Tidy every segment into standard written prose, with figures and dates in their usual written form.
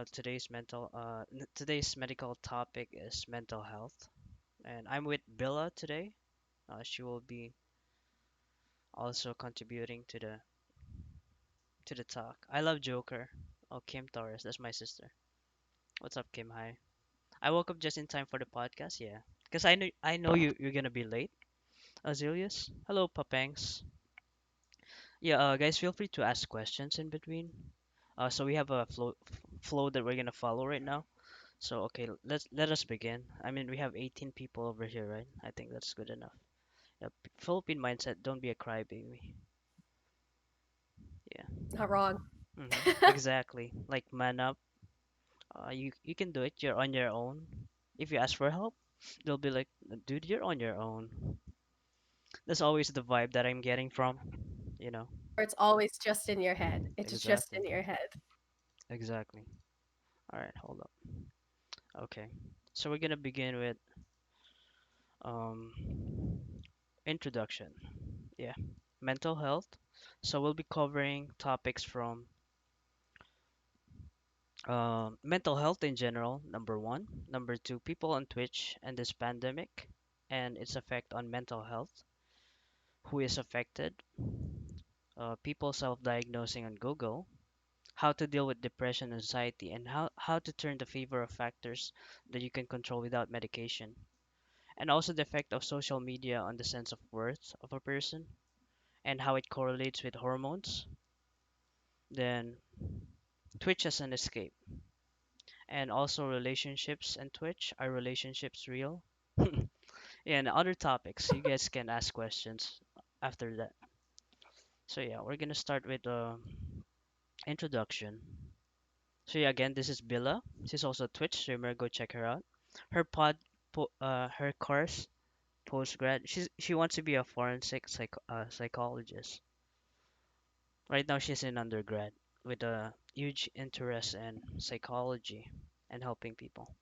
Today's medical topic is mental health, and I'm with Billa today. She will be also contributing to the talk. I love Joker. Oh, Kim Torres, that's my sister. What's up, Kim? Hi. I woke up just in time for the podcast. Yeah, because I know you're gonna be late. Azilius. Hello, Papangs. Yeah, guys, feel free to ask questions in between. So we have a flow that we're gonna follow right now. So okay, let us begin. I mean, we have 18 people over here, right? I think that's good enough. Yeah, Philippine mindset, don't be a crybaby. Yeah. Not wrong. Exactly. Like man up. You can do it. You're on your own. If you ask for help, they'll be like, dude, you're on your own. That's always the vibe that I'm getting from, you know. Or it's always just in your head. It is just Exactly. in your head. Exactly. All right, hold up. Okay. So we're gonna begin with um introduction. Yeah, mental health. So we'll be covering topics from mental health in general, number one. Number two, people on Twitch and this pandemic and its effect on mental health. Who is affected? People self-diagnosing on Google. How to deal with depression, anxiety, and how to turn the favor of factors that you can control without medication. And also the effect of social media on the sense of worth of a person and how it correlates with hormones. Then Twitch as an escape. And also relationships and Twitch. Are relationships real? And other topics. You guys can ask questions after that. So yeah, we're gonna start with introduction. So yeah, again, this is Billa. She's also a Twitch streamer. Go check her out. Her course postgrad. She wants to be a forensic psychologist. Right now, she's in undergrad with a huge interest in psychology and helping people.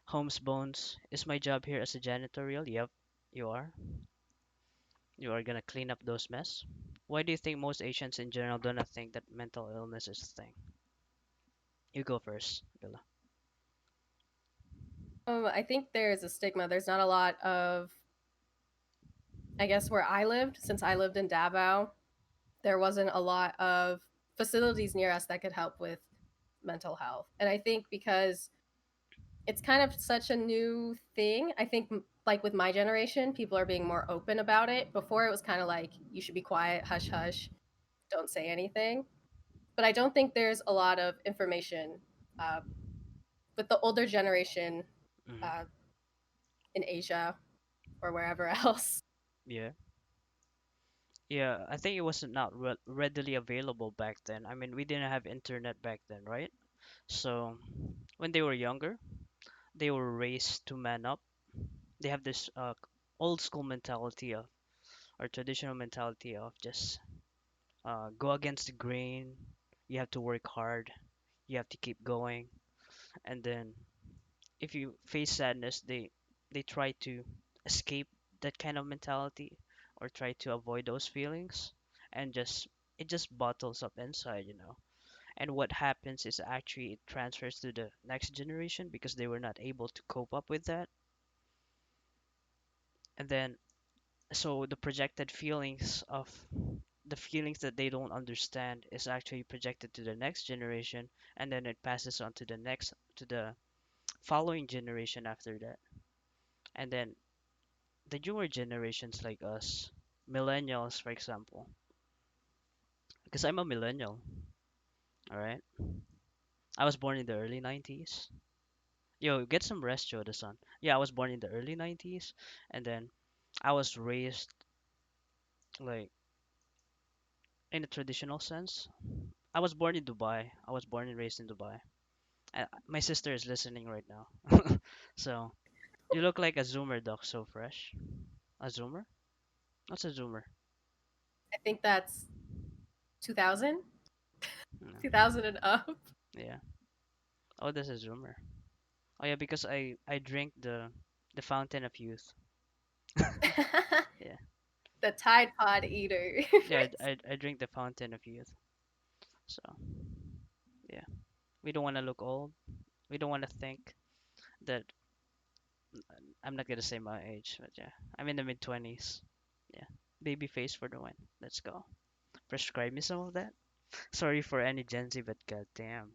Holmes Bones, is my job here as a janitor real? Yep, you are. You are gonna clean up those mess. Why do you think most Asians in general do not think that mental illness is a thing? You go first, Bella. I think there's a stigma. There's not a lot of, I guess, where I lived, since I lived in Davao, there wasn't a lot of facilities near us that could help with mental health. And I think because it's kind of such a new thing, I think like with my generation, people are being more open about it. Before it was kind of like, you should be quiet, hush, hush, don't say anything. But I don't think there's a lot of information uh, with the older generation uh, Hmm. in Asia or wherever else. Yeah. Yeah, I think it was not readily available back then. I mean, we didn't have internet back then, right? So when they were younger, they were raised to man up. They have this old school mentality of, or traditional mentality of just go against the grain. You have to work hard. You have to keep going. And then if you face sadness, they try to escape that kind of mentality or try to avoid those feelings and just it just bottles up inside. And what happens is actually it transfers to the next generation because they were not able to cope up with that. And then so the feelings that they don't understand is actually projected to the next generation, and then it passes on to the following generation after that. And then the newer generations like us, millennials, for example, because I'm a millennial, all right? I was born in the early 90s. Yo, get some rest, Joe the Sun. Yeah, I was born in the early 90s, and then I was raised like in a traditional sense. I was born in Dubai. I was born and raised in Dubai. My sister is listening right now. So, you look like a Zoomer, Doc, so fresh. A Zoomer? What's a Zoomer? I think that's 2000, No. 2000 and up. Yeah. Oh, that's a Zoomer. Oh yeah, because I drink the fountain of youth. Yeah, The Tide Pod eater. yeah, I drink the fountain of youth. So yeah. We don't want to look old. We don't want to think that I'm not gonna say my age, but yeah, I'm in the mid 20s. Yeah, baby face for the win. Let's go. Prescribe me some of that. Sorry for any Gen Z, but goddamn.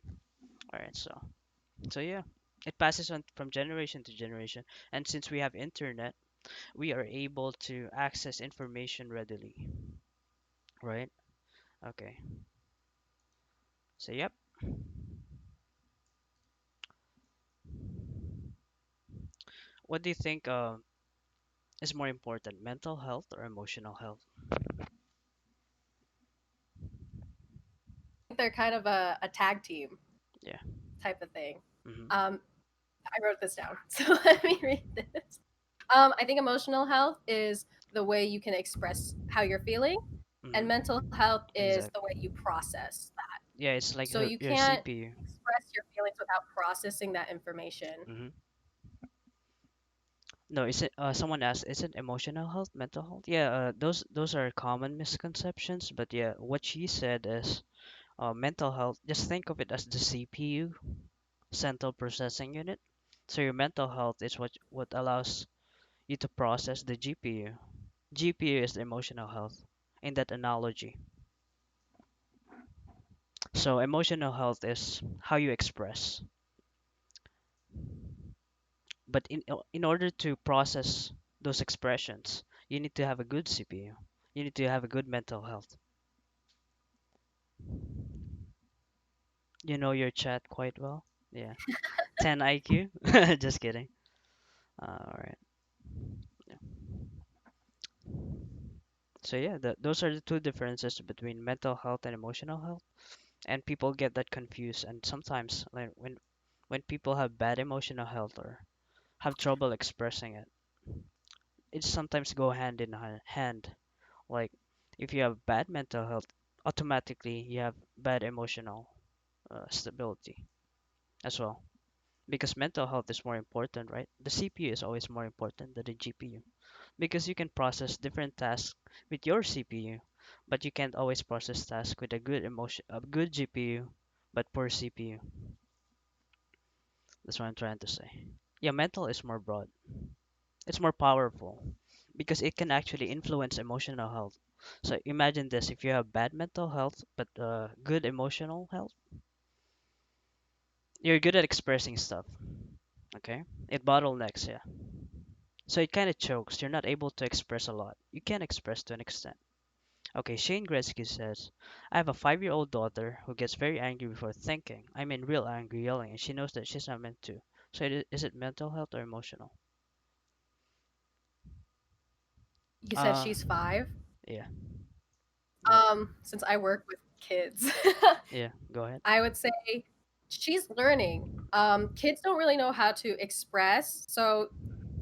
All right, so yeah, it passes on from generation to generation, and since we have internet, we are able to access information readily, right? Okay, so yep. What do you think is more important, mental health or emotional health? They're kind of a tag team Yeah. type of thing. Mm-hmm. Um, I wrote this down, so let me read this. I think emotional health is the way you can express how you're feeling, and Mm-hmm. mental health is the way Exactly. you process that. Yeah, it's like So you your can't CPU. express your feelings without processing that information. Mm-hmm. No, is it? Someone asked, is it emotional health, mental health? Yeah, those are common misconceptions. But yeah, what she said is, mental health. Just think of it as the CPU, central processing unit. So your mental health is what allows you to process the GPU. GPU is the emotional health in that analogy. So emotional health is how you express. But in order to process those expressions, you need to have a good CPU. You need to have a good mental health. You know your chat quite well. Yeah. 10 IQ. Just kidding. All right. Yeah. So yeah, those are the two differences between mental health and emotional health. And people get that confused. And sometimes, like when people have bad emotional health or have trouble expressing it, it sometimes go hand in hand. Like if you have bad mental health, automatically you have bad emotional stability as well. Because mental health is more important, right? The CPU is always more important than the GPU because you can process different tasks with your CPU, but you can't always process tasks with a good GPU, but poor CPU. That's what I'm trying to say. Yeah, mental is more broad. It's more powerful because it can actually influence emotional health. So imagine this: if you have bad mental health but good emotional health, you're good at expressing stuff. Okay, it bottlenecks, yeah. So it kind of chokes. You're not able to express a lot. You can express to an extent. Okay, Shane Gretzky says, I have a 5-year-old daughter who gets very angry before thinking. I mean, real angry, yelling, and she knows that she's not meant to. So is it mental health or emotional? You said Uh, she's 5. yeah, no, Since I work with kids, yeah, go ahead. I would say she's learning. Kids don't really know how to express, so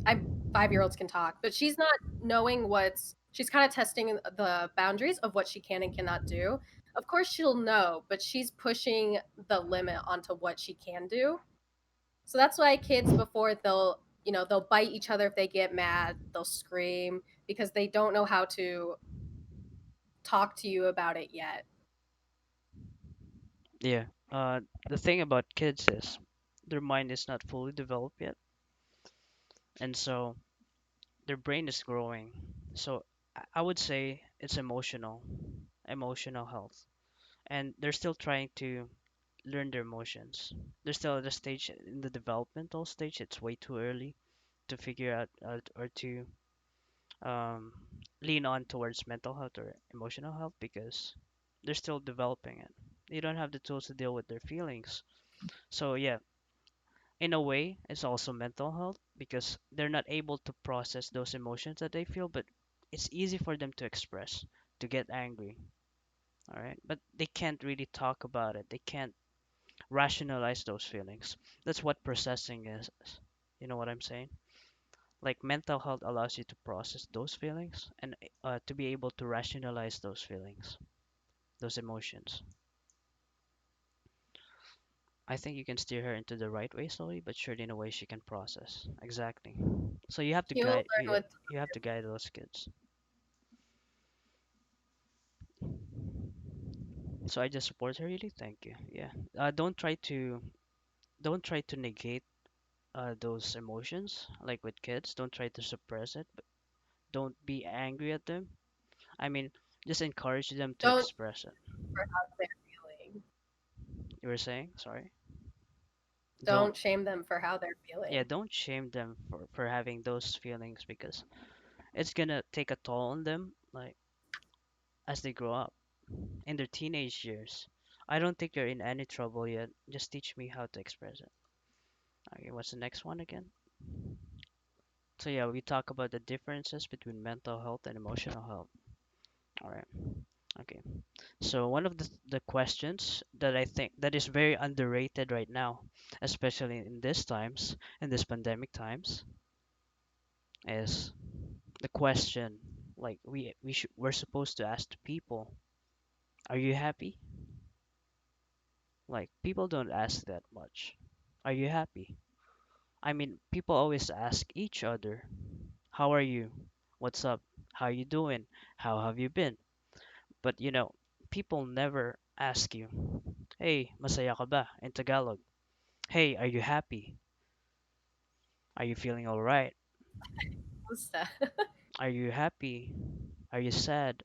I 5-year-olds can talk, but she's not knowing what's she's kind of testing the boundaries of what she can and cannot do. Of course she'll know, but she's pushing the limit onto what she can do. So that's why kids before they'll bite each other if they get mad, they'll scream because they don't know how to talk to you about it yet. Yeah, the thing about kids is their mind is not fully developed yet, and so their brain is growing. So I would say it's emotional health, and they're still trying to learn their emotions. They're still at a stage in the developmental stage. It's way too early to figure out or to um, lean on towards mental health or emotional health because they're still developing it. They don't have the tools to deal with their feelings. So yeah, in a way, it's also mental health because they're not able to process those emotions that they feel, but it's easy for them to express, to get angry. All right, but they can't really talk about it. They can't rationalize those feelings. That's what processing is. You know what I'm saying? Like mental health allows you to process those feelings and to be able to rationalize those feelings, those emotions. I think you can steer her into the right way slowly, but surely in a way she can process. Exactly. So you have to You'll learn with you have to guide those kids. So I just support her really. Thank you. Yeah. Don't try to negate those emotions like with kids. Don't try to suppress it. But don't be angry at them. I mean, just encourage them to Don't express it. for how they're feeling. You were saying? Sorry. Don't. Don't shame them for how they're Yeah. feeling. Don't shame them for having those feelings because it's gonna take a toll on them. Like as they grow up in their teenage years. I don't think you're in any trouble yet. Just teach me how to express it. Okay, what's the next one again? So yeah, we talk about the differences between mental health and emotional health. All right. Okay. So one of the questions that I think that is very underrated right now, especially in these times, in this pandemic times, is the question like we're supposed to ask the people, are you happy? Like people don't ask that much. Are you happy? I mean, people always ask each other, how are you? What's up? How you doing? How have you been? But people never ask you, hey, masaya ka ba? In Tagalog. Hey, are you happy? Are you feeling all right? What's that? Are you happy? Are you sad?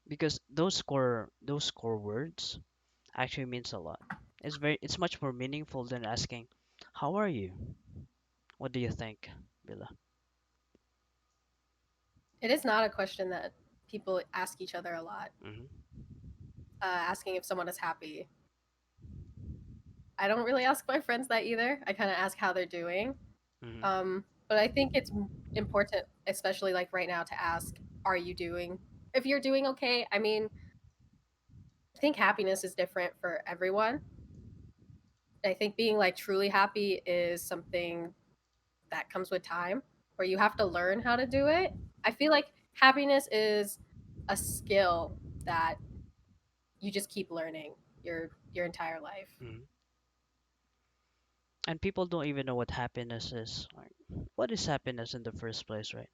Because those core words actually means a lot. It's much more meaningful than asking, how are you? What do you think, Bila? It is not a question that people ask each other a lot. Hmm. Asking if someone is happy. I don't really ask my friends that either. I kind of ask how they're doing. Hmm. But I think it's important, especially like right now, to ask, are you doing? If you're doing okay, I mean, I think happiness is different for everyone. I think being like truly happy is something that comes with time, where you have to learn how to do it. I feel like happiness is a skill that you just keep learning your entire life. Hmm. And people don't even know what happiness is. Like, what is happiness in the first place, right?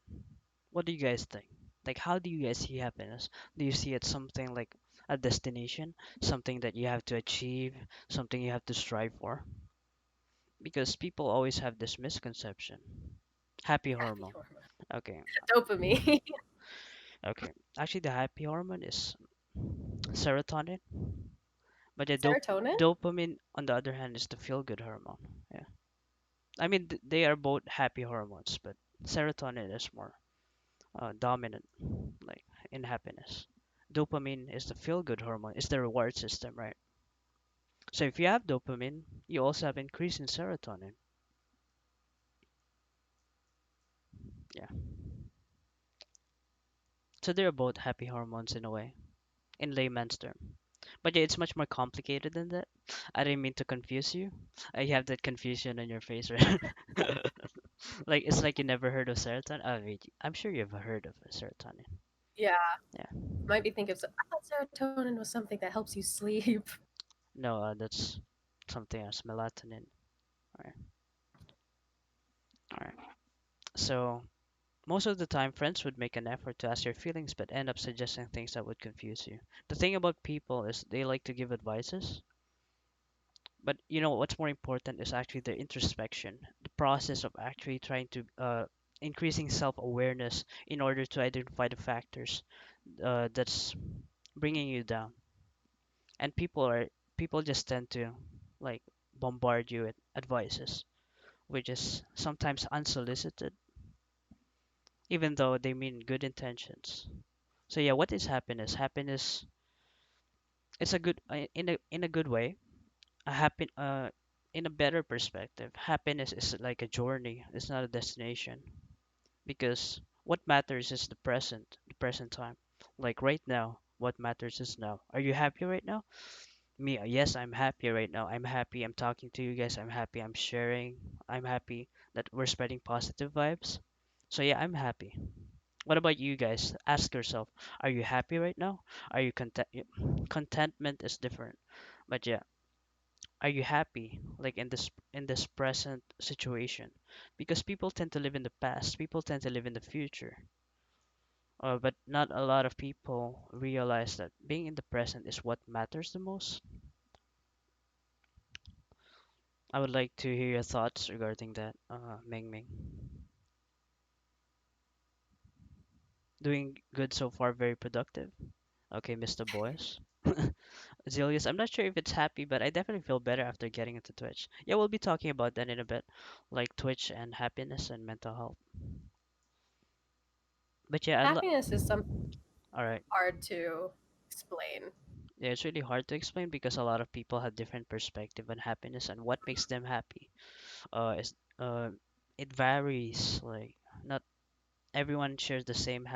What do you guys think? Like, how do you guys see happiness? Do you see it something like a destination, something that you have to achieve, something you have to strive for? Because people always have this misconception. Happy Happy hormone. hormone, Okay, dopamine, okay. Actually, the happy hormone is serotonin, but the serotonin. dopamine, on the other hand, is the feel-good hormone. Yeah, I mean they are both happy hormones, but serotonin is more dominant, like in happiness. Dopamine is the feel-good hormone. It's the reward system, right? So if you have dopamine, you also have increase in serotonin. Yeah. So they're both happy hormones in a way, in layman's term. But yeah, it's much more complicated than that. I didn't mean to confuse you. I have that confusion on your face, right? Like it's like you never heard of serotonin. Oh, wait, I'm sure you've heard of serotonin. Yeah, Yeah. might be thinking of. I thought serotonin was something that helps you sleep. No, that's something else. Melatonin. All right. All right. So most of the time, friends would make an effort to ask your feelings, but end up suggesting things that would confuse you. The thing about people is they like to give advices, but what's more important is actually the introspection, the process of actually trying to increasing self-awareness in order to identify the factors that's bringing you down. And people just tend to like bombard you with advices, which is sometimes unsolicited, even though they mean good intentions. So yeah, what is happiness? Happiness, it's a good in a good way. A happy in a better perspective, happiness is like a journey. It's not a destination because what matters is the present time. Like right now, what matters is now. Are you happy right now? Me, yes, I'm happy right now. I'm happy. I'm talking to you guys. I'm happy. I'm sharing. I'm happy that we're spreading positive vibes. So yeah, I'm happy. What about you guys? Ask yourself, are you happy right now? Are you content? Contentment is different. But yeah, are you happy like in this present situation? Because people tend to live in the past. People tend to live in the future. But not a lot of people realize that being in the present is what matters the most. I would like to hear your thoughts regarding that, Ming Ming. Doing good so far, very productive. Okay, Mr. Boys. Zilius, I'm not sure if it's happy, but I definitely feel better after getting into Twitch. Yeah, we'll be talking about that in a bit, like Twitch and happiness and mental health. But yeah, Happiness is something all right. hard to explain. Yeah, it's really hard to explain because a lot of people have different perspective on happiness and what makes them happy. Is it varies. Like not everyone shares the same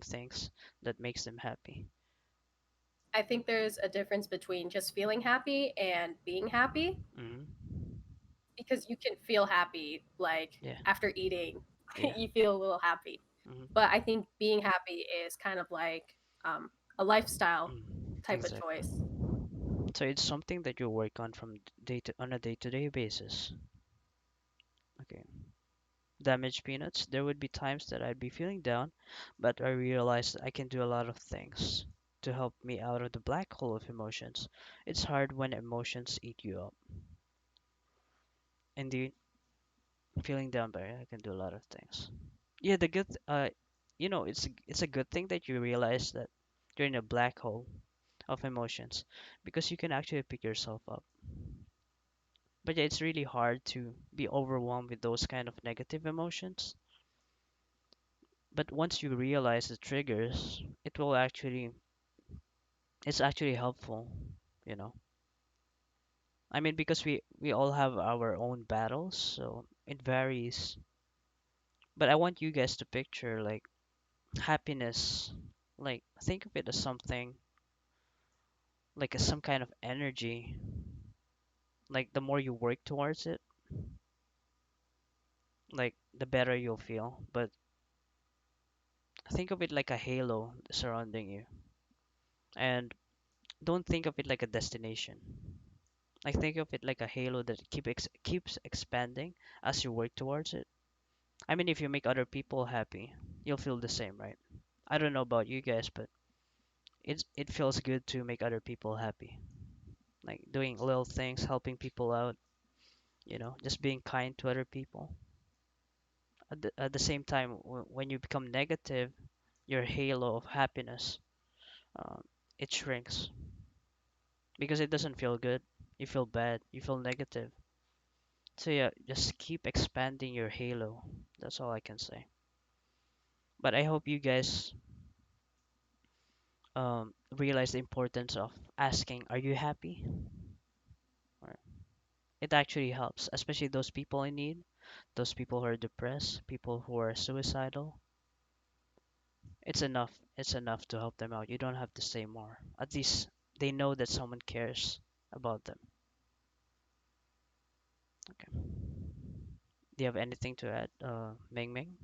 things that makes them happy. I think there's a difference between just feeling happy and being happy, Hmm. because you can feel happy like Yeah, after eating, yeah. you feel a little happy. Hmm. But I think being happy is kind of like a lifestyle type of Exactly. choice. So it's something that you work on from on a day-to-day basis. Okay. Damaged peanuts. There would be times that I'd be feeling down, but I realized I can do a lot of things to help me out of the black hole of emotions. It's hard when emotions eat you up. Indeed, feeling down, but I can do a lot of things. Yeah, it's a good thing that you realize that you're in a black hole of emotions because you can actually pick yourself up. But yeah, it's really hard to be overwhelmed with those kind of negative emotions. But once you realize the triggers, it's actually helpful, you know. I mean, because we all have our own battles, so it varies. But I want you guys to picture like happiness, like think of it as something like as some kind of energy. Like the more you work towards it, like the better you'll feel. But think of it like a halo surrounding you, and don't think of it like a destination. Like think of it like a halo that keeps expanding as you work towards it. I mean, if you make other people happy, you'll feel the same, right? I don't know about you guys, but it feels good to make other people happy. Like doing little things, helping people out, just being kind to other people. At the same time, when you become negative, your halo of happiness, um, it shrinks because it doesn't feel good. You feel bad. You feel negative. So yeah, just keep expanding your halo. That's all I can say. But I hope you guys realize the importance of asking, "Are you happy?" Or it actually helps, especially those people in need, those people who are depressed, people who are suicidal. It's enough. It's enough to help them out. You don't have to say more. At least they know that someone cares about them. Okay. Do you have anything to add, Ming Ming?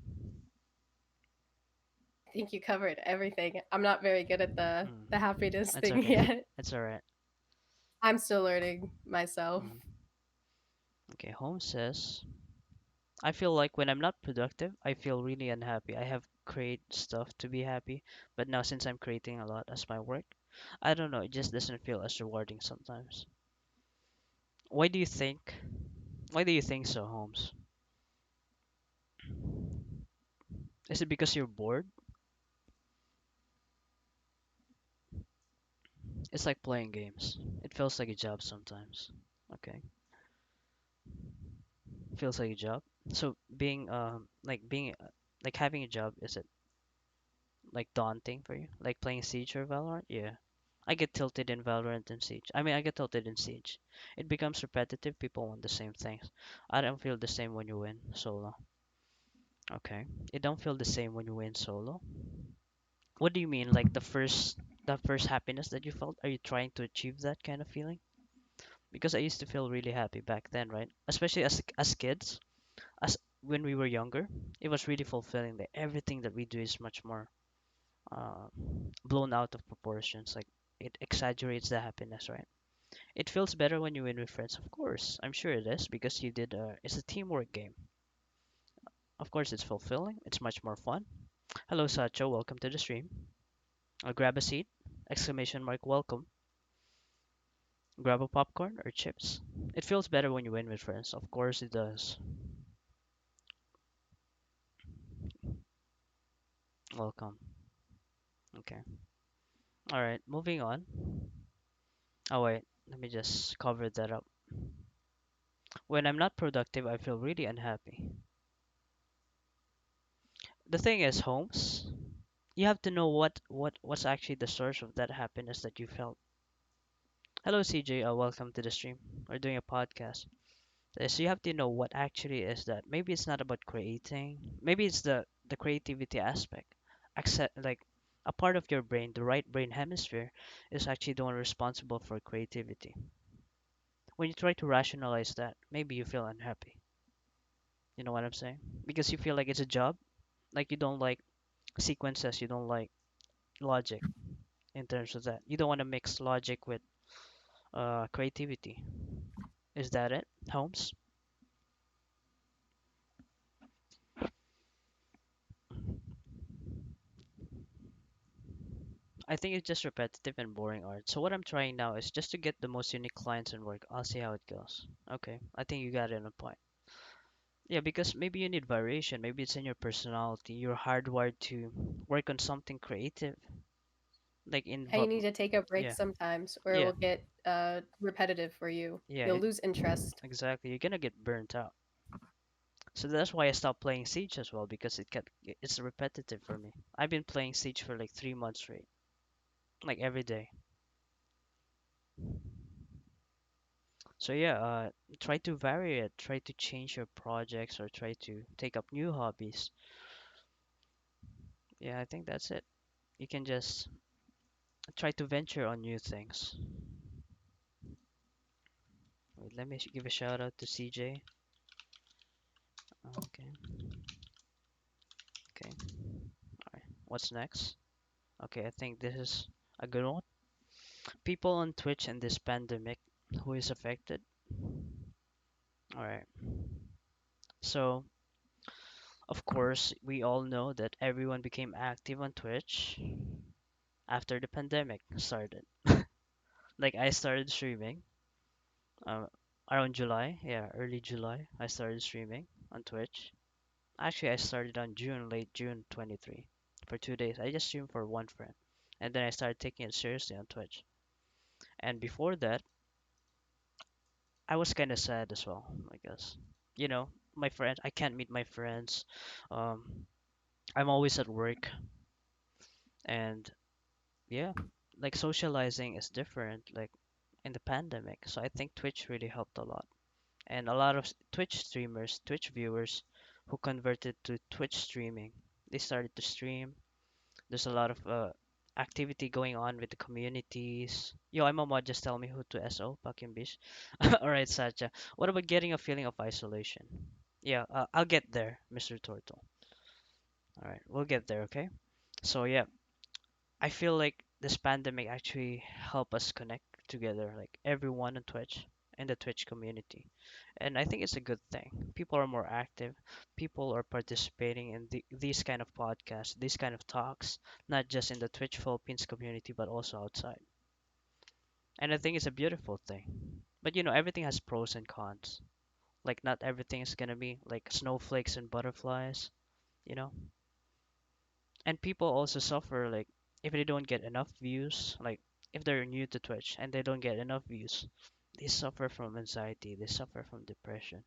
I think you covered everything. I'm not very good at the Mm. happiness It's thing okay. yet. It's alright. I'm still learning myself. Mm. Okay, Holmes says, I feel like when I'm not productive, I feel really unhappy. I have create stuff to be happy, but now since I'm creating a lot as my work, I don't know, it just doesn't feel as rewarding sometimes. Why do you think? Why do you think so, Holmes? Is it because you're bored? It's like playing games. It feels like a job sometimes. Okay, feels like a job. So like having a job, is it like daunting for you? Like playing Siege or Valorant? Yeah. I get tilted in Valorant and Siege. I mean, I get tilted in Siege. It becomes repetitive. People want the same things. I don't feel the same when you win solo. Okay. It don't feel the same when you win solo. What do you mean? Like the first happiness that you felt? Are you trying to achieve that kind of feeling? Because I used to feel really happy back then, right? Especially as kids, as when we were younger, it was really fulfilling. That everything that we do is much more uh, blown out of proportions. Like it exaggerates the happiness, right? It feels better when you win with friends, of course. I'm sure it is because you did. It's a teamwork game. Of course, it's fulfilling. It's much more fun. Hello, Sacho. Welcome to the stream. Grab a seat. Exclamation mark welcome. Grab a popcorn or chips. It feels better when you win with friends. Of course it does. Welcome. Okay. All right. Moving on. Oh wait. Let me just cover that up. When I'm not productive, I feel really unhappy. The thing is, Holmes, you have to know what's actually the source of that happiness that you felt. Hello, CJ. Welcome to the stream. We're doing a podcast. So you have to know what actually is that. Maybe it's not about creating. Maybe it's the creativity aspect. Accept like a part of your brain, the right brain hemisphere, is actually the one responsible for creativity. When you try to rationalize that, maybe you feel unhappy. You know what I'm saying? Because you feel like it's a job. Like you don't like sequences. You don't like logic in terms of that. You don't want to mix logic with creativity. Is that it, Holmes? I think it's just repetitive and boring art. So what I'm trying now is just to get the most unique clients and work. I'll see how it goes. Okay, I think you got it on point. Yeah, because maybe you need variation. Maybe it's in your personality. You're hardwired to work on something creative, like And you need to take a break yeah, sometimes, or it yeah, will get repetitive for you. yeah, You'll lose interest. exactly. You're gonna get burnt out. So that's why I stopped playing Siege as well because it's repetitive for me. I've been playing Siege for like 3 months straight, like every day. So yeah, try to vary it, try to change your projects or try to take up new hobbies. Yeah, I think that's it. You can just try to venture on new things. Wait, let me give a shout out to CJ. Okay, okay. All right. What's next? Okay, I think this is a good one. People on Twitch in this pandemic, who is affected? All right. So, of course, we all know that everyone became active on Twitch after the pandemic started. Like I started streaming uh, around July, yeah, early July. I started streaming on Twitch. Actually, I started on June, late June 23, for 2 days. I just streamed for one friend, and then I started taking it seriously on Twitch. And before that, I was kind of sad as well, I guess. My friend, I can't meet my friends. Um, I'm always at work, and yeah, like socializing is different, like in the pandemic. So I think Twitch really helped a lot. And a lot of Twitch streamers, Twitch viewers who converted to Twitch streaming. They started to stream. There's a lot of activity going on with the communities. Yo, I'm a mod. Just tell me who to SO, Pakim Bish. All right, Satya. What about getting a feeling of isolation? Yeah, I'll get there, Mr. Turtle. All right, we'll get there, okay? So yeah, I feel like this pandemic actually helped us connect together, like everyone on Twitch and the Twitch community. And I think it's a good thing. People are more active. People are participating in these kind of podcasts, these kind of talks, not just in the Twitch Philippines community, but also outside. And I think it's a beautiful thing. But everything has pros and cons. Like not everything is gonna be like snowflakes and butterflies, you know? And people also suffer like if they don't get enough views, like if they're new to Twitch and they don't get enough views, they suffer from anxiety, they suffer from depression.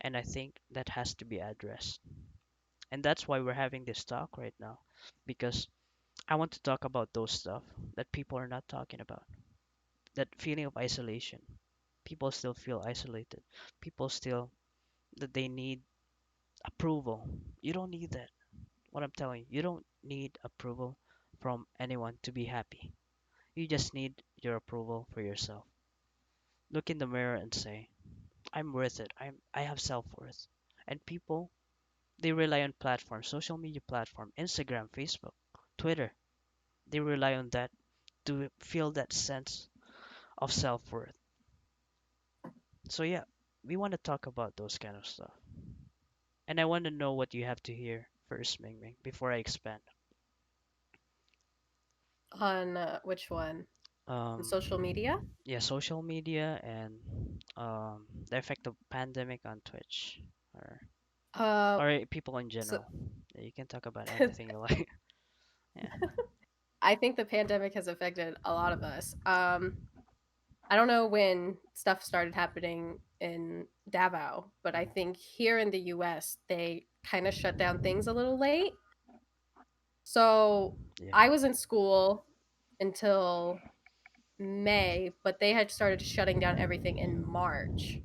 And I think that has to be addressed. And that's why we're having this talk right now, because I want to talk about those stuff that people are not talking about. That feeling of isolation. People still feel isolated. People still that they need approval. You don't need that. What I'm telling you, you don't need approval from anyone to be happy. You just need your approval for yourself. Look in the mirror and say, I'm worth it. I have self-worth. And people, they rely on platforms, social media platform, Instagram, Facebook, Twitter. They rely on that to feel that sense of self-worth. So yeah, we want to talk about those kind of stuff. And I want to know what you have to hear first, Ming Ming, before I expand. On which one? On Um, social media? yeah, social media and the effect of pandemic on Twitch or Uh, people in so general. Yeah, you can talk about anything you like. Yeah. I think the pandemic has affected a lot of us. I don't know when stuff started happening in Davao, but I Mhm. think here in the US, they kind of shut down things a little late. So Yeah. I was in school until May, but they had started shutting down everything in March.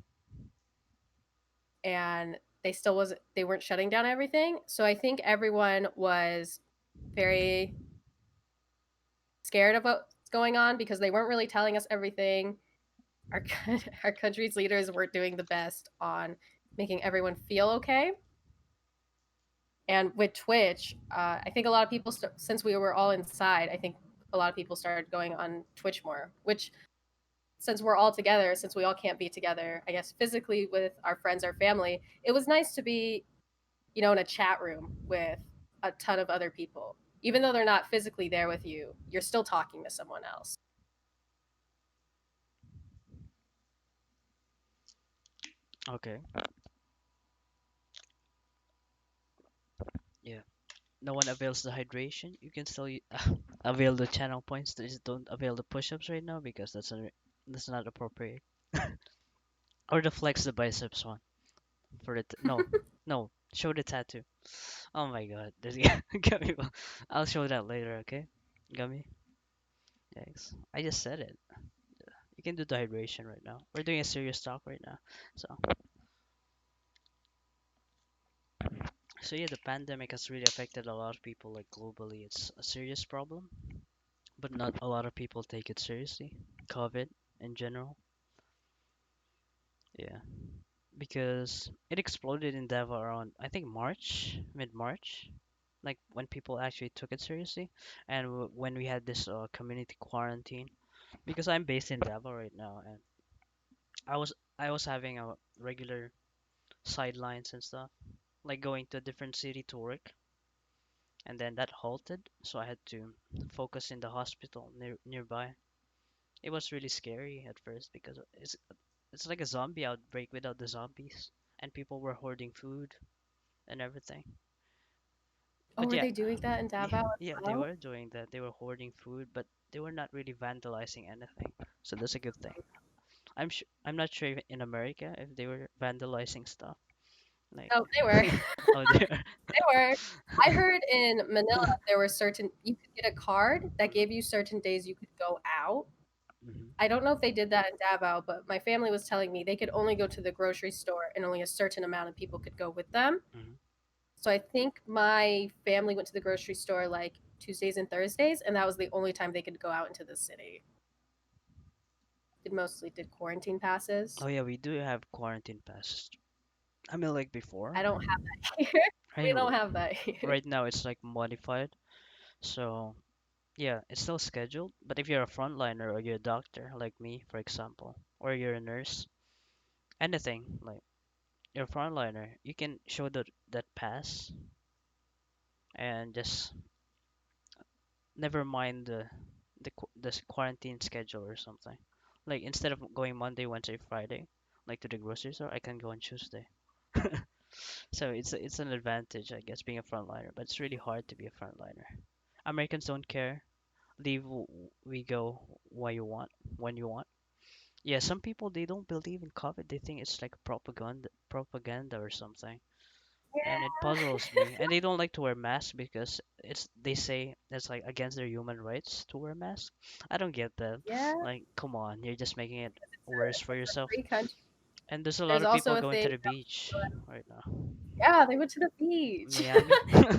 And they weren't shutting down everything. So I think everyone was very scared of what's going on because they weren't really telling us everything. Our our country's leaders weren't doing the best on making everyone feel okay. And with Twitch, I think a lot of people, since we were all inside, I think a lot of people started going on Twitch more. Which, since we're all together, since we all can't be together, I guess physically with our friends, our family, it was nice to be, in a chat room with a ton of other people. Even though they're not physically there with you, you're still talking to someone else. Okay. Yeah. No one avails the hydration. You can still avail the channel points. Just don't avail the push-ups right now because that's not appropriate. Or the flex the biceps one for the no, no. Show the tattoo. Oh my god, there's gummy. I'll show that later. Okay, gummy. Thanks. I just said it. You can do the hydration right now. We're doing a serious talk right now. So, so yeah, the pandemic has really affected a lot of people. Like globally, it's a serious problem, but not a lot of people take it seriously. COVID in general. Yeah, because it exploded in Davao around I think March, mid-March, like when people actually took it seriously, and when we had this community quarantine. Because I'm based in Davao right now, and I was having a regular sidelines and stuff, like going to a different city to work, and then that halted, so I had to focus in the hospital nearby. It was really scary at first because it's like a zombie outbreak without the zombies, and people were hoarding food and everything. Oh, But were yeah, they doing that in yeah, Davao as yeah, they well? were doing that. They were hoarding food, but they were not really vandalizing anything. So that's a good thing. I'm not sure if in America if they were vandalizing stuff. Like, Oh, they were. oh, they are. They were. I heard in Manila there were certain you could get a card that gave you certain days you could go out. Mhm, I don't know if they did that in Davao, but my family was telling me they could only go to the grocery store and only a certain amount of people could go with them. mhm. So I think my family went to the grocery store like Tuesdays and Thursdays, and that was the only time they could go out into the city. They mostly did quarantine passes. Oh yeah, we do have quarantine passes. I mean, like before. I don't have that here. Right, We don't have that here. right now it's like modified. So yeah, it's still scheduled. But if you're a frontliner or you're a doctor, like me, for example, or you're a nurse, anything like you're a frontliner, you can show that pass and just never mind the quarantine schedule or something. Like instead of going Monday, Wednesday, Friday, like to the grocery store, I can go on Tuesday. So it's an advantage, I guess, being a frontliner, but it's really hard to be a frontliner. Americans don't care. Leave we go why you want when you want. Yeah, some people they don't believe in COVID. They think it's like propaganda or something, and it puzzles me. And they don't like to wear masks because they say it's like against their human rights to wear masks. I don't get that. Yeah, Like, come on, you're just making it worse for it's a yourself. free country. And there's a lot There's of also people a going to thing. the beach right now. Yeah, they went to the beach. Miami.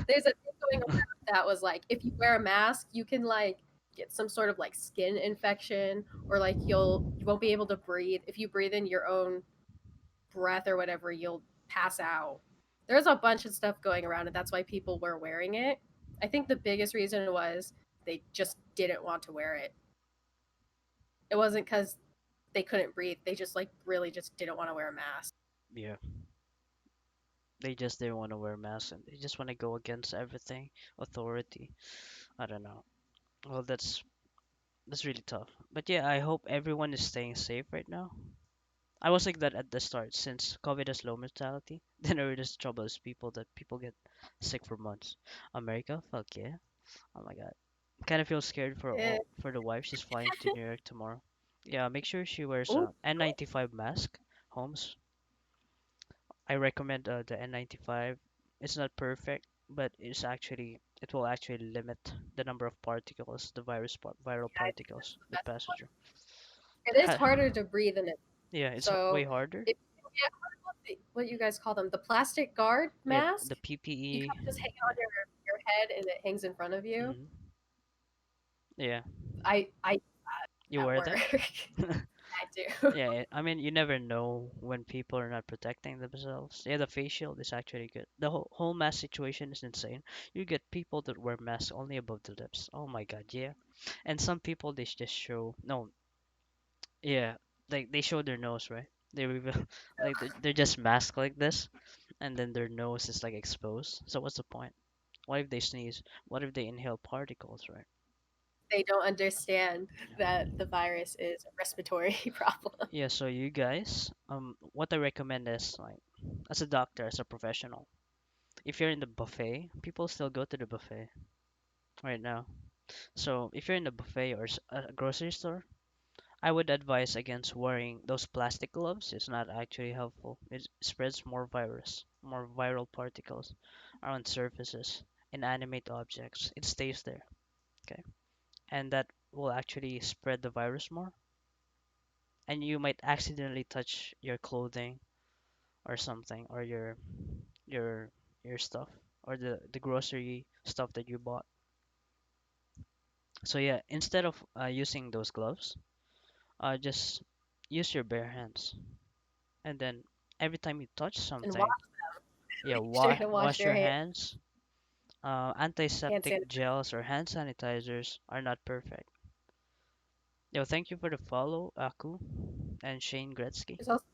There's a thing going around that was like, if you wear a mask, you can like get some sort of like skin infection, or like you won't be able to breathe. If you breathe in your own breath or whatever, you'll pass out. There's a bunch of stuff going around, and that's why people were wearing it. I think the biggest reason was they just didn't want to wear it. It wasn't because they couldn't breathe. They just like really just didn't want to wear a mask. Yeah, they just didn't want to wear masks and they just want to go against everything authority. I don't know. Well, that's really tough. But yeah, I hope everyone is staying safe right now. I was like that at the start since COVID has low mortality. Then the really trouble is people get sick for months. America, fuck yeah. Oh my god. Kind of feel scared Eh, for the wife. She's flying to New York tomorrow. Yeah, make sure she wears ooh, a N95 mask. Holmes, I recommend the N95. It's not perfect, but it will actually limit the number of particles, the viral I think that's particles the that best pass one. through. It is Ha, harder to breathe in it. yeah, it's way So harder. if you get what you guys call them, the plastic guard Yeah, mask, the you PPE. kind of just hang it on your head and it hangs in front of you. Hmm. Yeah, I you at wear work. that. I do. Yeah, I mean, you never know when people are not protecting themselves. Yeah, the face shield is actually good. The whole mask situation is insane. You get people that wear masks only above the lips. Oh my God, yeah. And some people they just show no, yeah, like they show their nose, right? They reveal like they're just masked like this, and then their nose is like exposed. So what's the point? What if they sneeze? What if they inhale particles, right? They don't understand that the virus is a respiratory problem. Yeah, so you guys, what I recommend is like, as a doctor, as a professional, if you're in the buffet, people still go to the buffet right now. So if you're in the buffet or a grocery store, I would advise against wearing those plastic gloves. It's not actually helpful. It spreads more virus, more viral particles around surfaces, inanimate objects. It stays there, okay? And that will actually spread the virus more. And you might accidentally touch your clothing or something, or your your stuff, or the grocery stuff that you bought. So yeah, instead of using those gloves, just use your bare hands, and then every time you touch And something, yeah, make sure to wash wash your your hands. hands. Hand Antiseptic sanitizer. gels or hand sanitizers are not perfect. Yo, thank you for the follow, Aku and Shane Gretzky. There's also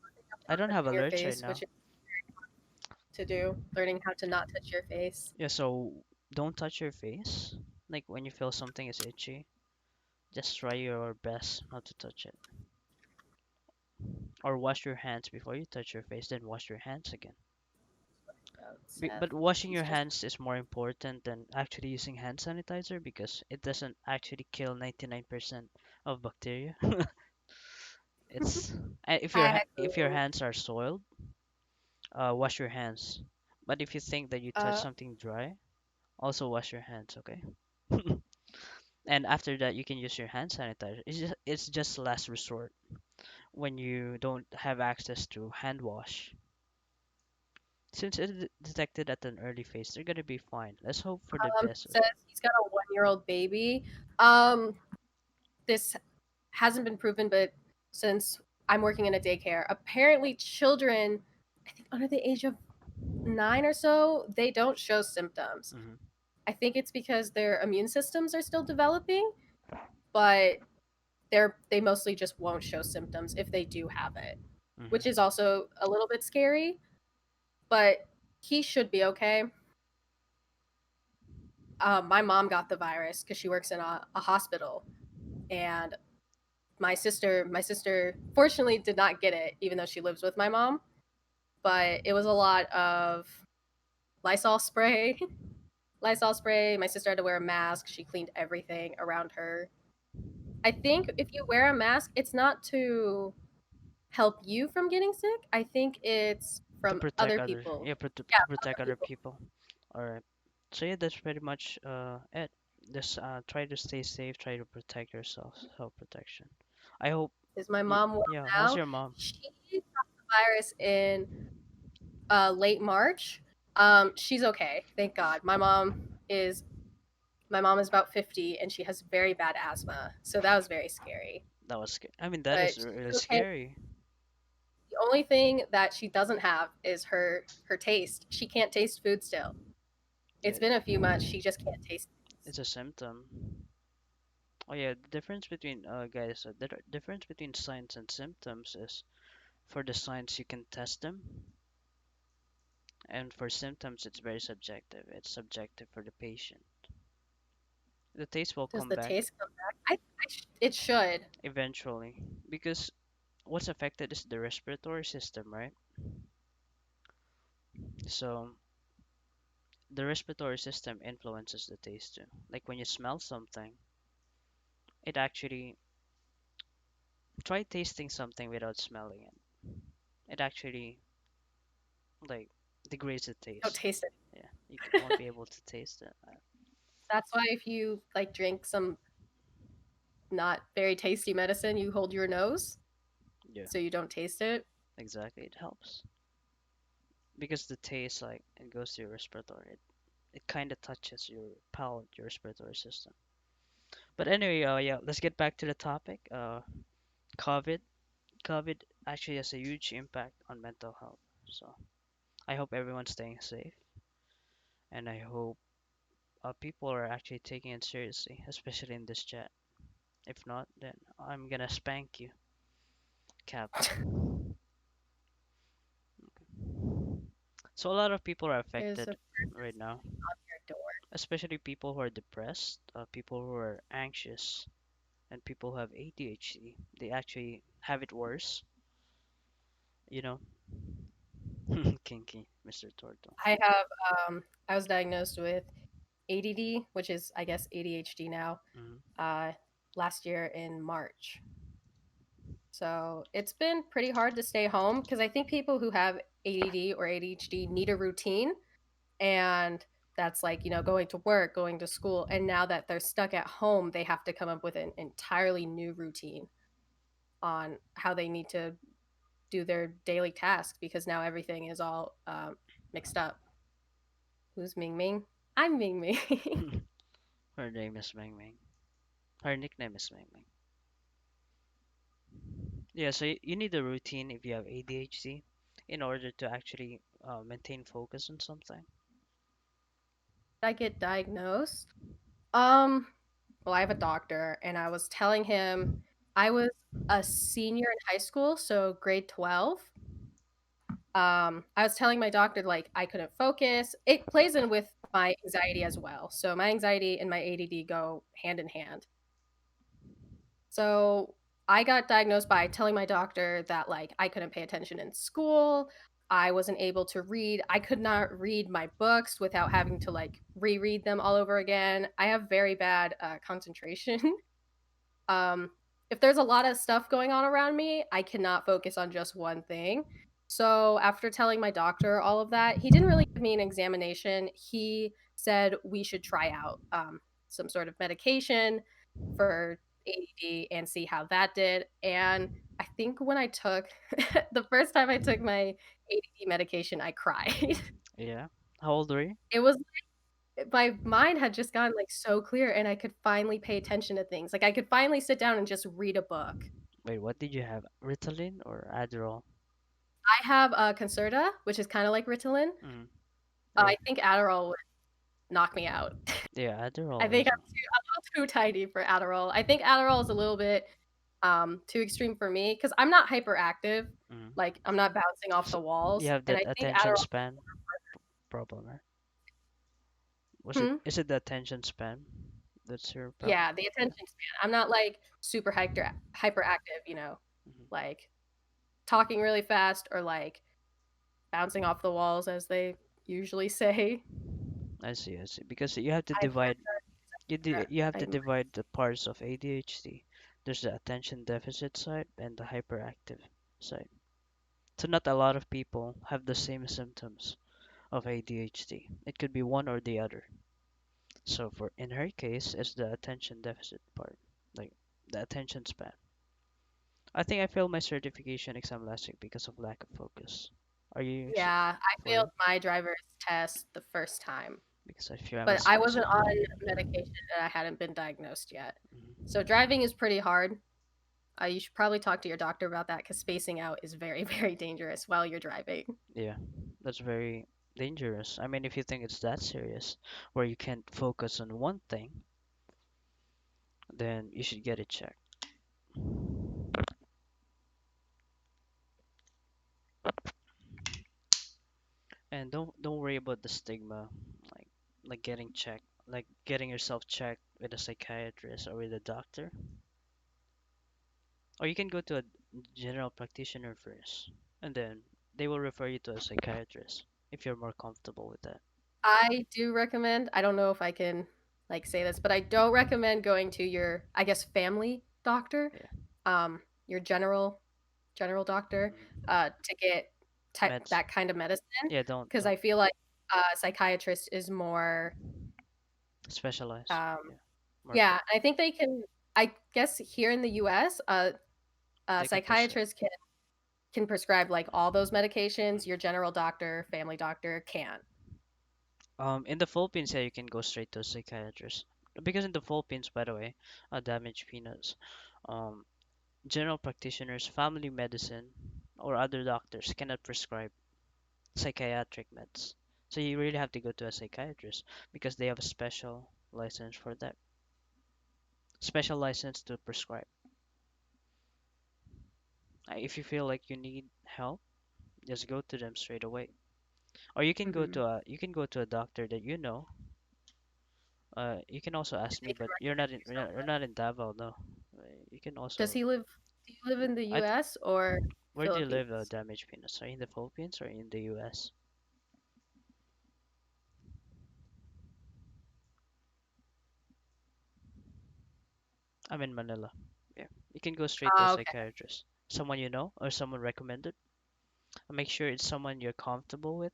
I don't not have touching your alerts right face, now. which is to do. Learning how to not touch your face. Yeah, so don't touch your face. Like when you feel something is itchy, just try your best not to touch it. Or wash your hands before you touch your face, then wash your hands again. Seth, But washing he's your just hands is more important than actually using hand sanitizer because it doesn't actually kill 99% of bacteria. It's if your exactly. hands are soiled, wash your hands. But if you think that you touch Uh, something dry, also wash your hands, okay? And after that, you can use your hand sanitizer. It's just last resort when you don't have access to hand wash. Since it's detected at an early phase, they're gonna be fine. Let's hope for the best. says he's got a 1-year-old baby. Um, this hasn't been proven, but since I'm working in a daycare, apparently children, I think under the age of 9 or so, they don't show symptoms. Hmm. I think it's because their immune systems are still developing, but they mostly just won't show symptoms if they do have it, which is Hmm. also a little bit scary, but he should be okay. My mom got the virus because she works in a hospital, and my sister fortunately did not get it, even though she lives with my mom. But it was a lot of Lysol spray. Lysol spray. My sister had to wear a mask. She cleaned everything around her. I think if you wear a mask, it's not to help you from getting sick. I think it's To from protect other others, people. yeah, Yeah, to from protect other other people. people. All right. So yeah, that's pretty much it. Just try to stay safe. Try to protect yourself. Self protection. I hope. Is my mom well Yeah. How's now? your mom? She got the virus in late March. She's okay, thank God. Is my mom is about 50 and she has very bad asthma, so that was very scary. That was. I mean, that But is she's really okay. scary. The only thing that she doesn't have is her taste. She can't taste food still. It's Yeah, been a few months. She just can't taste things. it's a symptom. Oh yeah, the difference between guys, the difference between signs and symptoms is for the signs you can test them, and for symptoms it's very subjective. It's subjective for the patient. The taste will Does come the back taste come back? It should. eventually because what's affected is the respiratory system, right? So the respiratory system influences the taste too. Like when you smell something, it actually try tasting something without smelling it. It actually like degrades the Don't taste. taste it. Yeah, won't be able to taste it. That's why if you like drink some not very tasty medicine, you hold your nose Yeah, so you don't taste it. exactly. It helps because the taste like it goes to your respiratory. It kind of touches your palate, your respiratory system. But anyway, yeah, let's get back to the topic. COVID. COVID actually has a huge impact on mental health. So I hope everyone's staying safe, and I hope people are actually taking it seriously, especially in this chat. If not, then I'm gonna spank you, Cap. So a lot of people are There's a affected right now, your door. especially people who are depressed, people who are anxious, and people who have ADHD. They actually have it worse, you know. Kinky, Mr. Torto. I have I was diagnosed with ADD, which is I guess ADHD now, Hmm. uh last year in March. So it's been pretty hard to stay home because I think people who have ADD or ADHD need a routine. And that's like, going to work, going to school. And now that they're stuck at home, they have to come up with an entirely new routine on how they need to do their daily tasks because now everything is all mixed up. Who's Ming Ming? I'm Ming Ming. Her name is Meng Meng. Her nickname is Meng Meng. Yeah, so you need a routine if you have ADHD in order to actually maintain focus on something. I get diagnosed. Um, well, I have a doctor, and I was telling him I was a senior in high school, so grade 12. I was telling my doctor like I couldn't focus. It plays in with my anxiety as well. So my anxiety and my ADD go hand in hand. So I got diagnosed by telling my doctor that like I couldn't pay attention in school. I wasn't able to read. I could not read my books without having to like reread them all over again. I have very bad concentration. um, if there's a lot of stuff going on around me, I cannot focus on just one thing. So after telling my doctor all of that, he didn't really give me an examination. He said we should try out some sort of medication for ADD and see how that did. And I think when I took the first time I took my ADD medication, I cried. Yeah. How old were you? It was my mind had just gotten like so clear and I could finally pay attention to things. Like I could finally sit down and just read a book. Wait, what did you have? Ritalin or Adderall? I have Concerta, which is kind of like Ritalin. Mm. Yeah. I think Adderall would knock me out. Yeah, I Adderall think is. I'm a little too tiny for Adderall. I think Adderall is a little bit too extreme for me because I'm not hyperactive. Mm. Like I'm not bouncing off So the you walls, have and that I think attention Adderall. span problem, right? Was it? Hmm? Is it the attention span? That's your problem. Yeah, the Yeah. attention span. I'm not like super hyperactive. Hmm. Like talking really fast or like bouncing off the walls, as they usually say. I see. I see. Because you have to I've divide. heard You have that. to divide the parts of ADHD. There's the attention deficit side and the hyperactive side. So not a lot of people have the same symptoms of ADHD. It could be one or the other. So for in her case, it's the attention deficit part, like the attention span. I think I failed my certification exam last week because of lack of focus. Are you Yeah, I for failed real? my driver's test the first time, Because I fear I'm a but I smoker. wasn't on medication and I hadn't been diagnosed yet. So Mhm. driving is pretty hard. You should probably talk to your doctor about that because spacing out is very, very dangerous while you're driving. Yeah, that's very dangerous. I mean, if you think it's that serious, where you can't focus on one thing, then you should get it checked. And don't worry about the stigma, like getting checked, like getting yourself checked with a psychiatrist or with a doctor, or you can go to a general practitioner first, and then they will refer you to a psychiatrist if you're more comfortable with that. I do recommend, I don't know if I can like say this, but I don't recommend going to your, I guess, family doctor, Yeah. your general doctor, Mhm. to get Meds. that kind of medicine, Yeah, don't because I feel like a psychiatrist is more, specialize. um, Yeah, more yeah, I think they can. I guess here in the U.S., a they can prescribe. psychiatrist can prescribe like all those medications. Your general doctor, family doctor can't. In the Philippines, yeah, you can go straight to a psychiatrist because in the Philippines, by the way, damaged peanuts. Um, General practitioners, family medicine, or other doctors cannot prescribe psychiatric meds. So you really have to go to a psychiatrist because they have a special license for that. Special license to prescribe. If you feel like you need help, just go to them straight away. Or Hmm. you can go to a doctor that you know. You can also ask me, They can but recommend you you're someone. not in Davao, no. You can Does also. he live? Do you live in the I U.S. or Where do you live, Philippines? Damaged Peanuts? Are you in the Philippines or in the U.S.? I'm in Manila. Yeah, you can go straight to a Oh, okay. psychiatrist. Someone you know or someone recommended. And make sure it's someone you're comfortable with.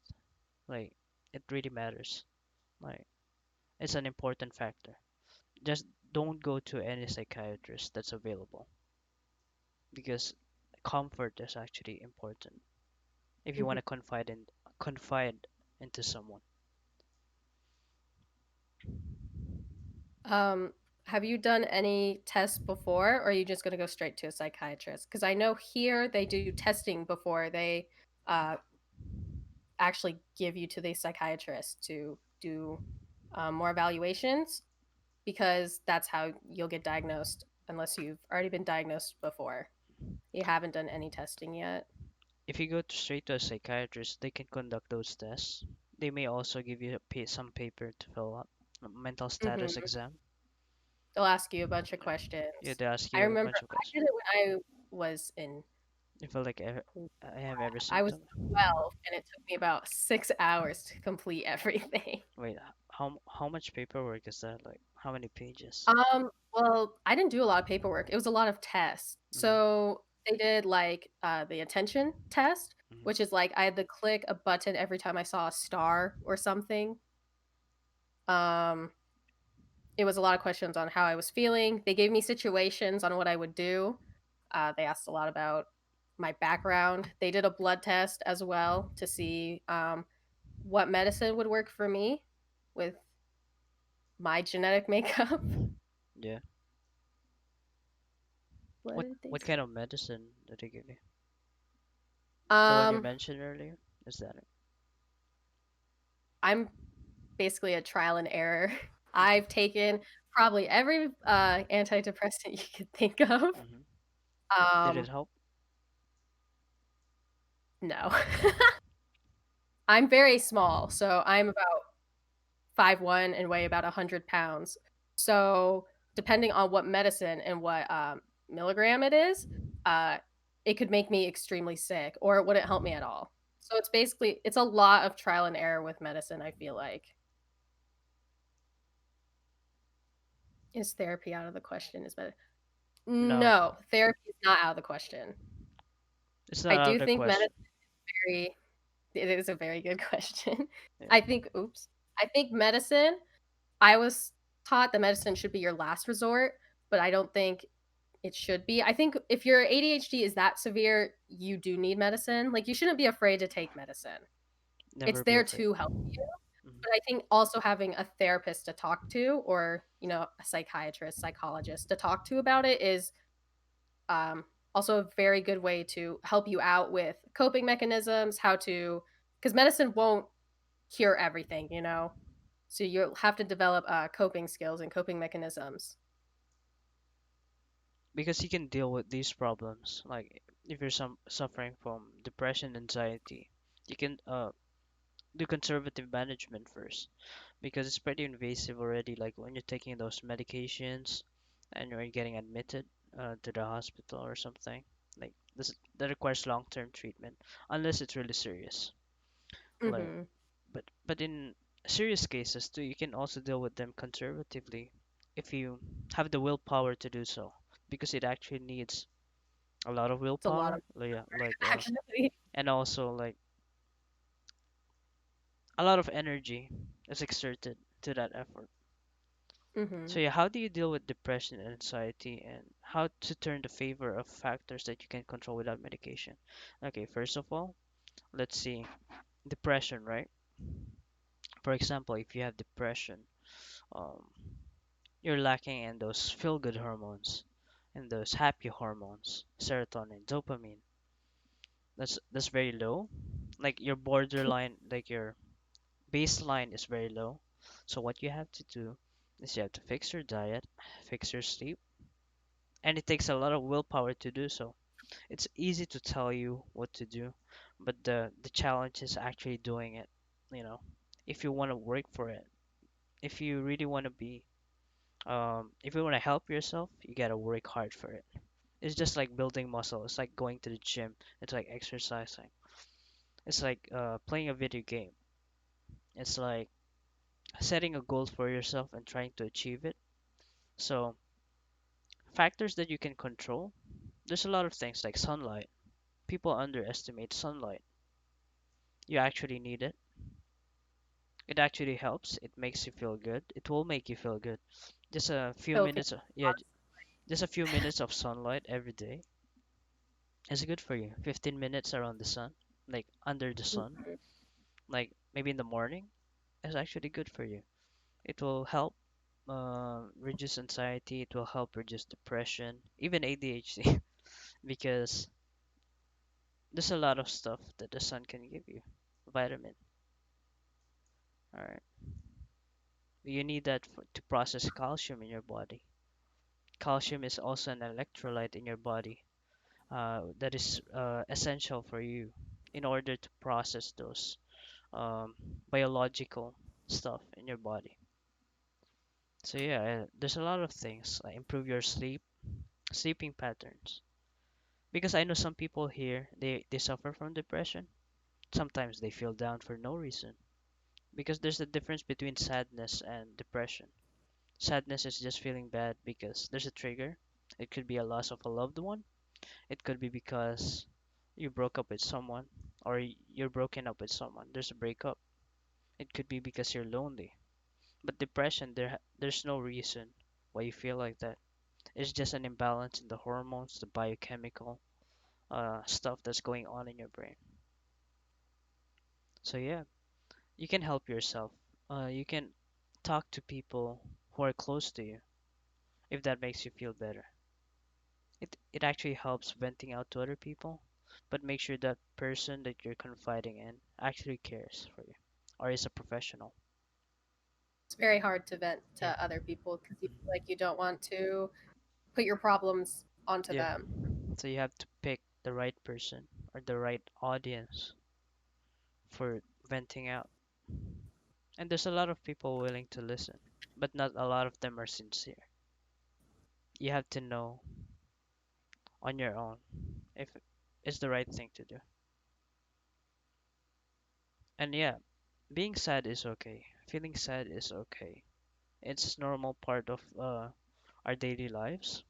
Like, it really matters. Like, it's an important factor. Just don't go to any psychiatrist that's available because comfort is actually important. If you want Mhm. to confide into someone. Um, have you done any tests before, or are you just going to go straight to a psychiatrist? Because I know here they do testing before they uh, actually give you to the psychiatrist to do more evaluations, because that's how you'll get diagnosed unless you've already been diagnosed before. You haven't done any testing yet. If you go straight to a psychiatrist, they can conduct those tests. They may also give you some paper to fill out, a mental status Hmm. exam. They'll ask you a bunch of Yeah, yeah, questions. they ask I you a remember bunch of I questions. did it when I was in You feel like I have every I was symptom. 12 and it took me about 6 hours to complete everything. Wait, how much paperwork is that? Like how many pages? Well, I didn't do a lot of paperwork. It was a lot of tests. Hmm. So they did like the attention test, Hmm. which is like I had to click a button every time I saw a star or something. Um, it was a lot of questions on how I was feeling. They gave me situations on what I would do. They asked a lot about my background. They did a blood test as well to see what medicine would work for me with my genetic makeup. Yeah. What did they What say? kind of medicine did they give you? The one you Um, mentioned earlier? Is that it? I'm basically a trial and error. Okay. I've taken probably every antidepressant you could think of. Hmm. Did it Um, help? no. I'm very small, so I'm about 5'1" and weigh about 100 pounds. So depending on what medicine and what milligram it is, uh, it could make me extremely sick, or it wouldn't help me at all. So it's a lot of trial and error with medicine. I feel like is therapy out of the question? Is better. No, No, therapy is not out of the question. it's I not out of do the think question. medicine is very. It is a very good question. Yeah. I think. Oops. I think medicine. I was taught that medicine should be your last resort, but I don't think it should be. I think if your ADHD is that severe, you do need medicine. Like you shouldn't be afraid to take medicine. It's Never be there afraid. to help you. Hmm. But I think also having a therapist to talk to, or a psychiatrist, psychologist to talk to about it is um, also a very good way to help you out with coping mechanisms, how to, because medicine won't cure everything, So you'll have to develop coping skills and coping mechanisms. Because you can deal with these problems. Like if you're suffering from depression, anxiety, you can do conservative management first because it's pretty invasive already. Like when you're taking those medications and you're getting admitted to the hospital or something, like this that requires long-term treatment unless it's really serious. Like, Mm-hmm. but in serious cases too, you can also deal with them conservatively if you have the willpower to do so, because it actually needs a lot of It's a lot willpower. of Yeah, like actually. and also like a lot of energy is exerted to that effort. Mm-hmm. So yeah, how do you deal with depression and anxiety, and how to turn the favor of factors that you can control without medication? Okay, first of all, let's see. Depression, right? For example, if you have depression, um, you're lacking in those feel-good hormones and those happy hormones, serotonin, dopamine. That's very low. Like your borderline, like your baseline is very low. So what you have to do is you have to fix your diet, fix your sleep, and it takes a lot of willpower to do so. It's easy to tell you what to do, but the challenge is actually doing it. You know, if you want to work for it, if you really want to be, if you want to help yourself, you gotta work hard for it. It's just like building muscle. It's like going to the gym. It's like exercising. It's like playing a video game. It's like setting a goal for yourself and trying to achieve it. So factors that you can control. There's a lot of things like sunlight. People underestimate sunlight. You actually need it. It actually helps. It makes you feel good. It will make you feel good. Just a few It'll feel minutes, yeah, just a few minutes of sunlight every day is good for you. 15 minutes around the sun, like under the sun, Mhm. like maybe in the morning, is actually good for you. It will help reduce anxiety. It will help reduce depression, even ADHD, because there's a lot of stuff that the sun can give you. Vitamin. All right. You need that to process calcium in your body. Calcium is also an electrolyte in your body that is essential for you in order to process those biological stuff in your body. So yeah, there's a lot of things like improve your sleep, sleeping patterns. Because I know some people here they suffer from depression. Sometimes they feel down for no reason. Because there's a difference between sadness and depression. Sadness is just feeling bad because there's a trigger. It could be a loss of a loved one. It could be because you broke up with someone or you're broken up with someone. There's a breakup. It could be because you're lonely. But depression, there's no reason why you feel like that. It's just an imbalance in the hormones, the biochemical stuff that's going on in your brain. So yeah, you can help yourself. You can talk to people who are close to you if that makes you feel better. It actually helps venting out to other people, but make sure that person that you're confiding in actually cares for you or is a professional. It's very hard to vent to Yeah. other people because you feel Mhm. like you don't want to put your problems onto Yeah. them. So you have to pick the right person or the right audience for venting out. And there's a lot of people willing to listen, but not a lot of them are sincere. You have to know on your own if it's the right thing to do. And yeah, being sad is okay. Feeling sad is okay. It's normal part of our daily lives.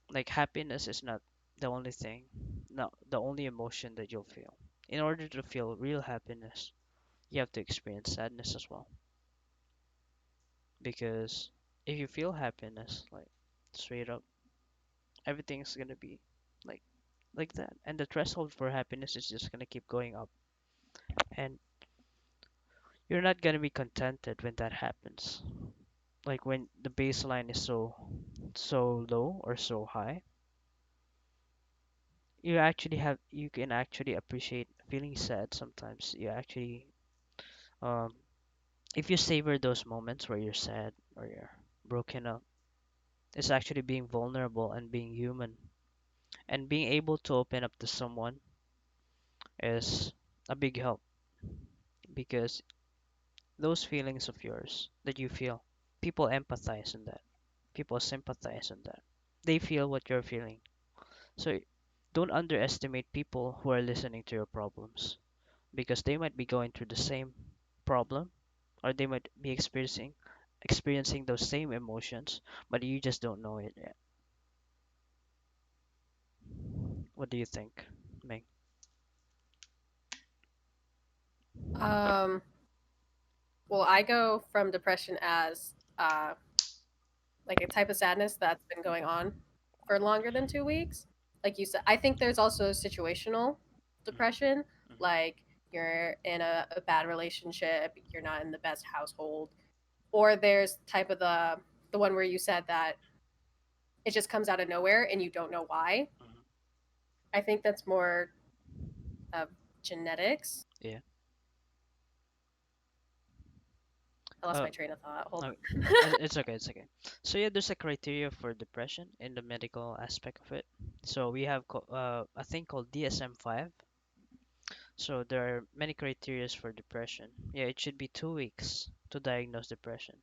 Like happiness is not the only thing, not the only emotion that you'll feel. In order to feel real happiness, you have to experience sadness as well. Because if you feel happiness, like straight up, everything's gonna be like like that. And the threshold for happiness is just gonna keep going up. And you're not gonna be contented when that happens. Like when the baseline is so low or so high, you can actually appreciate feeling sad sometimes. You actually um if you savor those moments where you're sad or you're broken up, it's actually being vulnerable and being human. And being able to open up to someone is a big help because those feelings of yours that you feel, people empathize on that. People sympathize on that. They feel what you're feeling. So don't underestimate people who are listening to your problems because they might be going through the same problem or they might be experiencing those same emotions, but you just don't know it yet. What do you think, Ming? Um, well, I go from depression as like a type of sadness that's been going on for longer than 2 weeks. Like you said, I think there's also situational Mhm, depression, mhm, like you're in a bad relationship, you're not in the best household, or there's type of the one where you said that it just comes out of nowhere and you don't know why. mhm. I think that's more of genetics. Yeah. I lost Uh, my train of thought. Hold no, on. it's okay. It's okay. So yeah, there's a criteria for depression in the medical aspect of it. So we have a thing called DSM-5. So there are many criterias for depression. Yeah, it should be 2 weeks to diagnose depression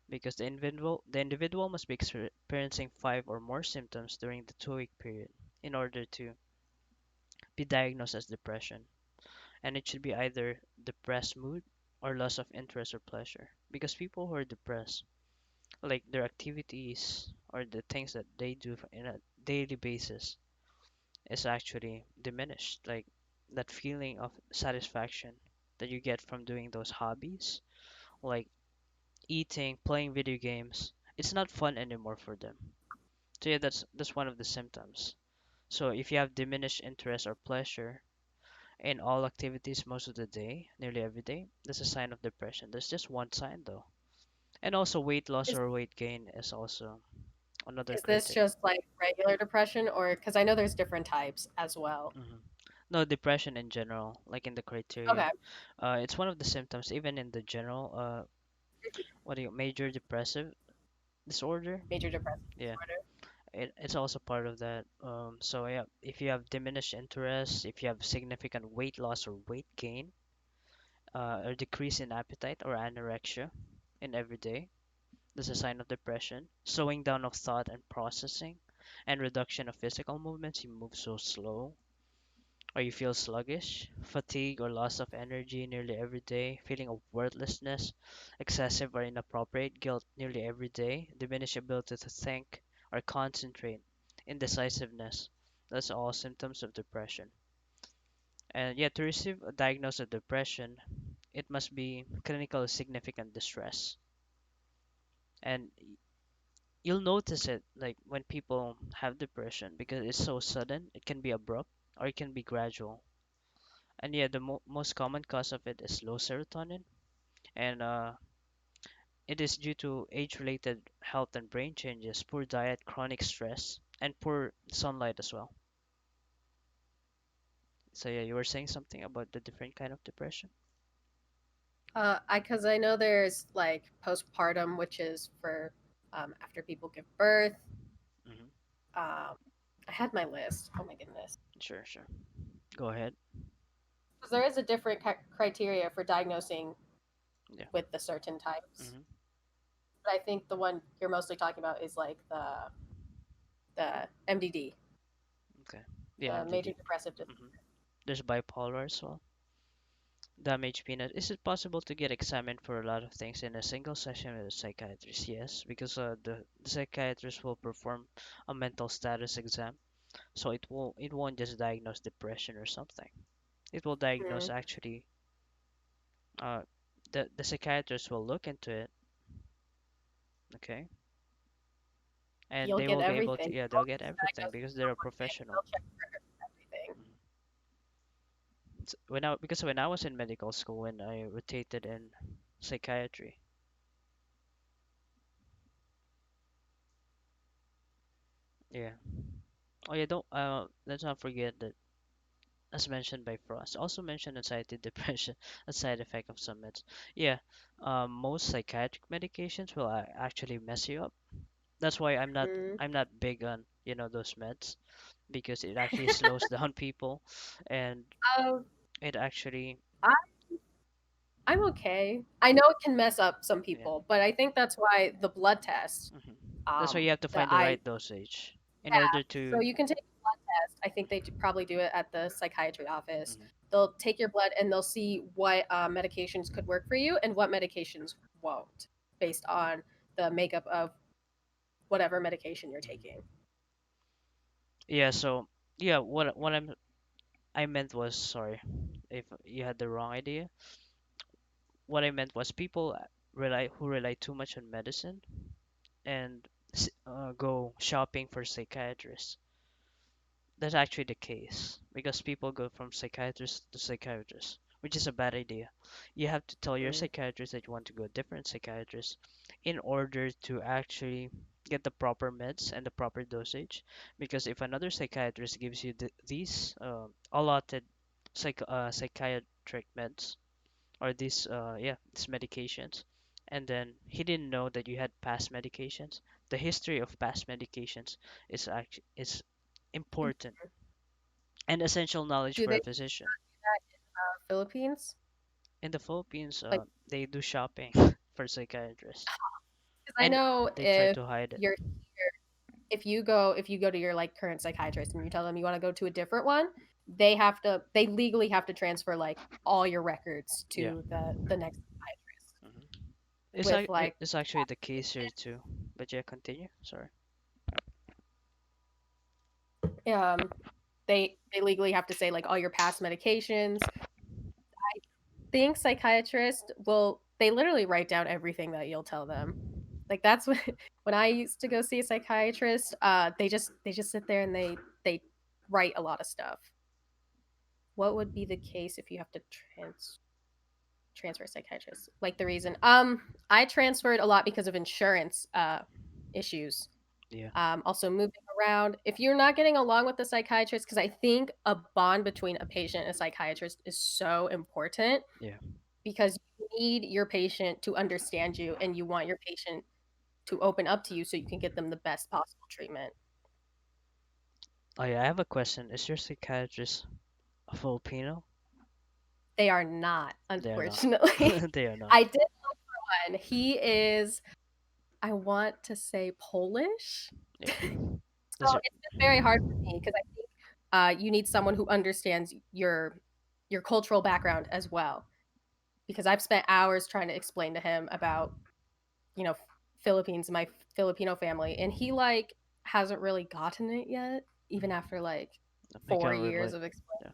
because the individual must be experiencing five or more symptoms during the 2 week period in order to be diagnosed as depression. And it should be either depressed mood or loss of interest or pleasure because people who are depressed, like their activities or the things that they do in a daily basis is actually diminished. Like that feeling of satisfaction that you get from doing those hobbies, like eating, playing video games, it's not fun anymore for them. So yeah, that's one of the symptoms. So if you have diminished interest or pleasure in all activities most of the day, nearly every day, that's a sign of depression. There's just one sign though. And also weight loss is or weight gain is also another is this criteria. just like regular depression, or because I know there's different types as well? Hmm. No, depression in general, like in the criteria. Okay, It's one of the symptoms, even in the general, what do you, major depressive disorder? major depressive Yeah, disorder. it's also part of that. So yeah, if you have diminished interest, if you have significant weight loss or weight gain, or decrease in appetite or anorexia in every day, that's a sign of depression. Slowing down of thought and processing, and reduction of physical movements. You move so slow, or you feel sluggish, fatigue or loss of energy nearly every day, feeling of worthlessness, excessive or inappropriate guilt nearly every day, diminished ability to think or concentrate, indecisiveness. That's all symptoms of depression. And yet, to receive a diagnosis of depression, it must be clinically significant distress. And you'll notice it like when people have depression because it's so sudden, it can be abrupt or it can be gradual. And yeah, the most common cause of it is low serotonin, and it is due to age-related health and brain changes, poor diet, chronic stress, and poor sunlight as well. So yeah, you were saying something about the different kind of depression. I because I know there's like postpartum, which is for after people give birth. Hmm. Um, I had my list. Oh my goodness. Sure, sure. Go ahead. 'Cause there is a different criteria for diagnosing Yeah. with the certain types. Hmm. But I think the one you're mostly talking about is like the MDD, Okay. Yeah, the major MDD. depressive disorder. Hmm. There's bipolar as well. Damaged peanut. Is it possible to get examined for a lot of things in a single session with a psychiatrist? Yes, because the psychiatrist will perform a mental status exam, so it won't just diagnose depression or something. It will diagnose Mm. actually. Uh, the psychiatrist will look into it, okay, and You'll they get will be able everything. to, You yeah, they'll won't get just everything diagnose because for they're a one thing. professional. They'll check for everything. Mhm. Because when I was in medical school, when I rotated in psychiatry, yeah. Oh yeah, don't let's not forget that as mentioned by Frost, also mentioned anxiety, depression, a side effect of some meds. Yeah, most psychiatric medications will actually mess you up. That's why Mm. I'm not big on those meds because it actually slows down people, and Um, it actually I I'm okay. I know it can mess up some Yeah. people, but I think that's why the blood test, Hmm. That's why you have to that find the I right dosage in yeah. order So to. you can take a blood test. I think they probably do it at the psychiatry office. Mhm. They'll take your blood and they'll see what medications could work for you and what medications won't, based on the makeup of whatever medication you're taking. Yeah. So yeah, what I meant was, sorry if you had the wrong idea. What I meant was people rely too much on medicine and go shopping for psychiatrists. That's actually the case because people go from psychiatrist to psychiatrist, which is a bad idea. You have to tell your Mm. psychiatrist that you want to go a different psychiatrist in order to actually get the proper meds and the proper dosage. Because if another psychiatrist gives you these allotted psychiatric meds or these medications, and then he didn't know that you had past medications, the history of past medications is important and essential knowledge Do for they a do physician. that in Philippines? In the Philippines, Like, they do shopping for psychiatrists, 'cause I and know they try to hide it. you're if you go to your like current psychiatrist and you tell them you want to go to a different one, they legally have to transfer like all your records Yeah. to the next psychiatrist Hmm. It's with like it's actually the case here too. But yeah, continue. Sorry. um they legally have to say like all your past medications. Think psychiatrists will they literally write down everything that you'll tell them. Like that's what when I used to go see a psychiatrist, they just sit there and they write a lot of stuff. What would be the case if you have to transfer psychiatrists? Like the reason I transferred a lot because of insurance issues. Yeah. Also moving around. If you're not getting along with the psychiatrist, because I think a bond between a patient and a psychiatrist is so important Yeah. because you need your patient to understand you and you want your patient to open up to you so you can get them the best possible treatment. Oh yeah, I have a question. Is your psychiatrist a Filipino? They are not, They are not. unfortunately. They are not. I did know one. He is, I want to say Polish. Yeah. So That's right. it's been very hard for me because I think you need someone who understands your cultural background as well. Because I've spent hours trying to explain to him about you know Philippines, my Filipino family, and he like hasn't really gotten it yet, even Mhm. after like I four can years relate. of explaining.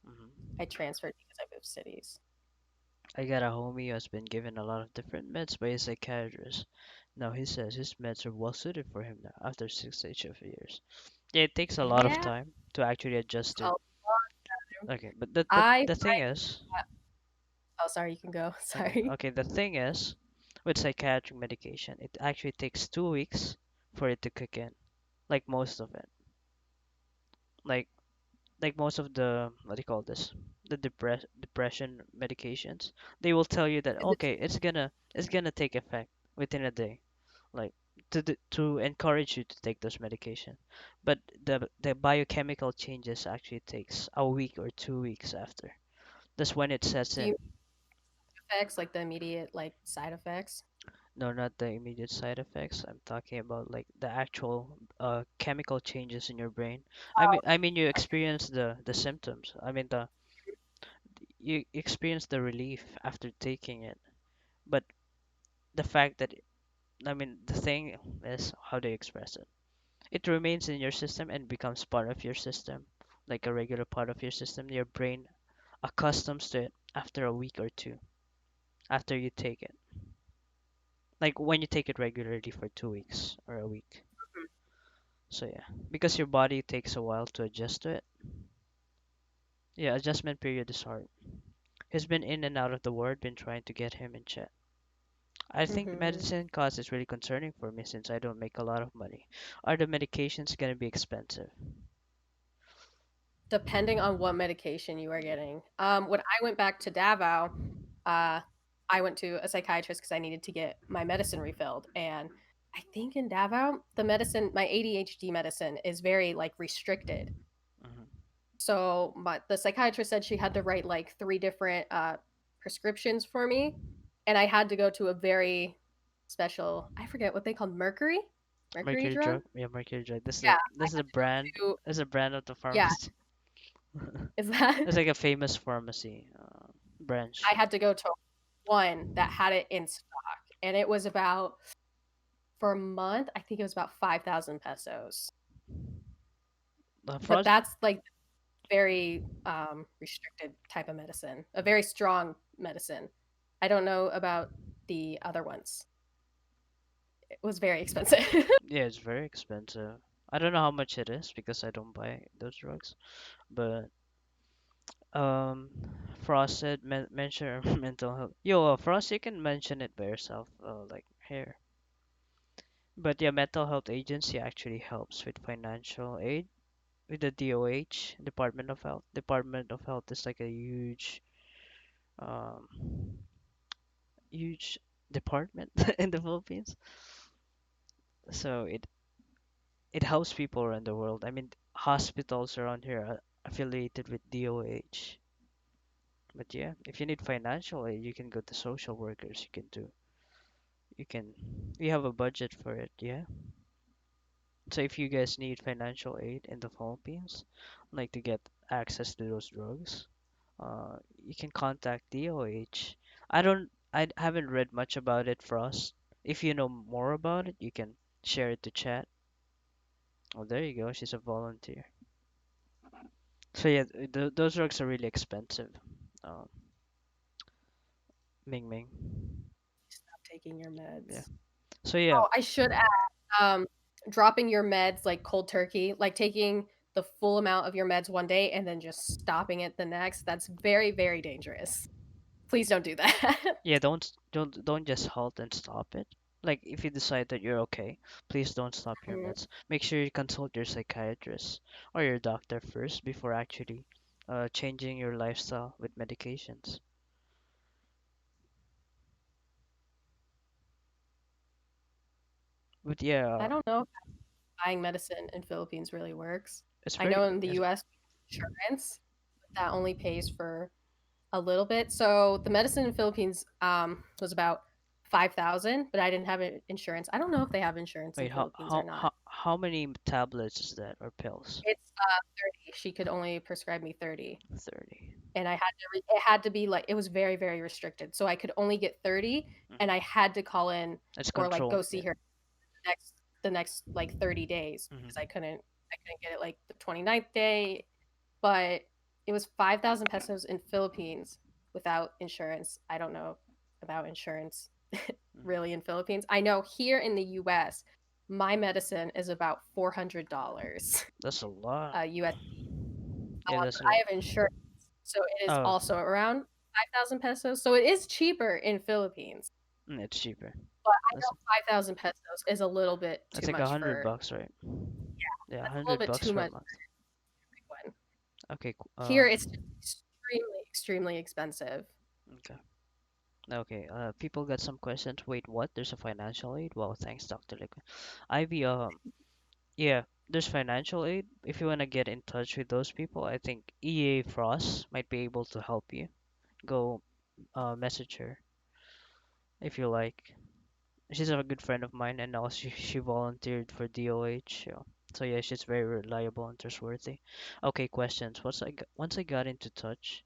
Yeah. Hmm. I transferred because I moved cities. I got a homie who has been given a lot of different meds by a psychiatrist. Now he says his meds are well suited for him now after 6 to 8 years. Yeah, it takes a lot of Yeah. time to actually adjust Oh, it. Okay, but I the thing is, oh sorry, you can go. okay, Sorry. okay, the thing is, with psychiatric medication, it actually takes 2 weeks for it to kick in, like most of it. Like most of the what do you call this? The depression medications. They will tell you that Is it okay, it's gonna take effect within a day, like to encourage you to take those medication. But the biochemical changes actually takes a week or 2 weeks after. That's when it sets do in. you effects like the immediate like side effects? No, not the immediate side effects. I'm talking about like the actual chemical changes in your brain. I mean you experience the symptoms. I mean the you experience the relief after taking it. But the fact that the thing is how they express it. It remains in your system and becomes part of your system, like a regular part of your system. Your brain accustoms to it after a week or two after you take it. Like when you take it regularly for 2 weeks or a week. So yeah, because your body takes a while to adjust to it. Yeah, adjustment period is hard. He's been in and out of the ward, been trying to get him in check. I think the Mm-hmm. medicine cost is really concerning for me since I don't make a lot of money. Are the medications gonna be expensive? Depending on what medication you are getting. When I went back to Davao, uh, I went to a psychiatrist because I needed to get my medicine refilled. And I think in Davao, the medicine, my ADHD medicine, is very like restricted. Hmm. So, but the psychiatrist said she had to write like three different prescriptions for me, and I had to go to a very special, I forget what they called, mercury Mercury drug. drug. Yeah, Mercury drug. This is Yeah, a I this is a had to brand. go to, This is a brand of the yeah, pharmacy. is that It's like a famous pharmacy branch. I had to go to one that had it in stock, and it was about, for a month, I think it was about 5,000 pesos. For But us, that's like very restricted type of medicine, a very strong medicine. I don't know about the other ones. It was very expensive. yeah, it's very expensive. I don't know how much it is because I don't buy those drugs. But um, Frost said mention mental health. Yo, Frost, you can mention it by yourself, like here. But yeah, mental health agency actually helps with financial aid with the DOH, Department of Health. Department of Health is like a um, huge department in the Philippines. So it helps people around the world. I mean, hospitals around here are affiliated with DOH. But yeah, if you need financial aid, you can go to social workers. You can, we have a budget for it, yeah. So if you guys need financial aid in the Philippines, like to get access to those drugs, you can contact DOH. I haven't read much about it for us. If you know more about it, you can share it to chat. Oh, there you go. She's a volunteer. So yeah, those drugs are really expensive. Um, Ming Ming. Stop taking your Yeah. meds. So yeah, Oh, I should add, dropping your meds like cold turkey, like taking the full amount of your meds one day and then just stopping it the next. That's very, very dangerous. Please don't do that. yeah. Don't just halt and stop it. Like if you decide that you're okay, please don't stop your Mhm. meds. Make sure you consult your psychiatrist or your doctor first before actually changing your lifestyle with medications. But I yeah, don't know if buying medicine in Philippines really works. it's I very know in the it's, US insurance, but that only pays for a little bit. So the medicine in Philippines was about 5,000, but I didn't have insurance. I don't know if they have insurance in wait, Philippines or not. how many tablets is that or pills? It's 30. She could only prescribe me 30. 30. And I had to it had to be like, it was very, very restricted. So I could only get 30, and I Hmm. had to call in It's or like go controlled. see Yeah. her next the next like 30 days because Hmm. I couldn't get it like the 29th day, but it was 5,000 pesos in Philippines without insurance. I don't know about insurance Hmm. really in Philippines. I know here in the US, my medicine is about $400 That's a lot. US. Yeah, that's a I lot. have insurance, so it is Oh, also around 5,000 pesos. So it is cheaper in Philippines, it's cheaper. but I That's know 5,000 pesos is a little bit that's too like a much hundred for, bucks, right? Yeah, a that's a little hundred bit bucks too for a much month. for a big one. Okay, Here it's just extremely, extremely expensive. okay, okay. People got some questions. Wait, what? There's a financial aid? Well, thanks, Dr. Liquid. Ivy, yeah, there's financial aid. If you wanna get in touch with those people, I think EA Frost might be able to help you. Go, message her if you like. She's a good friend of mine, and also she volunteered for DOH. So yeah, she's very reliable and trustworthy. Okay, questions. Once I got into touch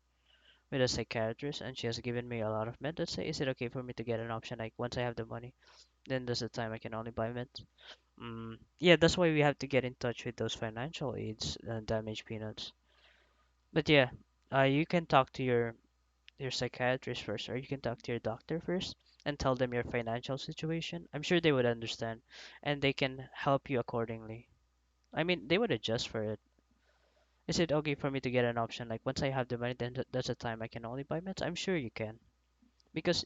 with a psychiatrist and she has given me a lot of meds, let's say, is it okay for me to get an option like once I have the money, then there's a time I can only buy meds? Yeah, that's why we have to get in touch with those financial aids and damaged peanuts. But yeah, you can talk to your psychiatrist first, or you can talk to your doctor first and tell them your financial situation. I'm sure they would understand and they can help you accordingly. I mean, they would adjust for it. Is it okay for me to get an option like once I have the money, then that's the time I can only buy meds? I'm sure you can because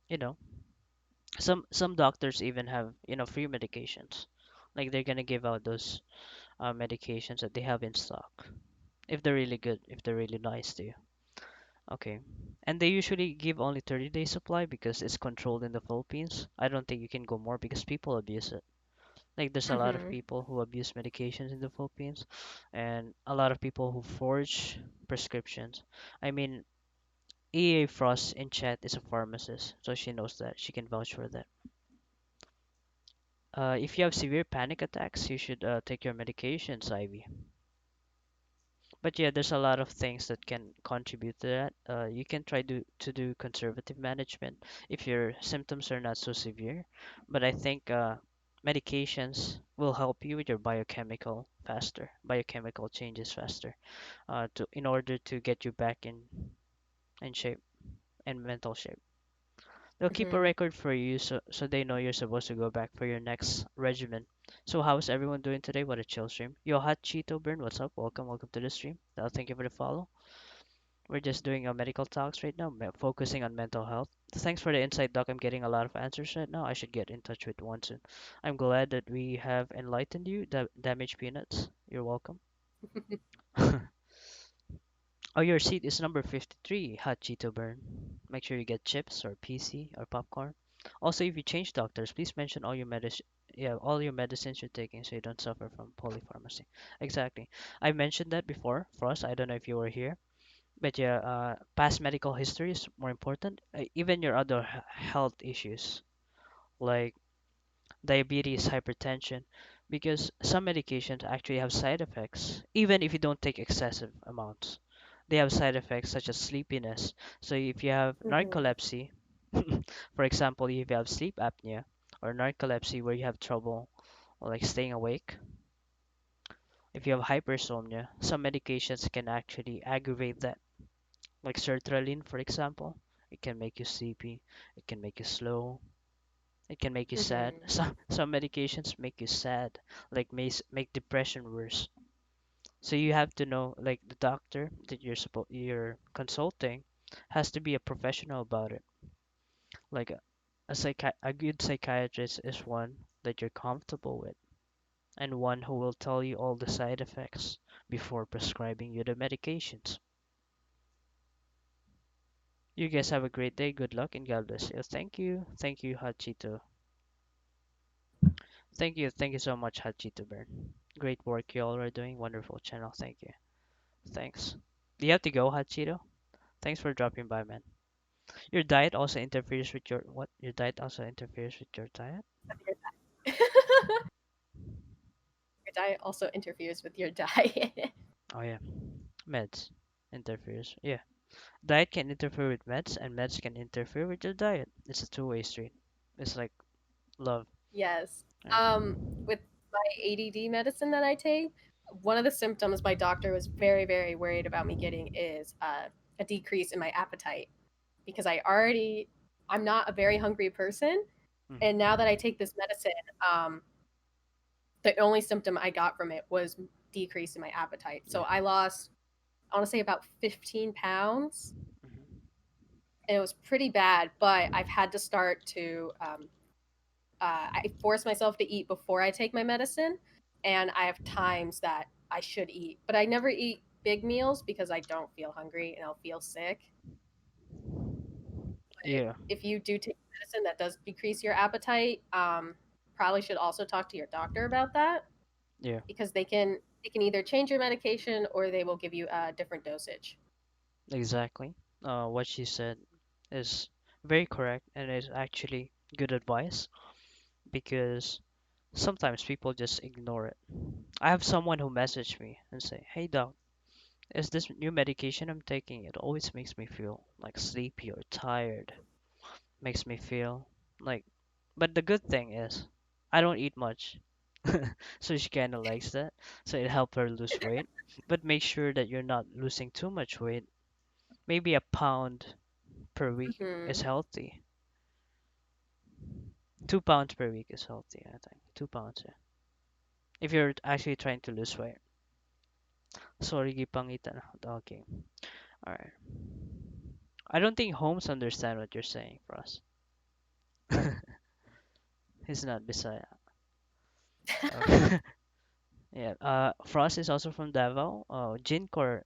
you know some doctors even have free medications. Like they're gonna give out those medications that they have in stock if they're really good, if they're really nice to you. Okay. And they usually give only 30 days supply because it's controlled in the Philippines. I don't think you can go more because people abuse it. Like there's a lot of Hmm. people who abuse medications in the Philippines and a lot of people who forge prescriptions. I mean, EA Frost in chat is a pharmacist, so she knows that. She can vouch for that. If you have severe panic attacks, you should take your medications, Ivy. But yeah, there's a lot of things that can contribute to that. You can try to do conservative management if your symptoms are not so severe. But I think medications will help you with your biochemical changes faster, in order to get you back in shape and mental shape. They'll keep a Hmm. record for you so they know you're supposed to go back for your next regimen. So how's everyone doing today? What a chill stream. Yo, Hot Cheeto Burn, what's up? Welcome to the stream. Thank you for the follow. We're just doing medical talks right now, focusing on mental health. Thanks for the insight, Doc. I'm getting a lot of answers right now. I should get in touch with one soon. I'm glad that we have enlightened you, Damaged Peanuts. You're welcome. Oh, your seat is number 53, Hot Cheeto Burn. Make sure you get chips or PC or popcorn. Also, if you change doctors, please mention all your medicines you're taking so you don't suffer from polypharmacy. Exactly. I mentioned that before, Frost. I don't know if you were here. But yeah, past medical history is more important. Even your other health issues like diabetes, hypertension, because some medications actually have side effects, even if you don't take excessive amounts. They have side effects such as sleepiness. So if you have Hmm. narcolepsy, for example, if you have sleep apnea or narcolepsy where you have trouble like staying awake, if you have hypersomnia, some medications can actually aggravate that like sertraline, for example. It can make you sleepy. It can make you slow. It can make you sad. Hmm. Some medications make you sad, like make depression worse. So you have to know, like the doctor that you're consulting has to be a professional about it. Like a good psychiatrist is one that you're comfortable with, and one who will tell you all the side effects before prescribing you the medications. You guys have a great day. Good luck and God bless you. Thank you. Thank you, Hachito. Thank you so much, Hachito Burn. Great work you all are doing. Wonderful channel. Thank you. Thanks. Do you have to go, Hachito? Thanks for dropping by, man. Your diet also interferes with your what? Your diet also interferes with your diet? Your diet also interferes with your diet. Oh yeah. Meds interferes. Yeah. Diet can interfere with meds and meds can interfere with your diet. It's a two-way street. It's like love. Yes. Yeah. With my ADD medicine that I take, one of the symptoms my doctor was very, very worried about me getting is a decrease in my appetite because I'm not a very hungry person. And now that I Mhm. take this medicine, um, the only symptom I got from it was decrease in my appetite. So Yeah. I lost, I want to say about 15 pounds. Mhm. And it was pretty bad, but I've had to start to I force myself to eat before I take my medicine, and I have times that I should eat, but I never eat big meals because I don't feel hungry and I'll feel sick. Yeah. If you do take medicine that does decrease your appetite, probably should also talk to your doctor about that Yeah. because they can either change your medication or they will give you a different dosage. Exactly. What she said is very correct and is actually good advice because sometimes people just ignore it. I have someone who messaged me and say, "Hey doc, is this new medication I'm taking? It always makes me feel like sleepy or tired. Makes me feel like." But the good thing is, I don't eat much, so she kind of likes that. So it helped her lose weight. But make sure that you're not losing too much weight. Maybe a pound per week is Hmm. healthy. 2 pounds per week is healthy, I think. 2 pounds, yeah. If you're actually trying to lose weight. Sorry, gipangitan. Okay. Alright. I don't think Holmes understand what you're saying for us. He's not beside. Okay. Yeah. Frost is also from Davao. Jinkor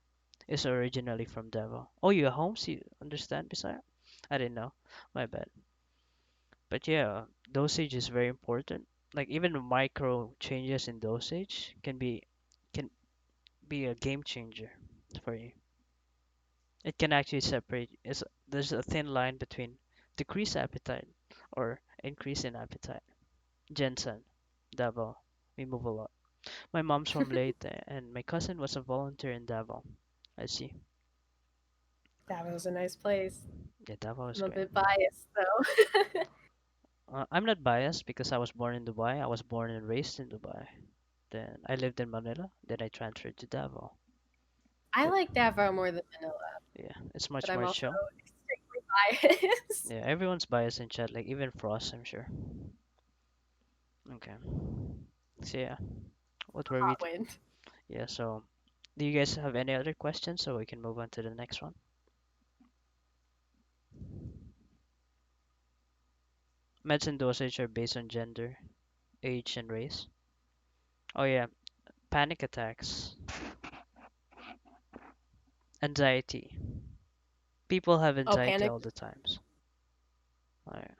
is originally from Davao. Oh, you Holmes? You understand Bisaya? I didn't know. My bad. But yeah, dosage is very important. Like even micro changes in dosage can be a game changer for you. It can actually separate. There's a thin line between decreased appetite or increase in appetite. Jensen, Davao, we move a lot. My mom's from Leyte, and my cousin was a volunteer in Davao. I see. That was a nice place. Yeah, Davao is I'm a great. bit biased though. I'm not biased because I was born in Dubai. I was born and raised in Dubai. Then I lived in Manila. Then I transferred to Davao. I But like Davao more than Manila, yeah, it's but much I'm more also chill. extremely biased. Yeah, everyone's biased in chat, like even Frost, I'm sure. Okay. So yeah, what were we? Hot wind. Yeah. So, do you guys have any other questions so we can move on to the next one? Medicine dosage are based on gender, age, and race. Oh yeah, panic attacks, anxiety. People have Oh, anxiety panic. all the times. Alright.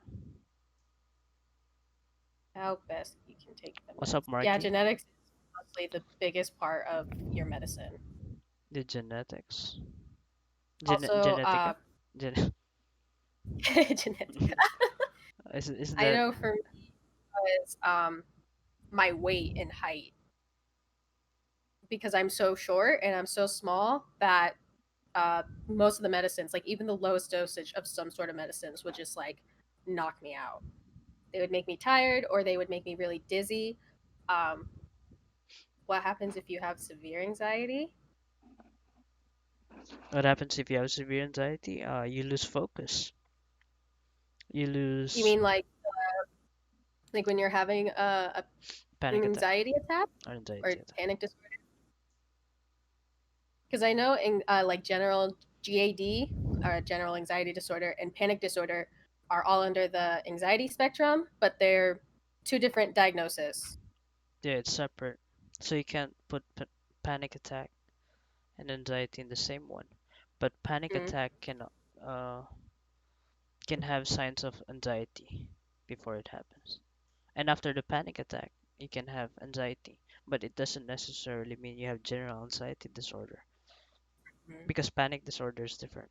How best you can take the What's meds. up, Yeah, Marky? genetics is mostly the biggest part of your medicine. The genetics. Also, Genetica? Gen genetic. is I that know for me was my weight and height because I'm so short and I'm so small that most of the medicines, like even the lowest dosage of some sort of medicines, would just like knock me out. They would make me tired or they would make me really dizzy. Um, what happens if you have severe anxiety? what happens if you have severe anxiety? You lose focus. You You lose mean like when you're having an panic attack anxiety attack or or anxiety attack. panic disorder? Because I know in like general GAD or general anxiety disorder and panic disorder are all under the anxiety spectrum, but they're two different diagnoses. Yeah, it's separate. So you can't put panic attack and anxiety in the same one. But panic Mm-hmm. attack uh can have signs of anxiety before it happens. And after the panic attack, you can have anxiety, but it doesn't necessarily mean you have general anxiety disorder because panic disorder is different.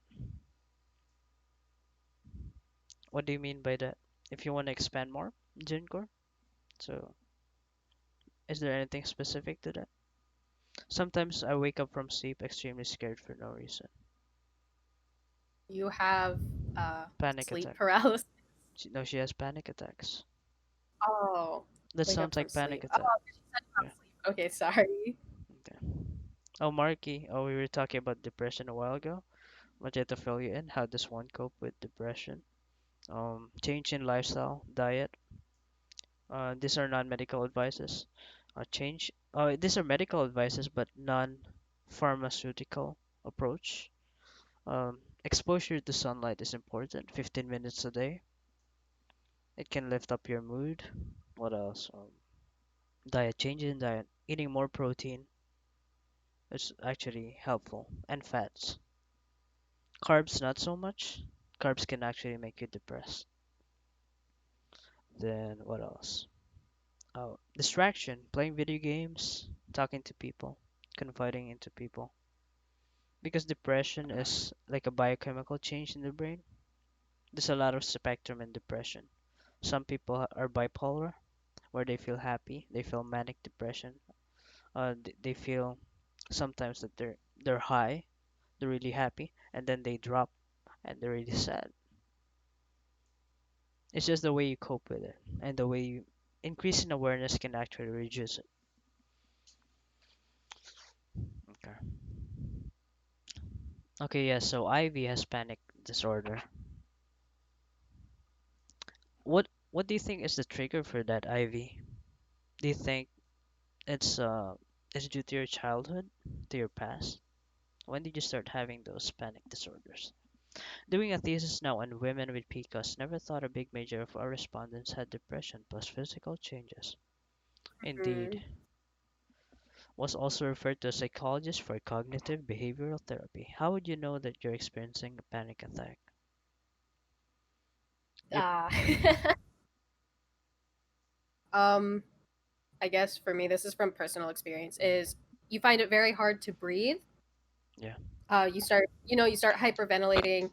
What do you mean by that? If you want to expand more, Jinkor, so is there anything specific to that? Sometimes I wake up from sleep extremely scared for no reason. You have uh, Panic sleep attack. paralysis. No, she has panic attacks. Oh, That wake up sounds from like panic sleep. Oh, attack. she said Yeah. not sleep. Okay, sorry. Okay. Oh, Marky. Oh, we were talking about depression a while ago. I'll try to fill you in. How does one cope with depression? Change in lifestyle, diet. These are non-medical advices. Change. These are medical advices, but non-pharmaceutical approach. Exposure to sunlight is important. 15 minutes a day. It can lift up your mood. What else? Diet. Change in diet. Eating more protein is actually helpful. And fats. Carbs, not so much. Carbs can actually make you depressed. Then what else? Oh, distraction, playing video games, talking to people, confiding into people. Because depression is like a biochemical change in the brain. There's a lot of spectrum in depression. Some people are bipolar, where they feel happy, they feel manic depression. They feel sometimes that they're high, they're really happy, and then they drop and they're really sad. It's just the way you cope with it, and the way you increase in awareness can actually reduce it. Okay. Okay, yeah, so Ivy has panic disorder. What do you think is the trigger for that, Ivy? Do you think it's it's due to your childhood, to your past? When did you start having those panic disorders? Doing a thesis now on women with PCOS, never thought a big major of our respondents had depression plus physical changes. Indeed. Mm. Was also referred to a psychologist for cognitive behavioral therapy. How would you know that you're experiencing a panic attack? Yep. Uh, um, I guess for me, this is from personal experience, is you find it very hard to breathe. Yeah. You start hyperventilating.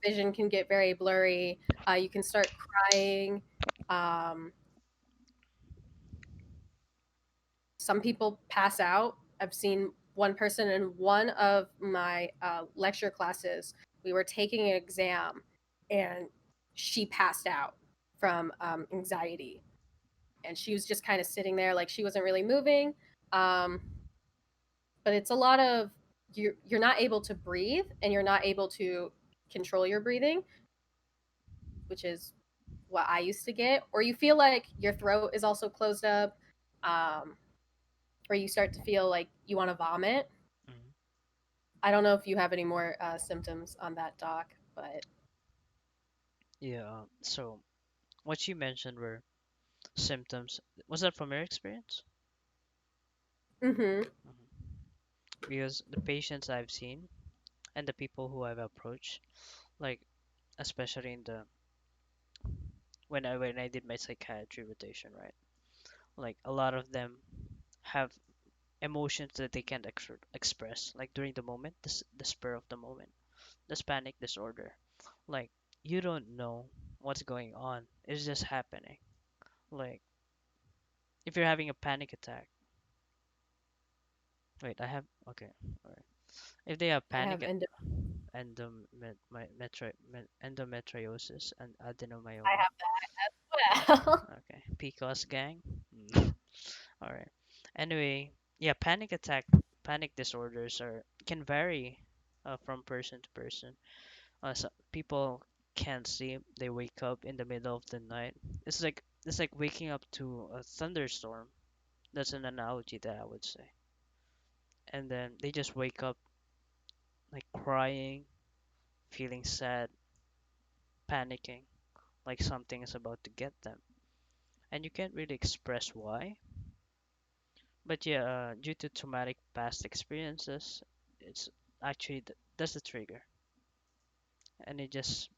Vision can get very blurry. You can start crying. Um, some people pass out. I've seen one person in one of my lecture classes. We were taking an exam, and she passed out from anxiety, and she was just kind of sitting there, like she wasn't really moving. Um, but it's a lot of you're not able to breathe, and you're not able to control your breathing, which is what I used to get. Or you feel like your throat is also closed up, um, or you start to feel like you want to vomit. Mhm. I don't know if you have any more symptoms on that, doc, but Yeah. So what you mentioned were symptoms. Was that from your experience? mm-hmm. Mhm. Because the patients I've seen and the people who I've approached, like especially in the when I did my psychiatry rotation, right? Like a lot of them have emotions that they can't express, like during the moment, the spur of the moment, this panic disorder. Like you don't know what's going on. It's just happening. Like if you're having a panic attack. Wait, I have okay. All right. If they have I have endometriosis and I adenomyoma. have that as well. Okay, PCOS gang. Mm. All right. Anyway, yeah, panic disorders are can vary from person to person. So people can't sleep. They wake up in the middle of the night. It's like waking up to a thunderstorm. That's an analogy that I would say. And then they just wake up like crying, feeling sad, panicking, like something is about to get them. And you can't really express why. But yeah, due to traumatic past experiences, it's actually that's the trigger. And it just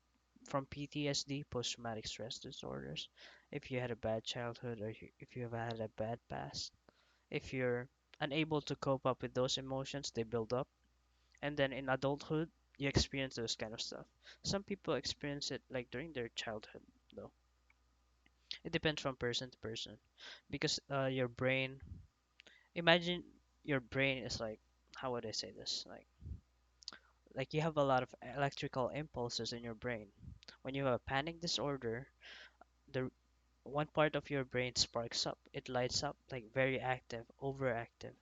from PTSD, post-traumatic stress disorders, if you had a bad childhood or if you have had a bad past, if you're unable to cope up with those emotions, they build up. And then in adulthood, you experience those kind of stuff. Some people experience it like during their childhood, though. It depends from person to person. Because your brain, imagine your brain is like, how would I say this? Like you have a lot of electrical impulses in your brain. When you have a panic disorder, the one part of your brain sparks up. It lights up like very active, overactive.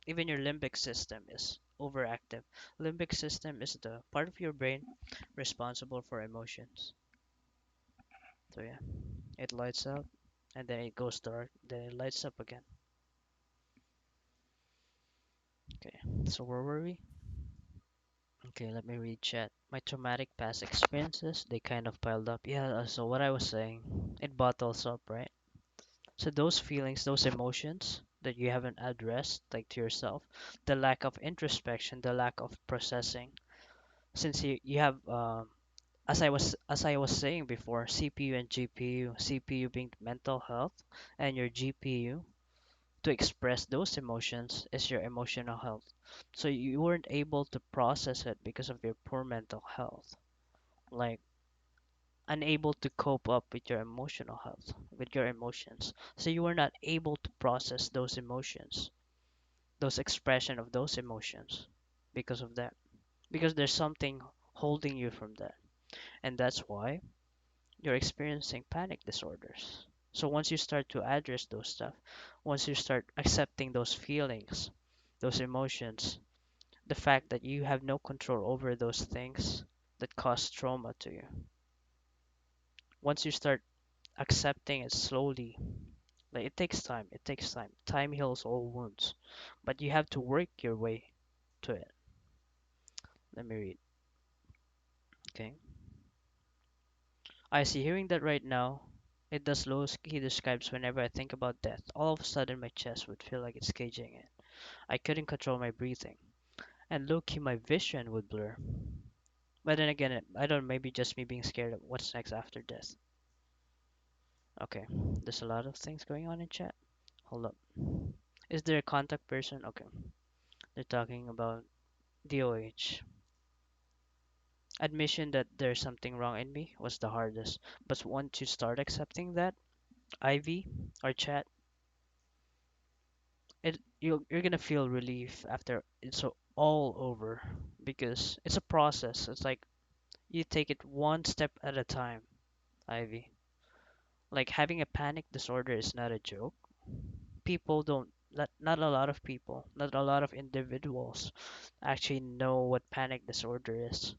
Even your limbic system is overactive. Limbic system is the part of your brain responsible for emotions. So yeah, it lights up and then it goes dark, then it lights up again. Okay, so where were we? Okay, let me read chat. My traumatic past experiences, they kind of piled up. Yeah, so what I was saying, it bottles up, right? So those feelings, those emotions that you haven't addressed, like to yourself, the lack of introspection, the lack of processing, since you have as I was saying before, CPU and GPU, CPU being mental health, and your GPU to express those emotions is your emotional health. So you weren't able to process it because of your poor mental health, like unable to cope up with your emotional health, with your emotions. So you were not able to process those emotions, those expression of those emotions because of that. Because there's something holding you from that. And that's why you're experiencing panic disorders. So once you start to address those stuff, once you start accepting those feelings, those emotions, the fact that you have no control over those things that cause trauma to you, once you start accepting it slowly, like it takes time, it takes time. Time heals all wounds, but you have to work your way to it. Let me read. Okay. I see hearing that right now. It does He describes whenever I think about death. All of a sudden my chest would feel like it's caging in. I couldn't control my breathing. And low-key my vision would blur. But then again, I don't know, maybe just me being scared of what's next after death. Okay, there's a lot of things going on in chat. Hold up. Is there a contact person? Okay, they're talking about. DOH. Admission that there's something wrong in me was the hardest. But once you start accepting that, IV or chat, you're gonna feel relief after it's all over because it's a process. It's like you take it one step at a time, Ivy. Like having a panic disorder is not a joke. People don't, not a lot of people, not a lot of individuals actually know what panic disorder is,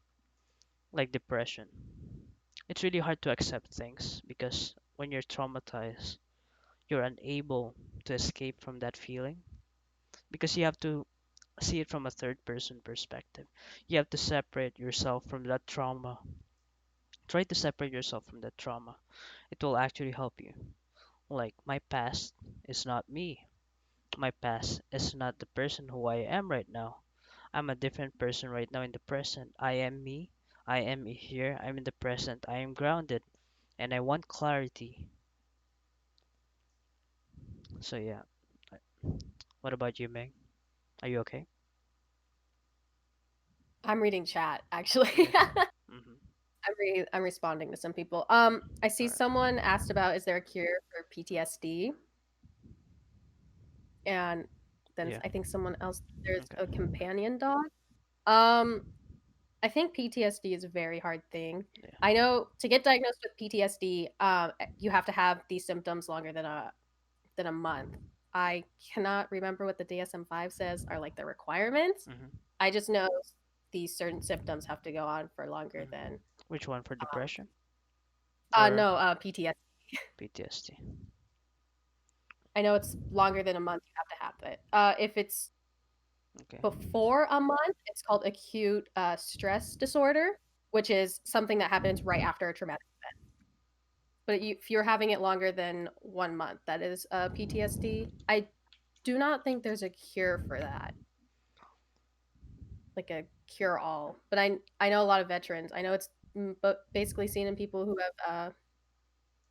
like depression. It's really hard to accept things because when you're traumatized, you're unable to escape from that feeling because you have to see it from a third person perspective. You have to separate yourself from that trauma. Try to separate yourself from that trauma. It will actually help you. Like, my past is not me. My past is not the person who I am right now. I'm a different person right now in the present. I am me. I am here. I'm in the present. I am grounded. And I want clarity. So, yeah. What about you, Meg? Are you okay? I'm reading chat actually. Okay. Mm-hmm. I'm responding to some people. I see All right. someone asked about is there a cure for PTSD, and then Yeah. I think someone else there's a Okay. companion dog. Um, I think PTSD is a very hard thing. Yeah. I know to get diagnosed with PTSD, you have to have these symptoms longer than a month. I cannot remember what the DSM-5 says are like the requirements. Mm-hmm. I just know these certain symptoms have to go on for longer Mm-hmm. than Which one for depression or no PTSD. PTSD? I know it's longer than a month. You have to have it. If it's Okay. before a month, it's called acute stress disorder, which is something that happens right after a traumatic. But if you're having it longer than 1 month, that is PTSD. I do not think there's a cure for that, like a cure all. But I know a lot of veterans. I know it's but basically seen in people who have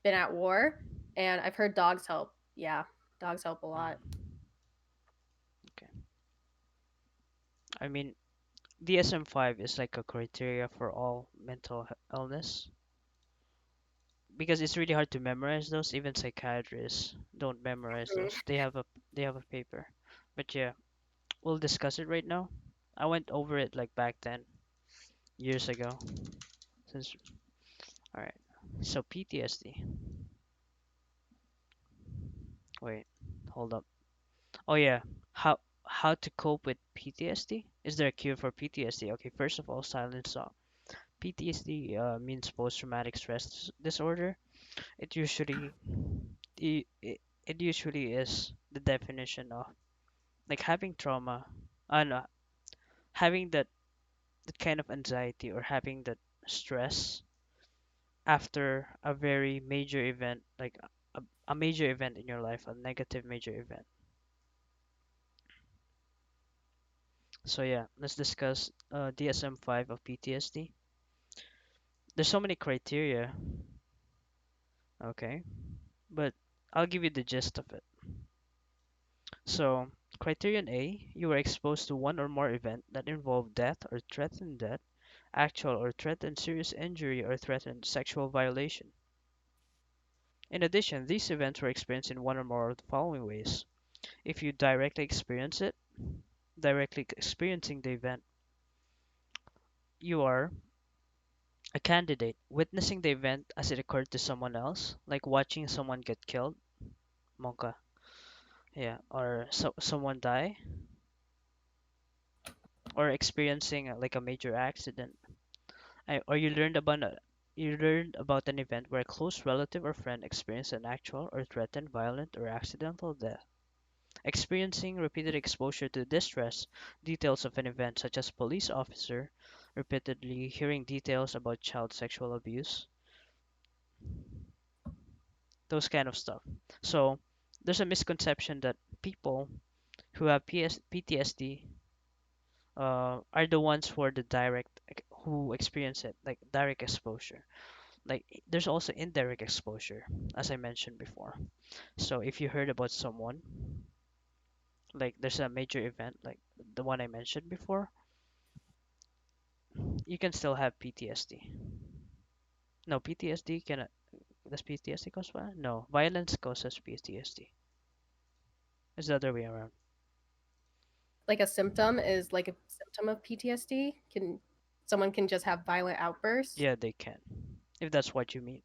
been at war, and I've heard dogs help. Yeah, dogs help a lot. Mm-hmm. Okay. I mean, DSM-5 is like a criteria for all mental illness because it's really hard to memorize those. Even psychiatrists don't memorize those. They have a paper. But yeah, we'll discuss it right now. I went over it like back then, years ago. Since all right, so PTSD. Wait, hold up. Oh yeah, how to cope with PTSD? Is there a cure for PTSD? Okay, first of all, silence thought. PTSD means post-traumatic stress disorder. It usually it usually is the definition of like having trauma, no, having that kind of anxiety or having that stress after a very major event, like a major event in your life, a negative major event. So yeah, let's discuss DSM-5 of PTSD. There's so many criteria, okay, but I'll give you the gist of it. So, criterion A, you were exposed to one or more event that involved death or threatened death, actual or threatened serious injury or threatened sexual violation. In addition, these events were experienced in one or more of the following ways. If you directly experiencing the event, you are a candidate witnessing the event as it occurred to someone else, like watching someone get killed, monka, yeah, or someone die, or experiencing like a major accident. Or you learned about an event where a close relative or friend experienced an actual or threatened violent or accidental death. Experiencing repeated exposure to distress, details of an event such as police officer, repeatedly hearing details about child sexual abuse, those kind of stuff. So there's a misconception that people who have PTSD are the ones who are the who experience it, like direct exposure. Like there's also indirect exposure, as I mentioned before. So if you heard about someone, like there's a major event like the one I mentioned before, You can still have PTSD. No, PTSD can. Does PTSD cause violence? No, violence causes PTSD. It's the other way around. Like a symptom is like a symptom of PTSD. Can someone can just have violent outbursts? Yeah, they can. If that's what you mean.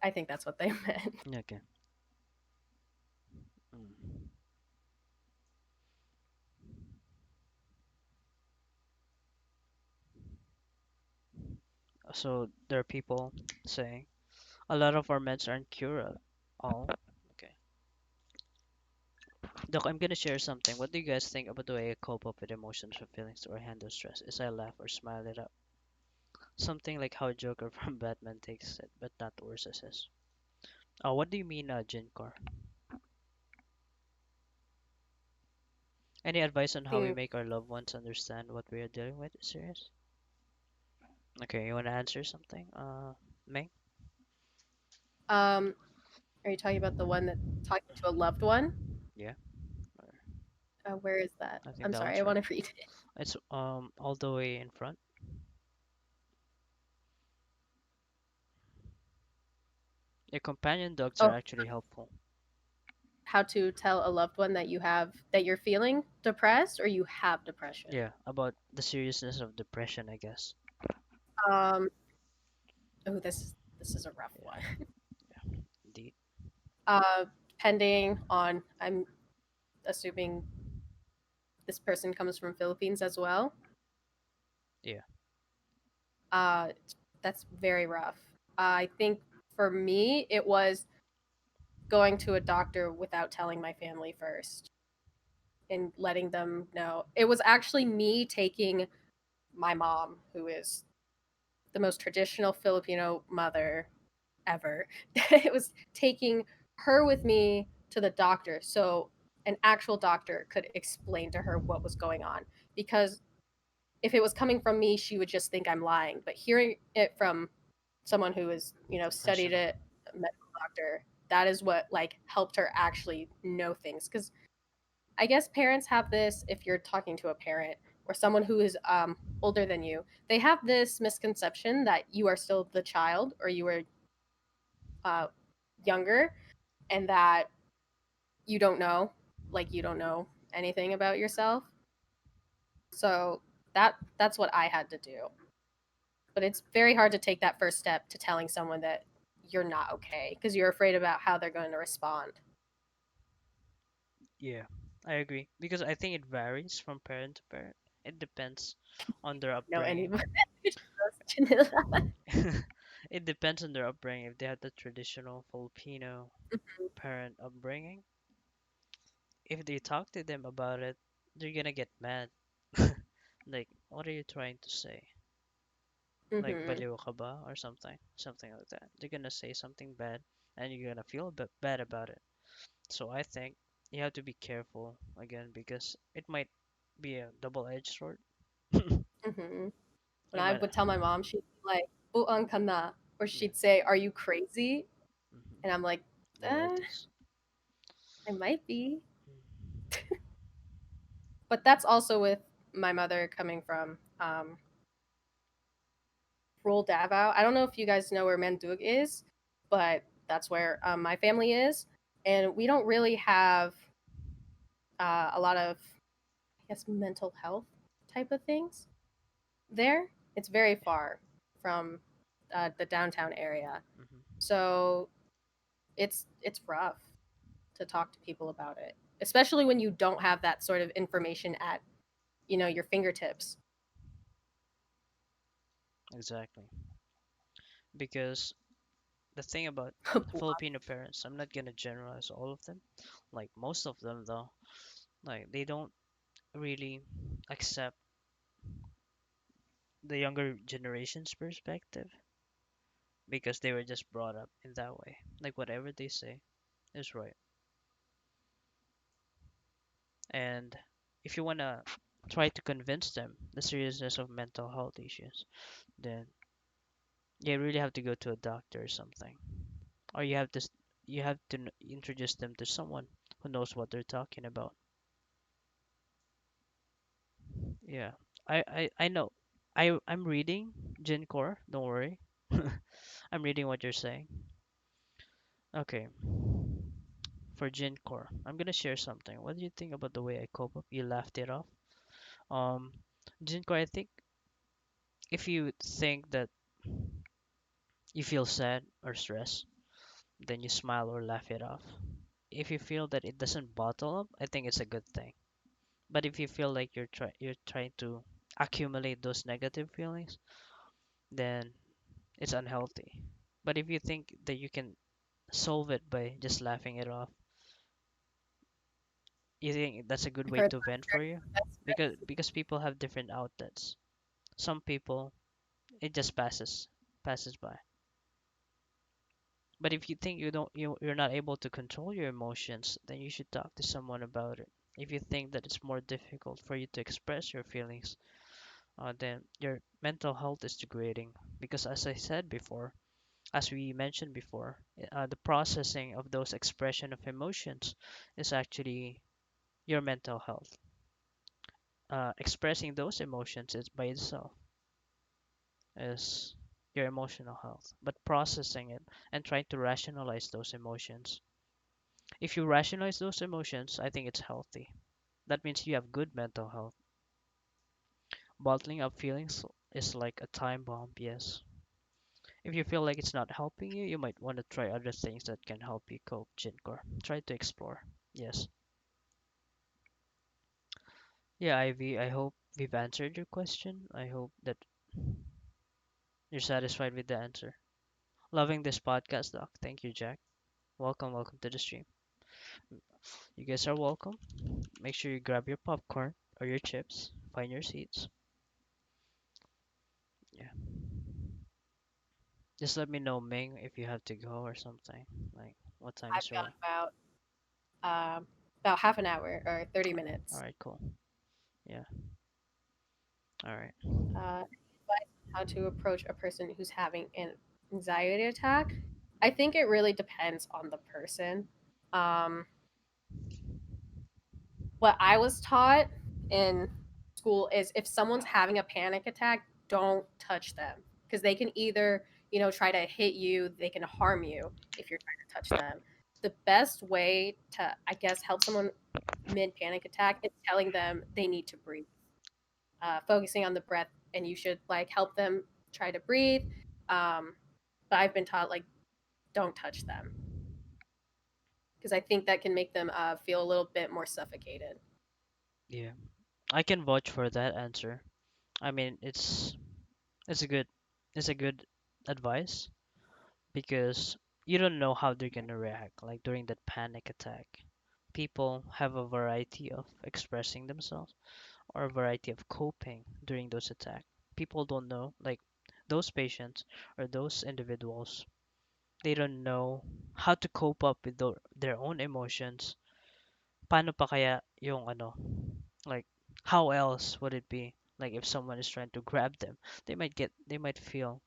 I think that's what they meant. Okay. Mm. So there are people saying a lot of our meds aren't curable. Oh, okay. Doc, I'm gonna share something. What do you guys think about the way I cope up with emotions or feelings or handle stress? Is I laugh or smile it up? Something like how Joker from Batman takes it, but not worse as his. Oh, what do you mean, Jinkor? Any advice on how we Think, make our loved ones understand what we are dealing with is serious? Okay, you wanna answer something? May? um, are you talking about the one that talking to a loved one? Yeah. Or- Where is that? I think I'm that sorry, one's I right. want to read it. It's all the way in front. Your companion dogs are Oh, actually helpful. how to tell a loved one that you're feeling depressed or you have depression. Yeah, about the seriousness of depression, I guess. Um, oh, this is a rough Yeah, one. yeah, indeed. Depending on, I'm assuming this person comes from Philippines as well. Yeah, Uh, that's very rough. I think for me, it was going to a doctor without telling my family first and letting them know. It was actually me taking my mom, who is the most traditional Filipino mother ever. It was taking her with me to the doctor so an actual doctor could explain to her what was going on. Because if it was coming from me, she would just think I'm lying. But hearing it from someone who is, studied professional. it, a medical doctor, that is what like helped her actually know things. Because I guess parents have this, if you're talking to a parent or someone who is older than you, they have this misconception that you are still the child or you are uh, younger and that you don't know, like you don't know anything about yourself. So that's what I had to do. But it's very hard to take that first step to telling someone that you're not okay because you're afraid about how they're going to respond. Yeah, I agree. Because I think it varies from parent to parent. It depends on their No, upbringing. anybody. It depends on their upbringing. If they have the traditional Filipino parent upbringing, if they talk to them about it, they're gonna get mad. Like, what are you trying to say? Like, Hmm. baliw ka ba? Or something. Something like that. They're gonna say something bad, and you're gonna feel a bit bad about it. So I think you have to be careful again because it might be a double-edged sword. Hmm. When You I might, would tell my mom, she'd be like, "Buang ka na," or yeah. she'd say, "Are you crazy?" And Hmm. I'm like, uh, Marites. "I might be." Mm. But that's also with my mother coming from rural Davao. I don't know if you guys know where Mandug is, but that's where my family is, and we don't really have a lot of, I guess, mental health type of things there. It's very far from the downtown area, Hmm. so it's rough to talk to people about it, especially when you don't have that sort of information at your fingertips. Exactly. Because the thing about Filipino parents, I'm not gonna generalize all of them. Like most of them though, like they don't really accept the younger generation's perspective because they were just brought up in that way. Like whatever they say is right. And if you wanna try to convince them the seriousness of mental health issues, then you really have to go to a doctor or something. Or you have to introduce them to someone who knows what they're talking about. Yeah, I know. I'm reading Jin Core. Don't worry. I'm reading what you're saying. Okay, for Jin Core, I'm gonna share something. What do you think about the way I cope up? You laughed it off. Um, Jin Core, I think if you think that you feel sad or stressed, then you smile or laugh it off. If you feel that it doesn't bottle up, I think it's a good thing. But if you feel like you're trying to accumulate those negative feelings, then it's unhealthy. But if you think that you can solve it by just laughing it off, you think that's a good I've way heard to vent for you? that's Because people have different outlets. Some people it just passes by. But if you think you're not able to control your emotions, then you should talk to someone about it. If you think that it's more difficult for you to express your feelings, then your mental health is degrading. Because as I said before, as we mentioned before, the processing of those expression of emotions is actually your mental health. Expressing those emotions is by itself is your emotional health, but processing it and trying to rationalize those emotions. If you rationalize those emotions, I think it's healthy. That means you have good mental health. Bottling up feelings is like a time bomb, yes. If you feel like it's not helping you, you might want to try other things that can help you cope, Jinkor. Try to explore. Yes. Yeah, Ivy, I hope we've answered your question. I hope that you're satisfied with the answer. Loving this podcast, Doc. Thank you, Jack. Welcome to the stream. You guys are welcome. Make sure you grab your popcorn or your chips. Find your seats. Yeah. Just let me know, Ming, if you have to go or something. Like, what time is I've got your? about half an hour or 30 All minutes. right, cool. Yeah. All right. Advice on how to approach a person who's having an anxiety attack. I think it really depends on the person. Um, what I was taught in school is if someone's having a panic attack, don't touch them because they can either, try to hit you, they can harm you if you're trying to touch them. The best way to, I guess, help someone mid panic attack is telling them they need to breathe, focusing on the breath, and you should like help them try to breathe. Um, but I've been taught like don't touch them because I think that can make them feel a little bit more suffocated. Yeah. I can vouch for that answer. I mean, it's a good it's a good advice because you don't know how they're gonna react. Like during that panic attack, people have a variety of expressing themselves or a variety of coping during those attacks. People don't know, like those patients or those individuals, they don't know how to cope up with their own emotions. Paano pa kaya yung ano, like how else would it be? Like if someone is trying to grab them, they might feel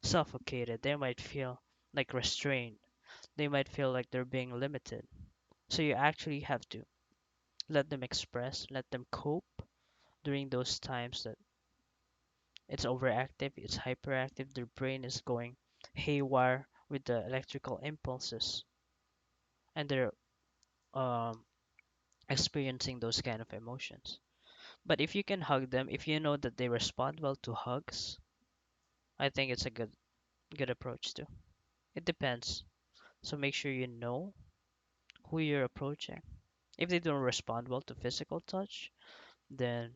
suffocated. They might feel like restrained. They might feel like they're being limited. So you actually have to let them express, let them cope during those times that it's overactive, it's hyperactive, their brain is going haywire with the electrical impulses, and they're um, experiencing those kind of emotions. But if you can hug them, if you know that they respond well to hugs, I think it's a good approach too. It depends. So make sure you know who you're approaching. If they don't respond well to physical touch, then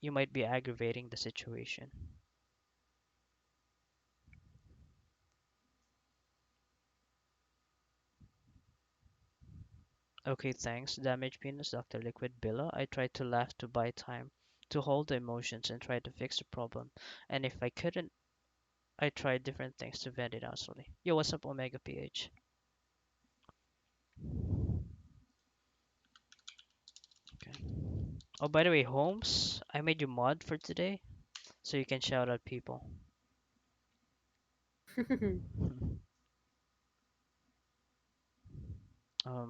you might be aggravating the situation. Okay, thanks. Damage penis, Dr. Liquid Billa. I tried to laugh to buy time, to hold the emotions and try to fix the problem. And if I couldn't, I tried different things to vent it out slowly. Yo, what's up, Omega PH? Okay. Oh, by the way, Holmes, I made you mod for today, so you can shout out people.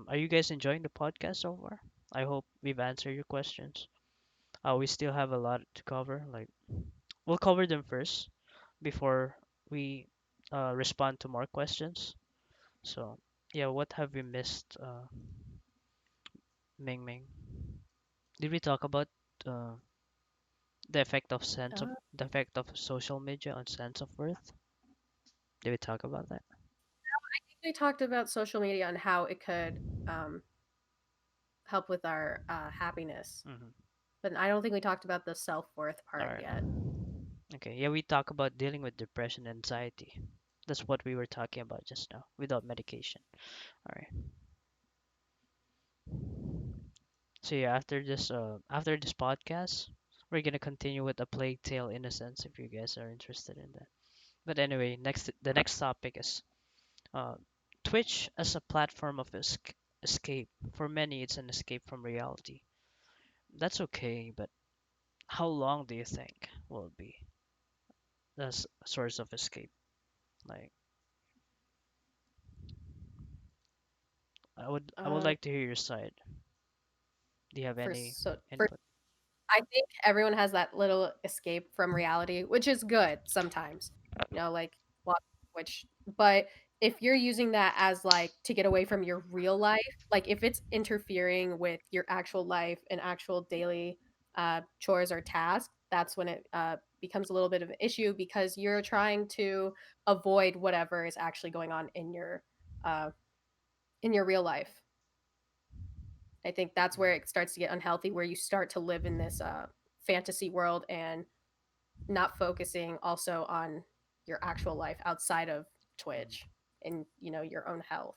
Are you guys enjoying the podcast so far? I hope we've answered your questions. We still have a lot to cover. Like, we'll cover them first before we respond to more questions. So, yeah, what have we missed, Ming Ming? Did we talk about uh, Uh, the effect of social media on sense of worth? Did we talk about that? we talked about social media and how it could um, help with our happiness, Mm-hmm. but I don't think we talked about the self worth All part right. yet. Okay. Yeah, we talk about dealing with depression and anxiety. That's what we were talking about just now, without medication. All right. So yeah, after this podcast, we're gonna continue with a plague tale innocence if you guys are interested in that. But anyway, the next topic is uh, Twitch as a platform of escape. For many, it's an escape from reality. That's okay, but how long do you think will be the source of escape? Like, I would Uh, like to hear your side. Do you have any for input? I think everyone has that little escape from reality, which is good sometimes. Like watch which but if you're using that as like to get away from your real life, like if it's interfering with your actual life and actual daily chores or tasks, that's when it becomes a little bit of an issue because you're trying to avoid whatever is actually going on uh, in your real life. I think that's where it starts to get unhealthy, where you start to live in this fantasy world and not focusing also on your actual life outside of Twitch Mm, and your own health.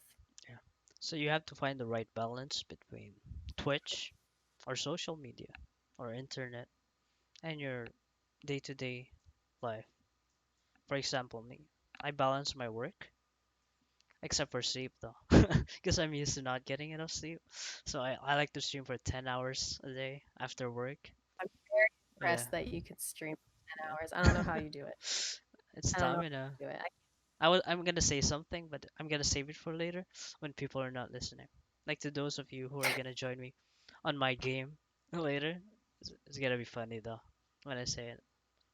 yeah. So you have to find the right balance between Twitch or social media or internet and your day-to-day life. For example, me, I balance my work except for sleep though, because I'm used to not getting enough sleep. So I like to stream for 10 hours a day after work. I'm very Yeah, impressed that you can stream 10 yeah. hours. I don't know how you do it. It's I don't know how stamina. you do it. I'm gonna say something, but I'm gonna save it for later when people are not listening. Like to those of you who are gonna join me on my game later, it's gonna be funny though when I say it.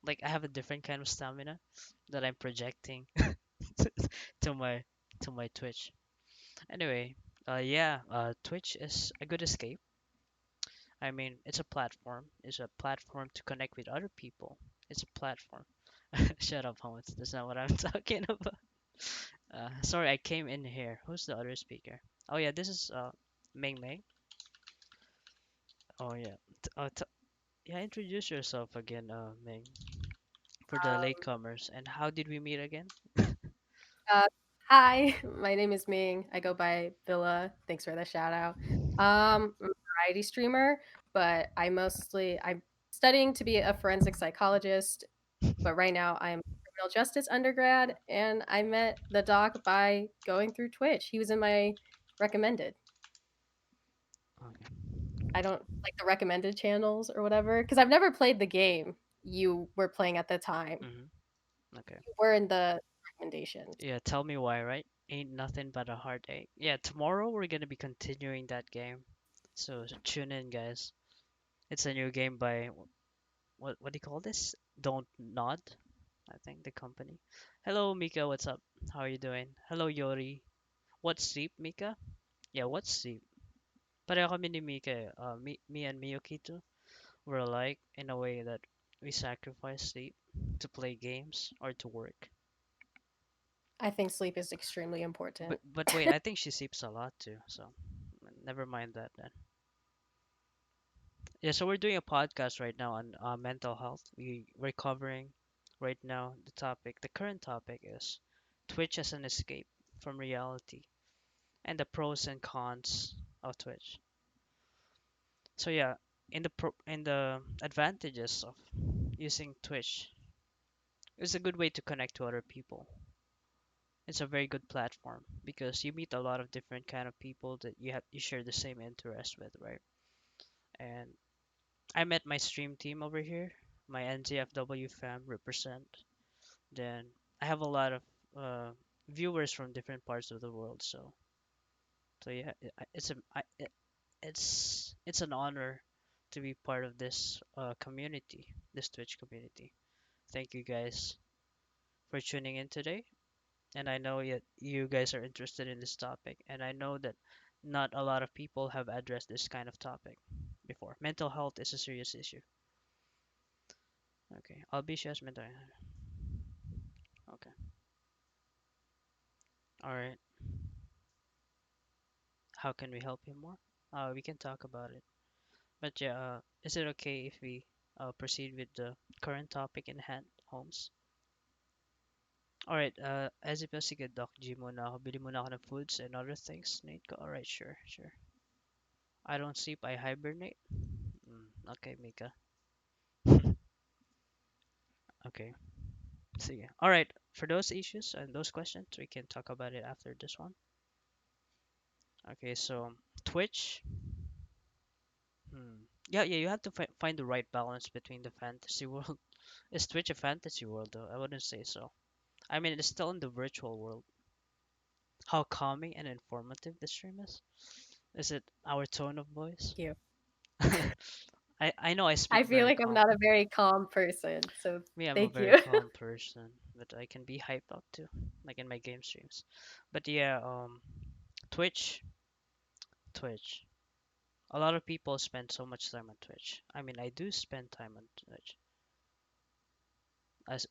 Like I have a different kind of stamina that I'm projecting to my Twitch. Anyway, yeah, Twitch is a good escape. I mean, it's a platform. It's a platform to connect with other people. It's a platform. Shut up, Holmes. That's not what I'm talking about. Sorry, I came in here. Who's the other speaker? Oh yeah, this is Ming Ming. Oh yeah. Yeah, introduce yourself again, Ming, for the latecomers. And how did we meet again? Uh, Hi, my name is Ming. I go by Villa. Thanks for the shout out. I'm a variety streamer, but I'm studying to be a forensic psychologist. But right now, I'm a criminal justice undergrad, and I met the doc by going through Twitch. He was in my recommended. Okay. I don't like the recommended channels or whatever because I've never played the game you were playing at the time. Okay. You were in the recommendations. Yeah, tell me why, right? Ain't nothing but a heartache. Yeah, tomorrow we're gonna be continuing that game. So tune in, guys. It's a new game by what do you call this? Don't Nod, I think the company. Hello, Mika. What's up? How are you doing? Hello, Yori. What's sleep, Mika? Yeah, what's sleep? Pareho kami ni Mika. Me and Miyokito were alike in a way that we sacrifice sleep to play games or to work. I think sleep is extremely But important. wait, I think she sleeps a lot too. So never mind that then. Yeah, so we're doing a podcast right now on mental health. We're covering right now the topic. The current topic is Twitch as an escape from reality and the pros and cons of Twitch. So yeah, in the advantages of using Twitch, it's a good way to connect to other people. It's a very good platform because you meet a lot of different kind of people that you share the same interest with, right? And I met my stream team over here, my NZFW fam represent. Then I have a lot of uh, viewers from different parts of the world. So yeah, it's an honor to be part of this community, this Twitch community. thank you guys for tuning in today. And I know you guys are interested in this topic, and I know that not a lot of people have addressed this kind of topic before. Mental health is a serious issue. Okay, I'll be shares mental. Okay, all right. How can we help you more? We can talk about it. But yeah, is it okay if we proceed with the current topic in hand, Holmes? Alright, as if sige, Doc G muna ako. Bili muna ako ng foods and other things. Nate ko. Alright, sure, sure. I don't sleep, I hibernate. Okay, Mika. Okay, sige. Alright, for those issues and those questions, we can talk about it after this one. Okay, so Twitch. Hmm. Yeah, yeah, you have to find the right balance between the fantasy world. Is Twitch a fantasy world though? I wouldn't say so. I mean, it's still in the virtual world. How calming and informative the stream is? Is it our tone of voice? Thank you. I know I I speak feel very like I'm calm. not a very calm person, so Me, I'm a thank very you. calm person, but I can be hyped up too, like in my game streams. But yeah, Twitch, Twitch. A lot of people spend so much time on Twitch. I mean, I do spend time on Twitch.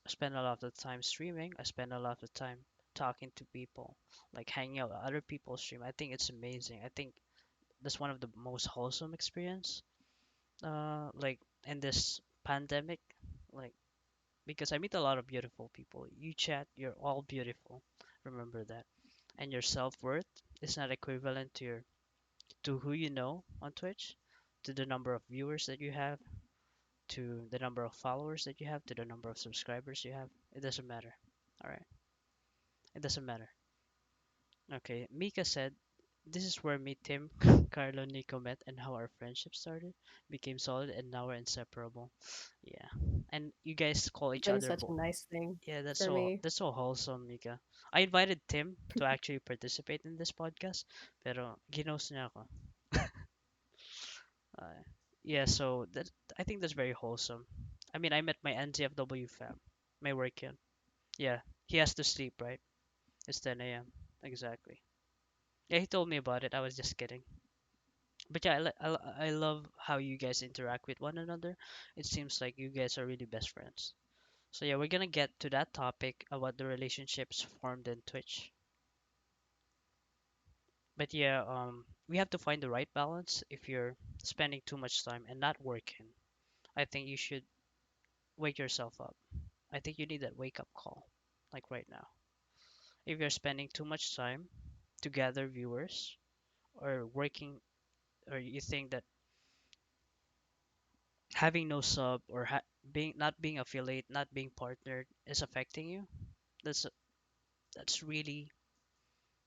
Spend a lot of time streaming. I spend a lot of time talking to people, like hanging out with other people's stream. I think it's amazing. I think that's one of the most wholesome experience. Like in this pandemic, like because I meet a lot of beautiful people. You chat, you're all beautiful. Remember that. And your self-worth is not equivalent to who you know on Twitch, to the number of viewers that you have, to the number of followers that you have, to the number of subscribers you have. It doesn't matter. All right. It doesn't matter. Okay. Mika said, "This is where me, Tim, Carlo, Nico met and how our friendship started, became solid, and now we're inseparable." Yeah. And you guys call It's each been other such a nice thing Yeah, for me. that's so wholesome, Mika. I invited Tim to actually participate in this podcast, pero ginost niya ako. Uh, yeah, so that I think that's very wholesome. I mean, I met my NZFW fam, my work yun. Yeah, he has to sleep, right? It's 10 a.m. Exactly. Yeah, he told me about it. I was just kidding. But yeah, I love how you guys interact with one another. It seems like you guys are really best friends. So yeah, we're gonna get to that topic about the relationships formed in Twitch. But yeah, we have to find the right balance. If you're spending too much time and not working, I think you should wake yourself up. I think you need that wake up call, like right now. If you're spending too much time to gather viewers or working, or you think that having no sub or being not being affiliate, not being partnered is affecting you, that's that's really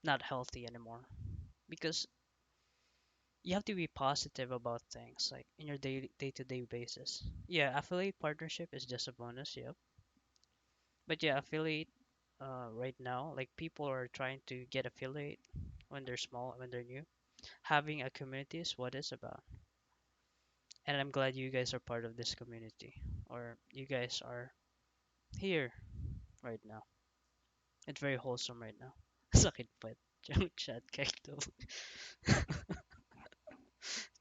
not healthy anymore. Because you have to be positive about things like in your day-to-day basis. Yeah, affiliate partnership is just a bonus, yep. But yeah, affiliate right now, like people are trying to get affiliate when they're small, when they're new. Having a community is what it's about. And I'm glad you guys are part of this community or you guys are here right now. It's very wholesome right now. Sakit pa. Chat kakto.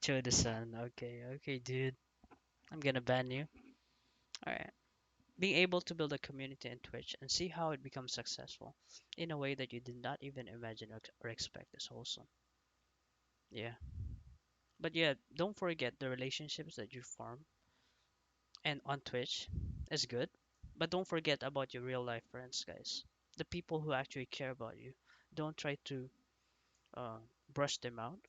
Choda-san. Okay, okay, dude. I'm gonna ban you. Alright. Being able to build a community in Twitch and see how it becomes successful in a way that you did not even imagine or expect is wholesome. Yeah. But yeah, don't forget the relationships that you form and on Twitch is good. But don't forget about your real life friends, guys. The people who actually care about you. Don't try to uh, brush them out.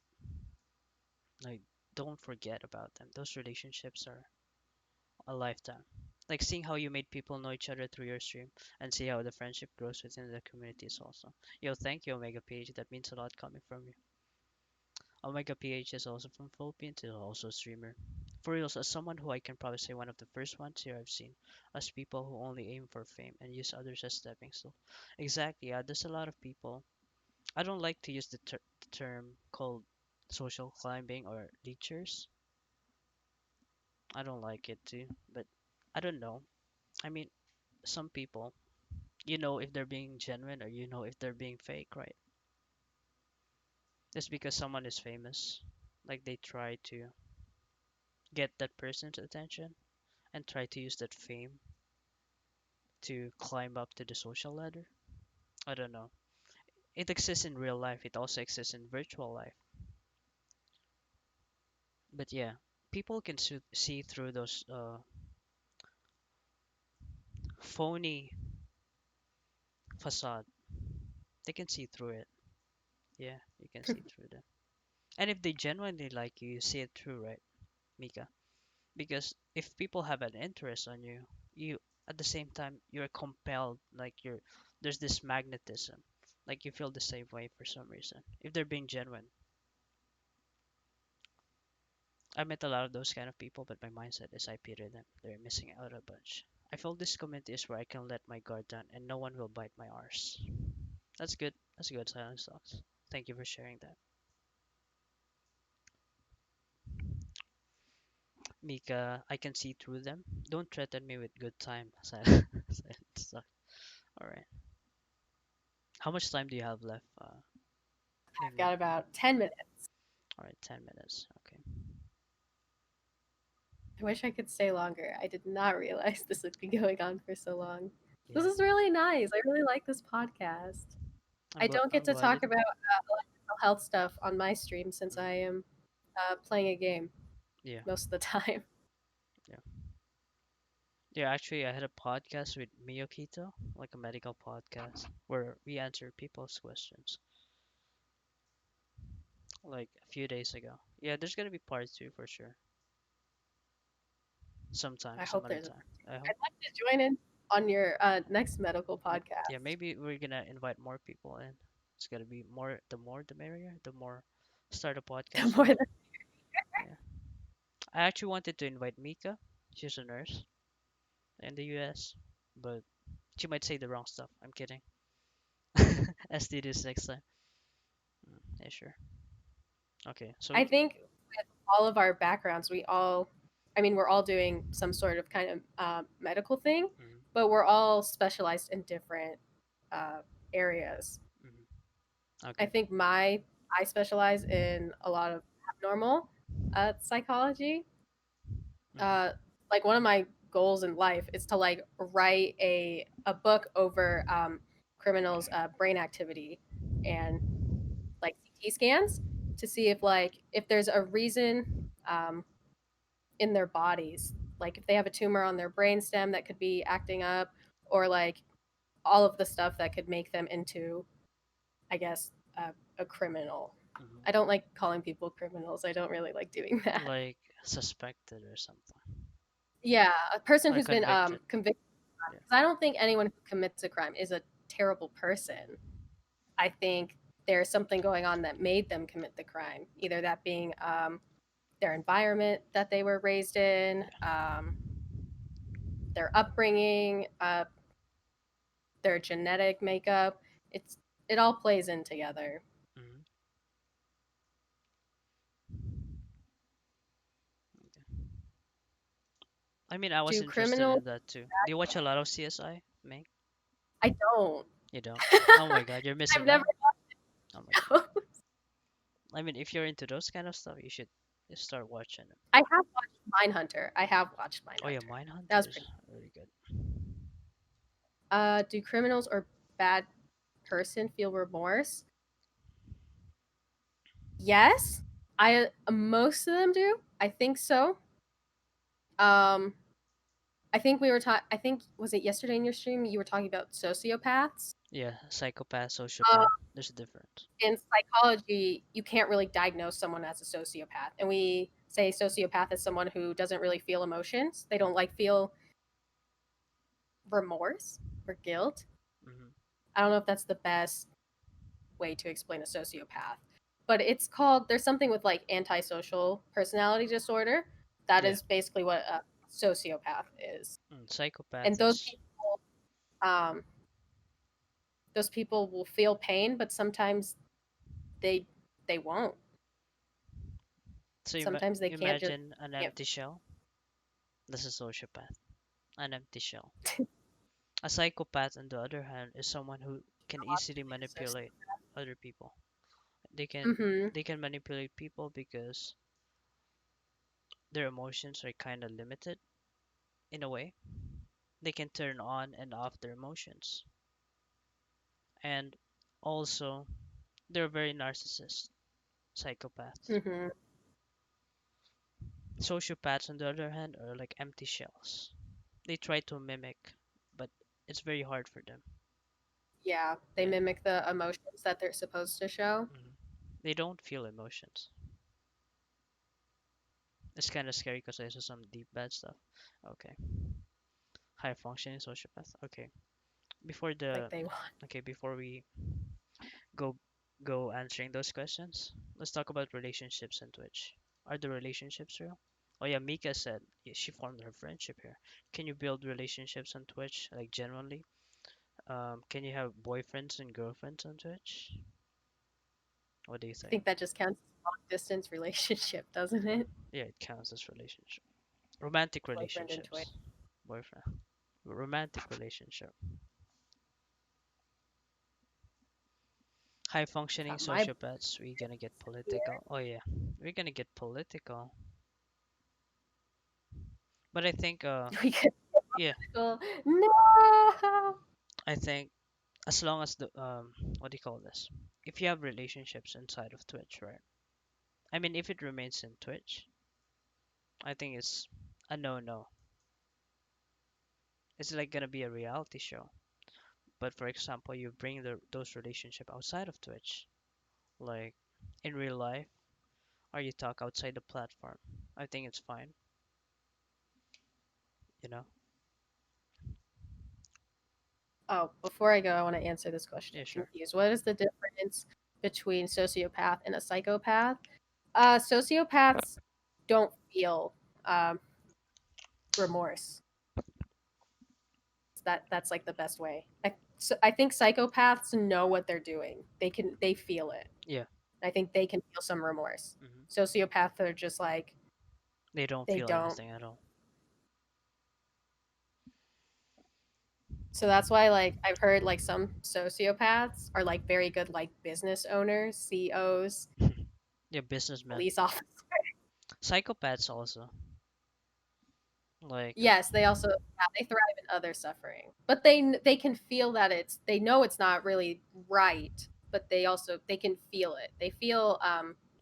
Like, don't forget about them. Those relationships are a lifetime. Like seeing how you made people know each other through your stream and see how the friendship grows within the community is awesome. Yo, thank you, Omega PH. That means a lot coming from you. Omega PH is also from Philippines, is also a streamer. For reals, as someone who I can probably say one of the first ones here I've seen, as people who only aim for fame and use others as stepping stones. Exactly, yeah, there's a lot of people. I don't like to use the term called social climbing or leechers. I don't like it too, but I don't know. I mean, some people, you know if they're being genuine or you know if they're being fake, right? Just because someone is famous, like they try to get that person's attention and try to use that fame to climb up to the social ladder. I don't know. It exists in real life. It also exists in virtual life. But yeah, people can see through those phony facade. They can see through it. Yeah, you can see through them. And if they genuinely like you see it through, right, Mika? Because if people have an interest on you, you at the same time you're compelled, like there's this magnetism, like you feel the same way for some reason. If they're being genuine, I met a lot of those kind of people, but my mindset is I pity them. They're missing out a bunch. I feel this community is where I can let my guard down and no one will bite my arse. That's good. That's good, Silence Talks. Thank you for sharing that. Mika, I can see through them. Don't threaten me with good time. Silence Talks. Alright. How much time do you have left, I've Nivea? got about 10 minutes. Alright, 10 minutes. Okay. I wish I could stay longer. I did not realize this would be going on for so long. This Yeah. is really nice. I really like this podcast. I don't get I'm to glad you talk do. about mental health stuff on my stream since I Mhm. am playing a game Yeah. most of the time. Yeah. Yeah, actually, I had a podcast with Miyokito, like a medical podcast, where we answer people's questions, like a few days ago. Yeah, there's gonna be part two for sure, sometime, I some hope other there's a. time. I hope. I'd like to join in on your next medical Yeah, podcast. maybe we're gonna invite more people in. It's gonna be more the merrier, the more start a podcast, More right? than Yeah. I actually wanted to invite Mika. She's a nurse in the US, but she might say the wrong stuff. I'm kidding. STDs next time. Yeah, sure. Okay, so we I can. think with all of our backgrounds, I mean, we're all doing some sort of kind of medical thing, Mhm, but we're all specialized in different uh, areas. mhm. I Okay. think I specialize in a lot of abnormal psychology. Mhm, Uh, like one of my goals in life is to like write a book over criminals' brain activity and like CT scans to see if if there's a reason um, in their bodies, like if they have a tumor on their brainstem that could be acting up, or like all of the stuff that could make them into, I guess, a criminal. mhm. I don't like calling people criminals. I don't really like doing that. Like suspected or something, Yeah, a person or who's been convicted. convicted. Yeah. Because I don't think anyone who commits a crime is a terrible person. I think there's something going on that made them commit the crime. Either that being their environment that they were raised in, Yeah. their upbringing, their genetic makeup. It's it all plays in together. Mhm. I mean, I was Do interested criminals? in that too. Do you watch a lot of CSI, Meg? I don't. You don't? Oh my God, you're I've missing never. out. Oh my God. I mean, if you're into those kind of stuff, you should just start watching them. I have watched Mindhunter. I have watched Oh yeah, Mindhunter. That Mindhunter was is pretty. really good. Do criminals or bad person feel remorse? Yes, I most of them do. I think so. Um, I think we were talking. I think was it yesterday in your stream you were talking about sociopaths. Yeah, psychopath, Uh, sociopath. There's a difference. in psychology, you can't really diagnose someone as a sociopath, and we say sociopath is someone who doesn't really feel emotions. They don't like feel remorse or guilt. Hmm. I don't know if that's the best way to explain a sociopath, but it's called. There's something with like antisocial personality disorder. That Yeah, is basically what a sociopath is, and psychopath is. um, those people will feel pain, but sometimes they they won't. So Sometimes they can't just imagine an can't. empty shell. That's a sociopath. An empty shell. A psychopath, on the other hand, is someone who can easily manipulate other people. They can Mm-hmm. they can manipulate people because their emotions are kind of limited in a way. They can turn on and off their emotions. And also, they're very narcissist, psychopaths. Mm-hmm. Sociopaths, on the other hand, are like empty shells. They try to mimic, but it's very hard for them. Yeah, they Yeah. mimic the emotions that they're supposed to show. Mhm. They don't feel emotions. It's kind of scary because I saw some deep bad stuff. Okay. High functioning sociopath. Okay. Before Like the they want. okay, before we go go answering those questions, let's talk about relationships in Twitch. Are the relationships real? Oh yeah, Mika said she formed her friendship here. Can you build relationships on Twitch, like genuinely? Can you have boyfriends and girlfriends on Twitch? What do you I think? think that just counts as a long distance relationship, doesn't it? Yeah, it counts as relationship. Romantic Boyfriend and twin. relationships. Boyfriend. Romantic relationship. High functioning My sociopaths. We're gonna get here. political. Oh yeah, we're gonna get political. But I think We could yeah, go. No. I think as long as the what do you call this? If you have relationships inside of Twitch, right? I mean, if it remains in Twitch, I think it's a no-no. It's like gonna be a reality show. But for example, you bring those relationship outside of Twitch, like in real life, or you talk outside the platform. I think it's fine. You know? Oh, before I go, I want to answer this question. Yeah, I'm sure. confused. What is the difference between sociopath and a psychopath? Sociopaths don't feel um, remorse. That's like the best way. I think psychopaths know what they're doing. They feel it. Yeah. I think they can feel some remorse. Hmm. Sociopaths are just like They don't they feel don't. anything at all. So that's why like I've heard like some sociopaths are like very good like business owners, CEOs, Yeah, businessmen. police officers. Psychopaths also. Like, Yes, they also yeah, they thrive in other suffering. But they can feel that they know it's not really right, but they can feel it. They feel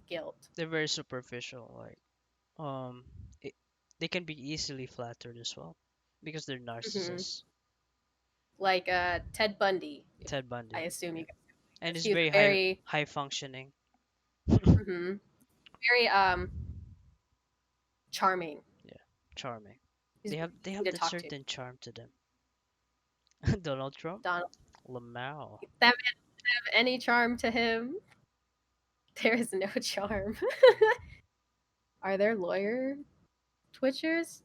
guilt. they're very superficial. Like, um, it, they can be easily flattered as well because they're Hmm. narcissists. Like Ted Bundy, if Ted I Bundy. assume you Yeah. guys And know. it's He was very a very high functioning. hmm very charming. Yeah, charming. He's very They easy have to that talk to. certain charm to them. Donald Trump, Donald, Lamau. that man doesn't have any charm to him. There is no charm. Are there lawyer twitchers?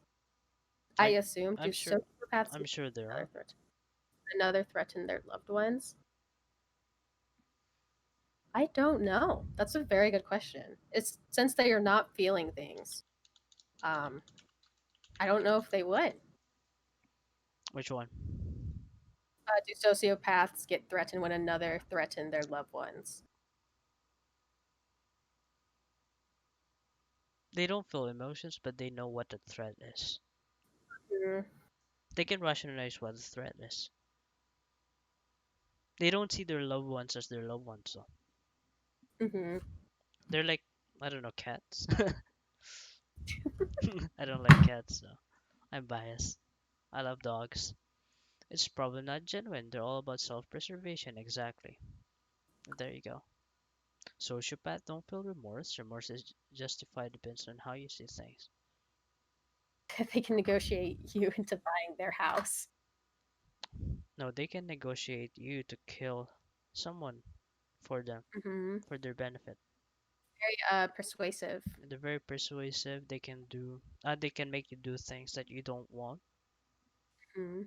I I assume. Do I'm sure sociopaths I'm sure there another are. threat? Another threaten their loved ones? I don't know. That's a very good question. It's since they are not feeling things. Um, I don't know if they would. Which one? Do sociopaths get threatened when another threaten their loved ones? They don't feel emotions, but they know what the threat is. Mm, They can rationalize what the threat is. They don't see their loved ones as their loved ones, though. mm-hmm. They're like, I don't know, cats. I don't like cats, though. I'm biased. I love dogs. It's probably not genuine. They're all about self-preservation, exactly. There you go. Sociopath don't feel remorse. Remorse is justified depends on how you see things. They can negotiate you into buying their house. No, they can negotiate you to kill someone for them, Mm-hmm. for their benefit. Very persuasive. They're very persuasive. They can make you do things that you don't want Mm-hmm.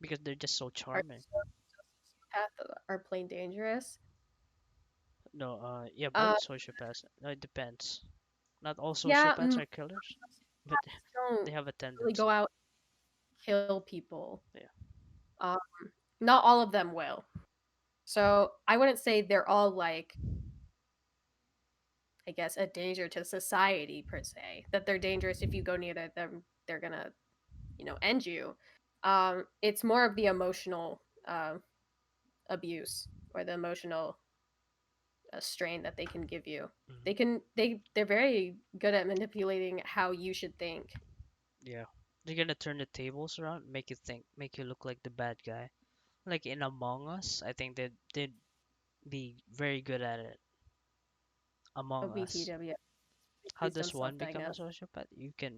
because they're just so Are charming. sociopaths are plain dangerous? No, yeah, Uh, both sociopaths. No, it depends. Not all yeah, sociopaths are killers, but don't they have a really go tendency. out and kill people. Yeah. Um, not all of them will. So I wouldn't say they're all like, I guess, a danger to society per se. That they're dangerous if you go near them, they're gonna, end you. It's more of the emotional abuse or the emotional strain that they can give you. Hmm. They're very good at manipulating how you should think. Yeah. They're gonna turn the tables around, make you think, make you look like the bad guy. Like in Among Us, I think they'd be very good at it. Among Us. OBTW. How Please does don't one become a self-diagnose. sociopath?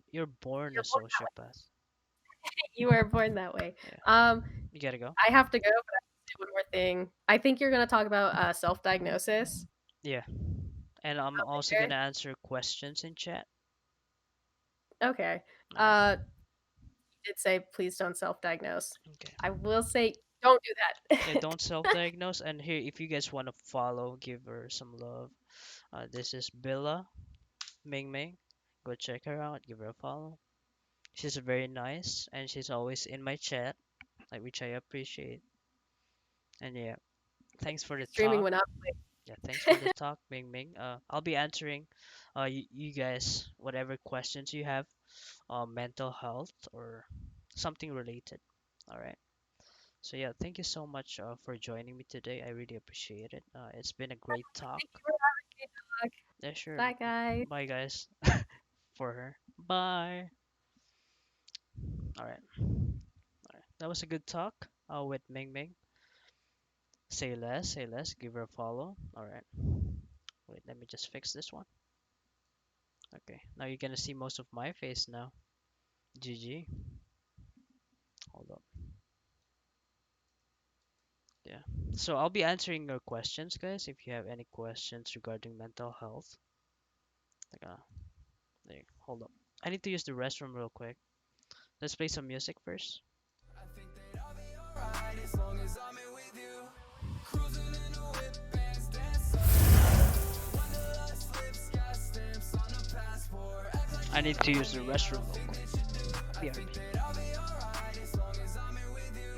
You're born a You're born that sociopath. way. You were born that way. Yeah. Um, You gotta go. I have to go, but I have to say one more thing. I think you're gonna talk about self-diagnosis. Yeah. And I'm also There. gonna answer questions in chat. Okay. Alright. Uh, did say please don't self-diagnose. Okay. I will say don't do Yeah, that. don't self-diagnose. And here, if you guys wanna follow, give her some love. This is Billa Ming Ming. Go check her out. Give her a follow. She's very nice, and she's always in my chat, like which I appreciate. And yeah, thanks for the Streaming talk. went up. Yeah, thanks for the talk, Ming Ming. I'll be answering, you guys whatever questions you have, mental health or something related. All right. So yeah, thank you so much for joining me today. I really appreciate it. It's been a great talk. Thank you for having me. Yeah, sure. Bye, guys. Bye, guys. For her. Bye. All right. All right. That was a good talk. With Ming Ming. Say less. Say less. Give her a follow. All right. Wait, let me just fix this one. Okay. Now you're gonna see most of my face now. GG. Hold up. Yeah. So I'll be answering your questions, guys. If you have any questions regarding mental health, like, there. Hold up. I need to use the restroom real quick. Let's play some music first. I think that I'll be alright as long as I'm in with you. Cruising in a whip, bands dance on the wanderlust lips, got stamps on the passport. Act like I you need to know use the me, I restroom don't real think quick. that you do. I think BRB. that I'll be alright as long as I'm in with you.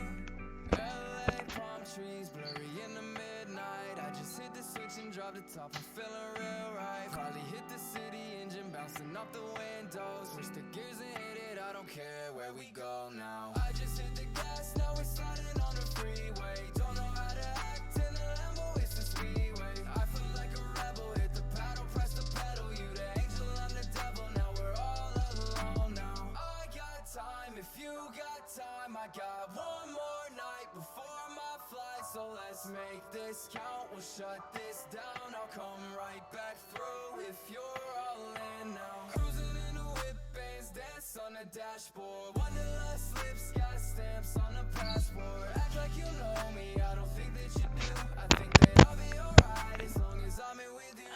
LA palm trees blurry in the midnight. I just hit the switch and dropped the top. I'm feeling real right. Probably hit the city engine bouncing off the windows. Switch the gears and hit it. I don't care where we go now. I just hit the gas, now we're sliding on the freeway. Don't know how to act in the Lambo, it's the speedway. I feel like a rebel, hit the paddle, press the pedal. You the angel, I'm the devil. Now we're all alone now. I got time, if you got time. I got one more night before my flight, so let's make this count. We'll shut this down, I'll come right back through if you're all in now. Cruising in a whip, bands dance on the dashboard. Wanderlust lips, got stamps on the passport. Act like you know me, I don't think that you do. I think that I'll be alright as long as I'm in with you.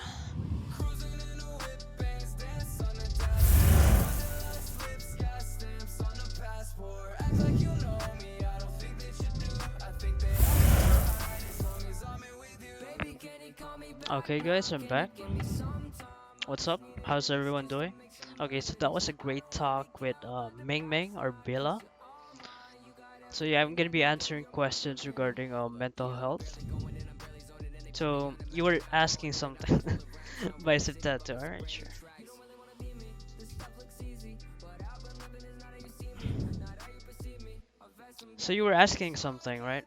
Cruising in a whip, bands dance on the dashboard. Wanderlust lips, got stamps on the passport. Act like you know me, I don't think that you do. I think that I'll be alright as long as I'm in with you. Baby, can you call me back Okay, now? guys, I'm Can you back. give me some time? What's up? How's everyone doing? Okay, so that was a great talk with Ming Ming or Billa. So yeah, I'm gonna be answering questions regarding mental health. So you were asking something by tattoo. Alright, sure. So you were asking something, right?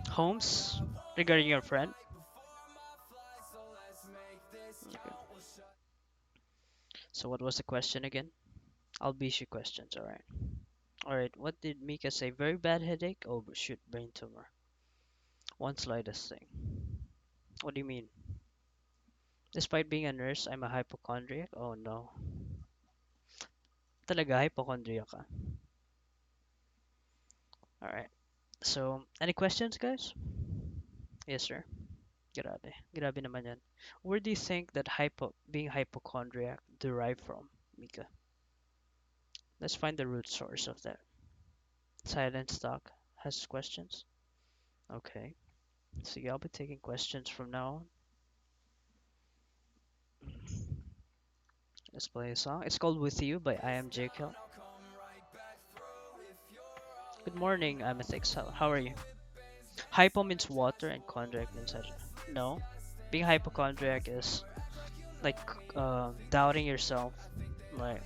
Holmes, regarding your friend. Okay. So what was the question again? I'll be you questions. Alright. Alright. What did Mika say? Very bad headache. Oh shoot, brain tumor. One slightest thing. What do you mean? Despite being a nurse, I'm a hypochondriac. Oh no. Talaga hypochondriac ka. Alright. So, any questions, guys? Yes, sir. Grabe. Grabe naman yan. Where do you think that being hypochondriac derived from, Mika? Let's find the root source of that. Silent Stock has questions. Okay. So yeah, I'll be taking questions from now on. Let's play a song. It's called With You by I Am Jekyll. Good morning, Amethyx. How are you? Hypo means water and chondriac means hydrogen. No. Being hypochondriac is like doubting yourself, like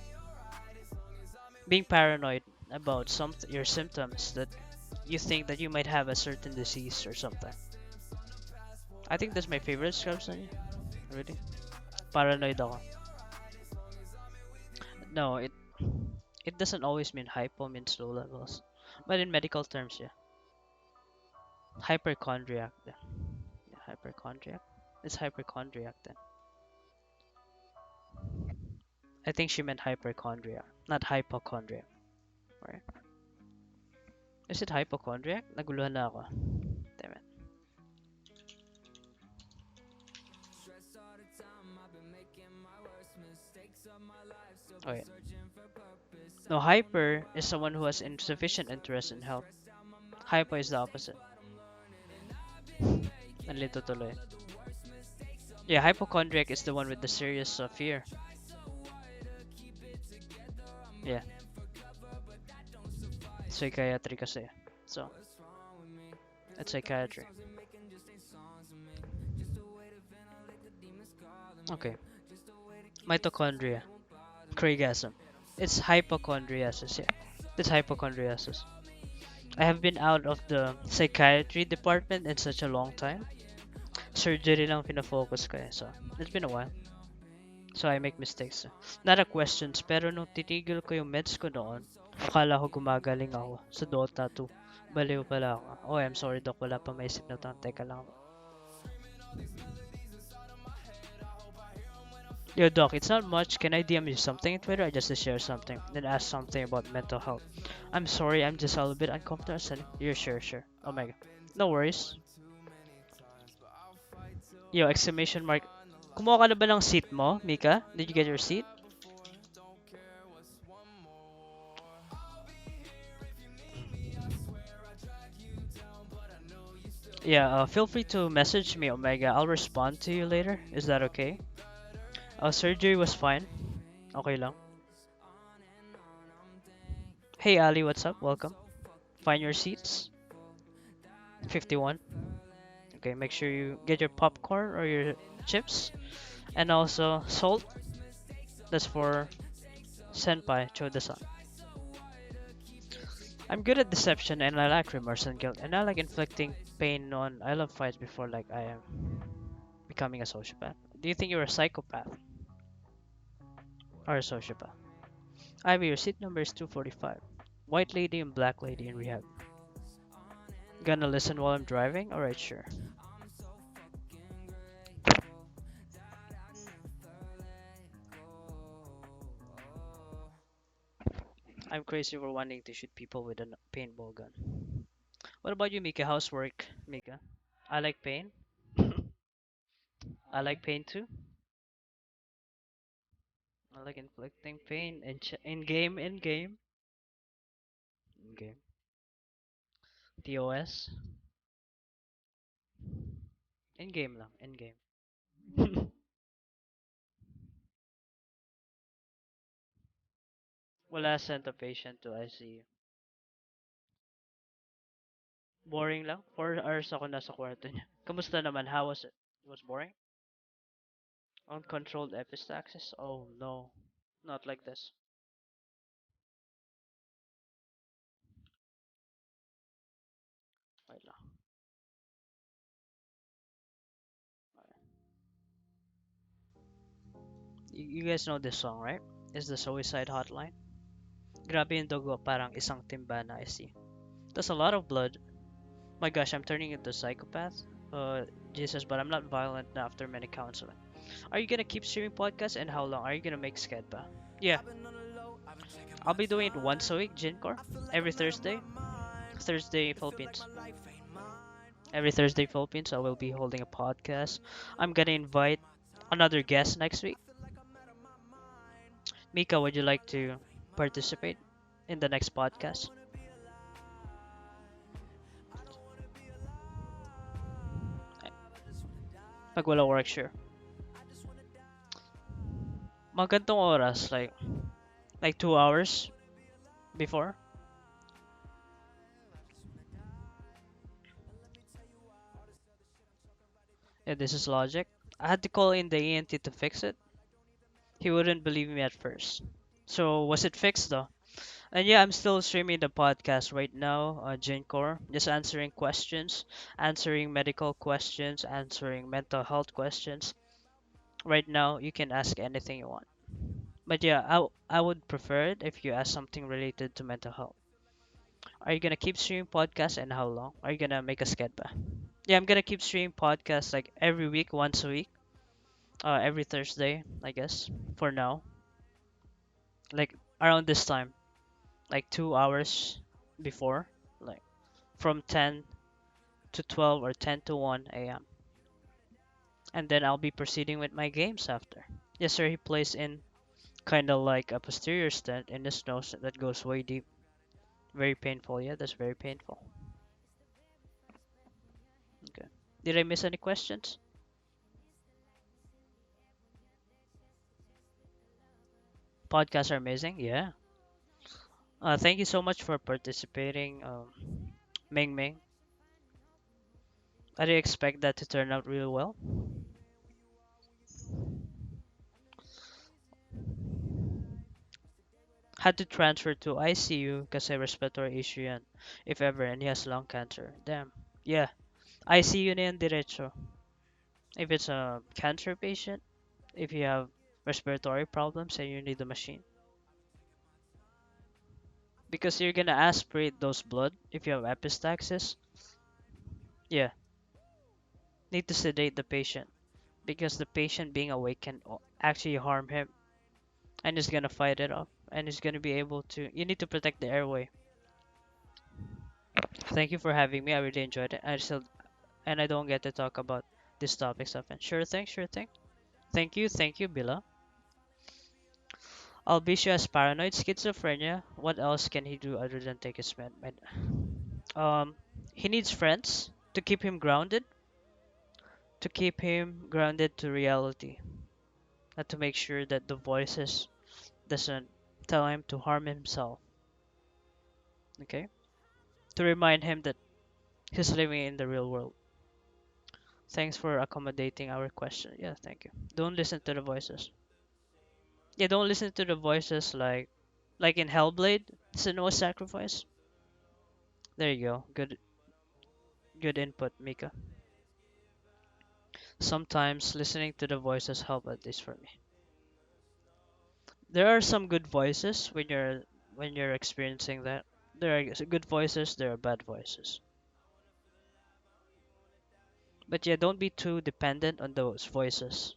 being paranoid about some your symptoms that you think that you might have a certain disease or something. I think that's my favorite description. Really? Paranoid ako. No, it doesn't always mean hypo means low levels. But in medical terms, yeah. Hyperchondriac then. Yeah, hyperchondriac. It's hyperchondriac then. I think she meant hyperchondria, not hypochondriac. Right? Is it hypochondriac? Naguluhan na ako. Damn it. Okay. No, hyper is someone who has insufficient interest in health. Hypo is the opposite. Nalito tuloy. Yeah, hypochondriac is the one with the serious fear. Yeah, psychiatry kasi. So, it's psychiatry. Okay. Mitochondria. Craigasm. It's hypochondriasis, yeah. It's hypochondriasis. I have been out of the psychiatry department in such a long time. Surgery lang pinafocus ko eh, so it's been a while. So I make mistakes. Not a questions, pero nung titigil ko yung meds ko noon, akala ko gumagaling ako sa Dota 2. Baliw pala ako. Oh, I'm sorry doc, wala pa maisip na to. Teka lang. Yo doc, it's not much. Can I DM you something on Twitter or just to share something? Then ask something about mental health. I'm sorry, I'm just a little bit uncomfortable. You're sure. Oh my god. No worries. Yo, exclamation mark. Kumuha ka na ba ng seat mo, Mika? Did you get your seat? Yeah, feel free to message me, Omega. I'll respond to you later. Is that okay? Surgery was fine. Okay lang. Hey Ali, what's up? Welcome. Find your seats. 51. Okay, make sure you get your popcorn or your chips. And also salt. That's for Senpai Choda-san. I'm good at deception and I like remorse and guilt. And I like inflicting pain on I love fights before like I am becoming a sociopath. Do you think you're a psychopath? Or a sociopath? Ivy, your seat number is 245. White lady and black lady in rehab. Gonna listen while I'm driving? Alright, sure. I'm crazy for wanting to shoot people with a paintball gun. What about you, Mika? How's work, Mika? I like pain. I like pain too. I like inflicting pain in game, in game, in game. TOS, in game lang, in game. Wala sent a patient to ICU. Boring lang. 4 hours ako nasa kwarto niya. Kamusta naman? How was it? It was boring? Uncontrolled epistaxis? Oh no. Not like this. Wait lang. You guys know this song, right? It's the suicide hotline. Grabe yung dugo, parang isang timba na I see. That's a lot of blood. My gosh, I'm turning into a psychopath. Jesus, but I'm not violent after many counseling. Are you gonna keep streaming podcasts and how long? Are you gonna make Skedba? Yeah, I'll be doing it once a week, Jincore. Every Thursday. Thursday, Philippines. Every Thursday, Philippines, I will be holding a podcast. I'm gonna invite another guest next week. Mika, would you like to participate in the next podcast? Pag wala work, sure. Mga gantong oras, like 2 hours before. Yeah, this is logic. I had to call in the ENT to fix it. He wouldn't believe me at first. So was it fixed though? And yeah, I'm still streaming the podcast right now, Core. Just answering questions, answering medical questions, answering mental health questions. Right now, you can ask anything you want. But yeah, I would prefer it if you ask something related to mental health. Are you gonna keep streaming podcasts and how long? Are you gonna make a schedule? Yeah, I'm gonna keep streaming podcasts like every week, once a week, every Thursday, I guess, for now. Like around this time, like 2 hours before, like from 10 to 12 or 10 to 1 a.m. And then I'll be proceeding with my games after. Yes, sir, he plays in kind of like a posterior stent in his nose that goes way deep. Very painful. Yeah, that's very painful. Okay. Did I miss any questions? Podcasts are amazing. Yeah. Thank you so much for participating, Ming Ming. I didn't expect that to turn out really well. Had to transfer to ICU because of respiratory issue and if ever, and he has lung cancer. Damn. Yeah. ICU na yan diretso. If it's a cancer patient, if you have respiratory problems and you need the machine. Because you're gonna aspirate those blood if you have epistaxis. Yeah, need to sedate the patient because the patient being awake can actually harm him and he's gonna fight it off and he's gonna be able to. You need to protect the airway. Thank you for having me. I really enjoyed it. I don't get to talk about this topic often. Sure thing, sure thing. Thank you, Bila. Albisha has paranoid schizophrenia. What else can he do other than take his Um, he needs friends to keep him grounded, to reality, and to make sure that the voices doesn't tell him to harm himself. Okay, to remind him that he's living in the real world. Thanks for accommodating our question. Yeah, thank you. Don't listen to the voices. Yeah, don't listen to the voices like in Hellblade. Senua's sacrifice. There you go. Good input, Mika. Sometimes listening to the voices help at least for me. There are some good voices when you're experiencing that. There are good voices, there are bad voices. But yeah, don't be too dependent on those voices.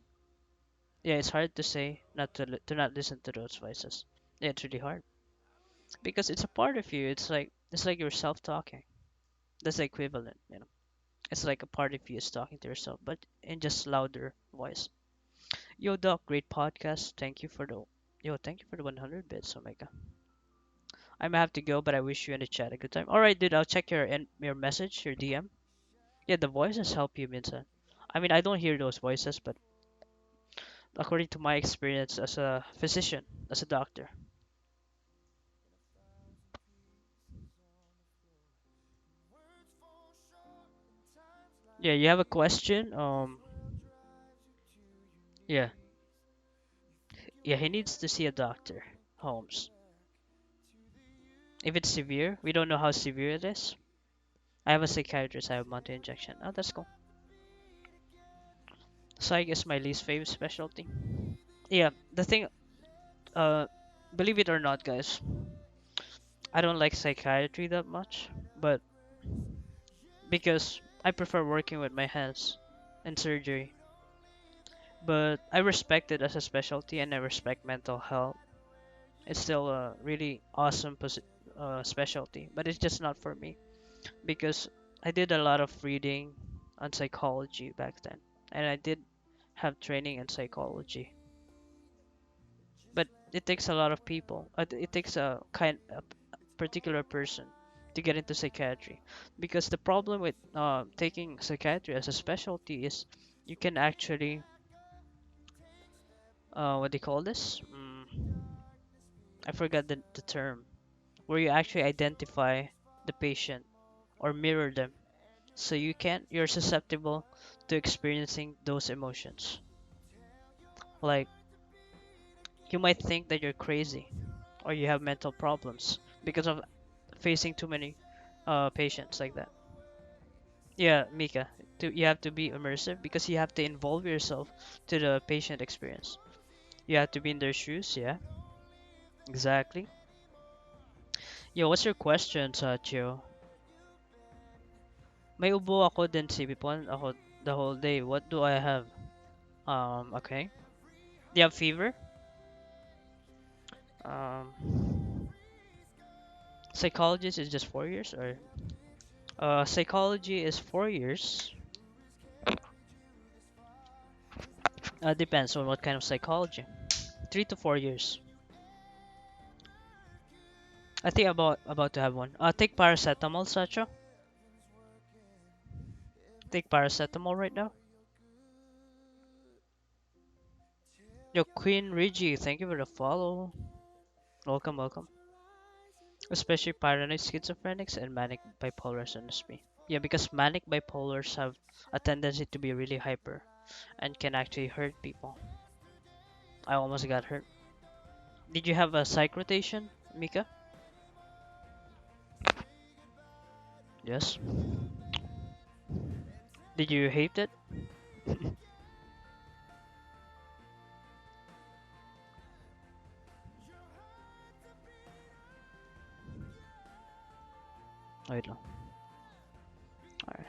Yeah, it's hard to say to not listen to those voices. Yeah, it's really hard because it's a part of you. It's like you're self-talking. That's the equivalent, you know. It's like a part of you is talking to yourself, but in just louder voice. Yo, Doc, great podcast. Thank you for the 100 bits, Omega. I might have to go, but I wish you and the chat a good time. All right, dude. I'll check your message, your DM. Yeah, the voices help you, Minsan. I mean, I don't hear those voices, but according to my experience as a physician, as a doctor. Yeah, you have a question? Yeah, yeah. He needs to see a doctor, Holmes. If it's severe, we don't know how severe it is. I have a psychiatrist. I have monthly injection. Oh, that's cool. Psych is my least favorite specialty. Yeah, the thing. Uh, believe it or not, guys, I don't like psychiatry that much, but because I prefer working with my hands in surgery. But I respect it as a specialty and I respect mental health. It's still a really awesome specialty, but it's just not for me because I did a lot of reading on psychology back then, and I did have training in psychology. But it takes a lot of people. It takes a particular person to get into psychiatry, because the problem with taking psychiatry as a specialty is you can actually what do you call this? I forgot the term where you actually identify the patient or mirror them. So you're susceptible to experiencing those emotions. Like, you might think that you're crazy or you have mental problems because of facing too many patients like that. Yeah, Mika, you have to be immersive because you have to involve yourself to the patient experience. You have to be in their shoes, yeah, exactly. Yo, what's your question, Sacho? May ubo ako din sipipon ako the whole day. What do I have? Okay. Do you have fever? Psychologist is just 4 years or psychology is 4 years. Depends on what kind of psychology. 3 to 4 years. I think about to have one. Take paracetamol, Sacho. Take paracetamol right now. Yo, Queen Reggie, thank you for the follow. Welcome, welcome. Especially paranoid schizophrenics and manic bipolars on me. Yeah, because manic bipolars have a tendency to be really hyper and can actually hurt people. I almost got hurt. Did you have a psych rotation, Mika? Yes. Did you hate it? Wait lang. Alright.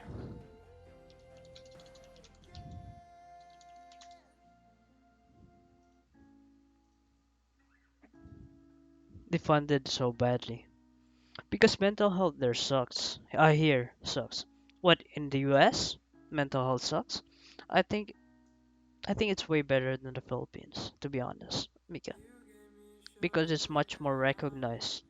Defunded so badly. Because mental health there sucks. I hear sucks. What in the US? Mental health sucks? I think I think it's way better than the Philippines, to be honest, Mika. Because it's much more recognized.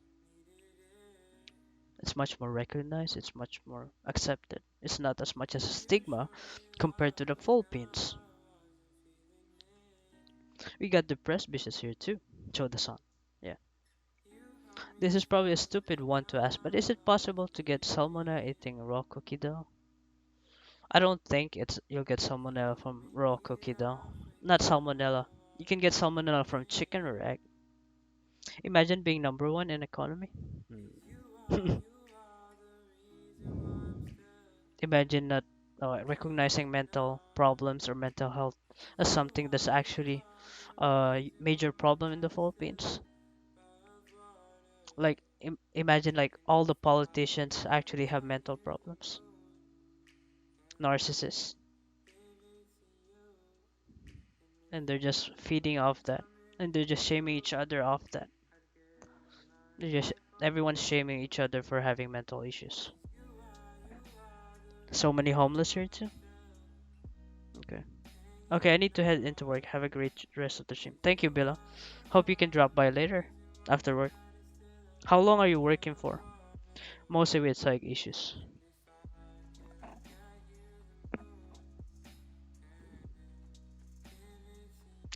It's much more recognized, it's much more accepted. It's not as much as a stigma compared to the Philippines. We got depressed bitches here too. Show the sun. Yeah. This is probably a stupid one to ask, but is it possible to get salmonella eating raw cookie dough? I don't think it's you'll get salmonella from raw cookie dough. Not salmonella. You can get salmonella from chicken or egg. Imagine being number one in economy. Hmm. Imagine not recognizing mental problems or mental health as something that's actually a major problem in the Philippines. Like imagine like all the politicians actually have mental problems, narcissists, and they're just feeding off that, and they're just shaming each other off that. They're just everyone's shaming each other for having mental issues. So many homeless here too. Okay. Okay, I need to head into work. Have a great rest of the stream. Thank you, Billa. Hope you can drop by later after work. How long are you working for? Mostly with psych issues.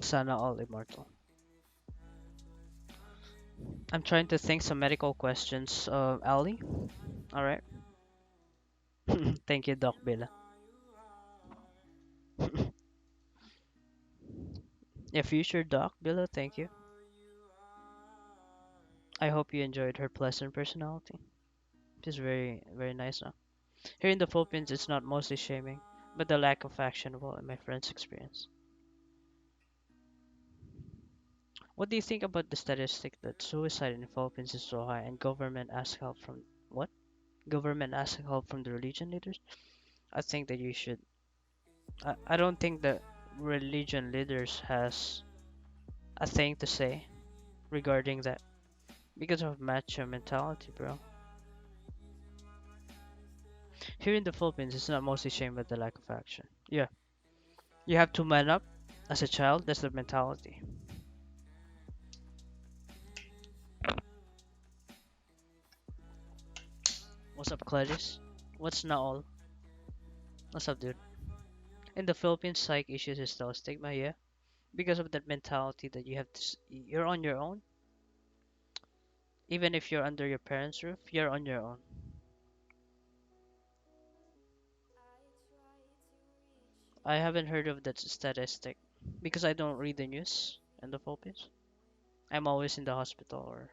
Sana all immortal. I'm trying to think some medical questions. Ali? Alright. Thank you, Doc Billa. Yeah, future Doc Billa, thank you. I hope you enjoyed her pleasant personality. She's very, very nice now. Here in the Philippines, it's not mostly shaming, but the lack of actionable in my friend's experience. What do you think about the statistic that suicide in the Philippines is so high and government asks help from what? Government asks help from the religion leaders? I think that you should. I don't think that religion leaders has a thing to say regarding that because of macho mentality, bro. Here in the Philippines, it's not mostly shame but the lack of action. Yeah, you have to man up as a child. That's the mentality. What's up, Cledis? What's not all? What's up, dude? In the Philippines, psych issues is still a stigma, yeah, because of that mentality that you have to. You're on your own, even if you're under your parents' roof. You're on your own. I haven't heard of that statistic because I don't read the news in the Philippines. I'm always in the hospital or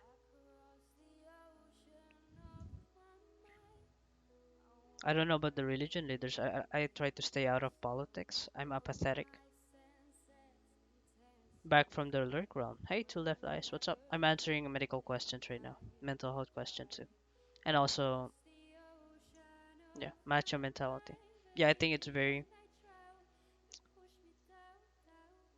I don't know about the religion leaders. I try to stay out of politics. I'm apathetic. Back from the lurk round. Hey, two left eyes. What's up? I'm answering medical questions right now. Mental health questions too. And also, yeah, macho mentality. Yeah, I think it's very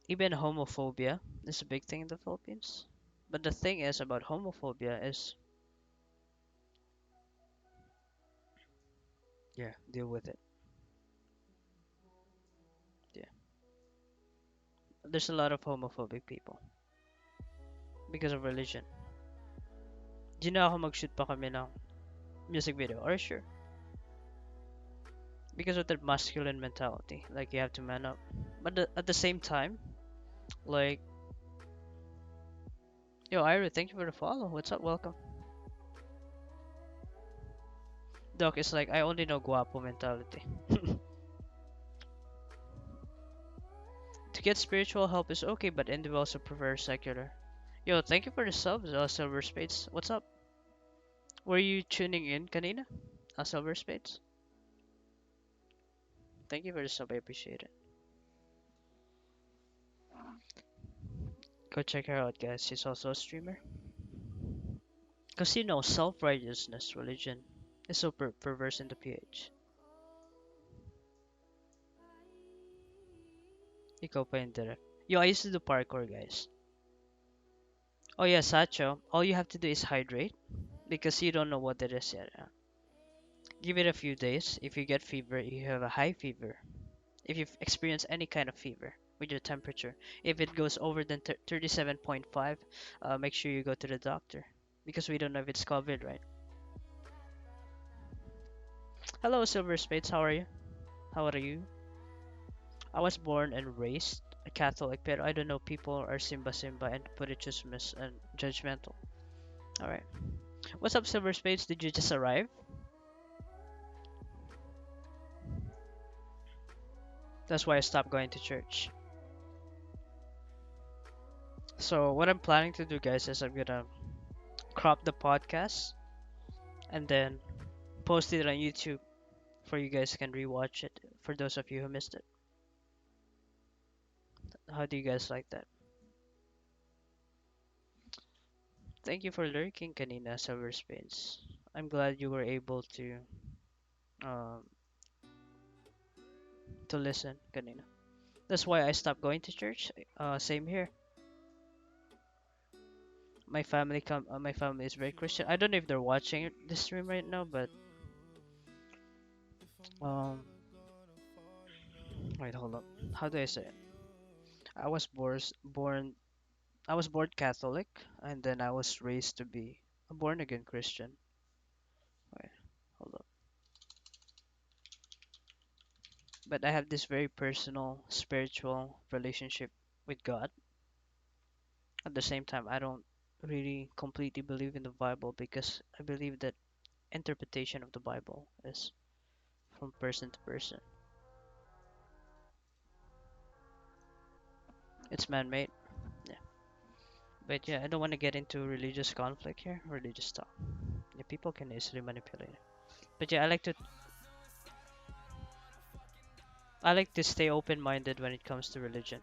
even homophobia is a big thing in the Philippines. But the thing is about homophobia is yeah, deal with it. Yeah. There's a lot of homophobic people because of religion. Do you know how mag-shoot pa kami ng music video? Or sure. Because of that masculine mentality. Like you have to man up. But at the same time, like, yo, Ira, thank you for the follow. What's up? Welcome. Doc is like, I only know guapo mentality. To get spiritual help is okay, but individuals who prefer secular. Yo, thank you for the subs, Silver Spades. What's up? Were you tuning in kanina? Silver Spades? Thank you for the sub, I appreciate it. Go check her out, guys. She's also a streamer. Because you know, self-righteousness religion is so perverse in the PH. Ikaw pa yung direct. Yo, I used to do parkour, guys. Oh yeah, Sacho, all you have to do is hydrate. Because you don't know what it is yet. Give it a few days. If you get fever, you have a high fever. If you experience any kind of fever with your temperature, if it goes over than 37.5, make sure you go to the doctor. Because we don't know if it's COVID, right? Hello, Silver Spades. How are you? How are you? I was born and raised a Catholic, but I don't know people are Simba Simba and Purichismus and judgmental. Alright. What's up, Silver Spades? Did you just arrive? That's why I stopped going to church. So what I'm planning to do, guys, is I'm gonna crop the podcast and then post it on YouTube for you guys can rewatch it for those of you who missed it. How do you guys like that? Thank you for lurking, kanina, Silver Spades. I'm glad you were able um to listen, kanina. That's why I stopped going to church. Same here. My family is very Christian. I don't know if they're watching this stream right now, but um, wait, hold up. How do I say it? I was born. I was born Catholic, and then I was raised to be a born again Christian. Wait, hold up. But I have this very personal, spiritual relationship with God. At the same time, I don't really completely believe in the Bible because I believe that interpretation of the Bible is from person to person. It's man-made. Yeah. But yeah, I don't want to get into religious conflict here, religious talk. Yeah, people can easily manipulate it. But yeah, I like to stay open-minded when it comes to religion.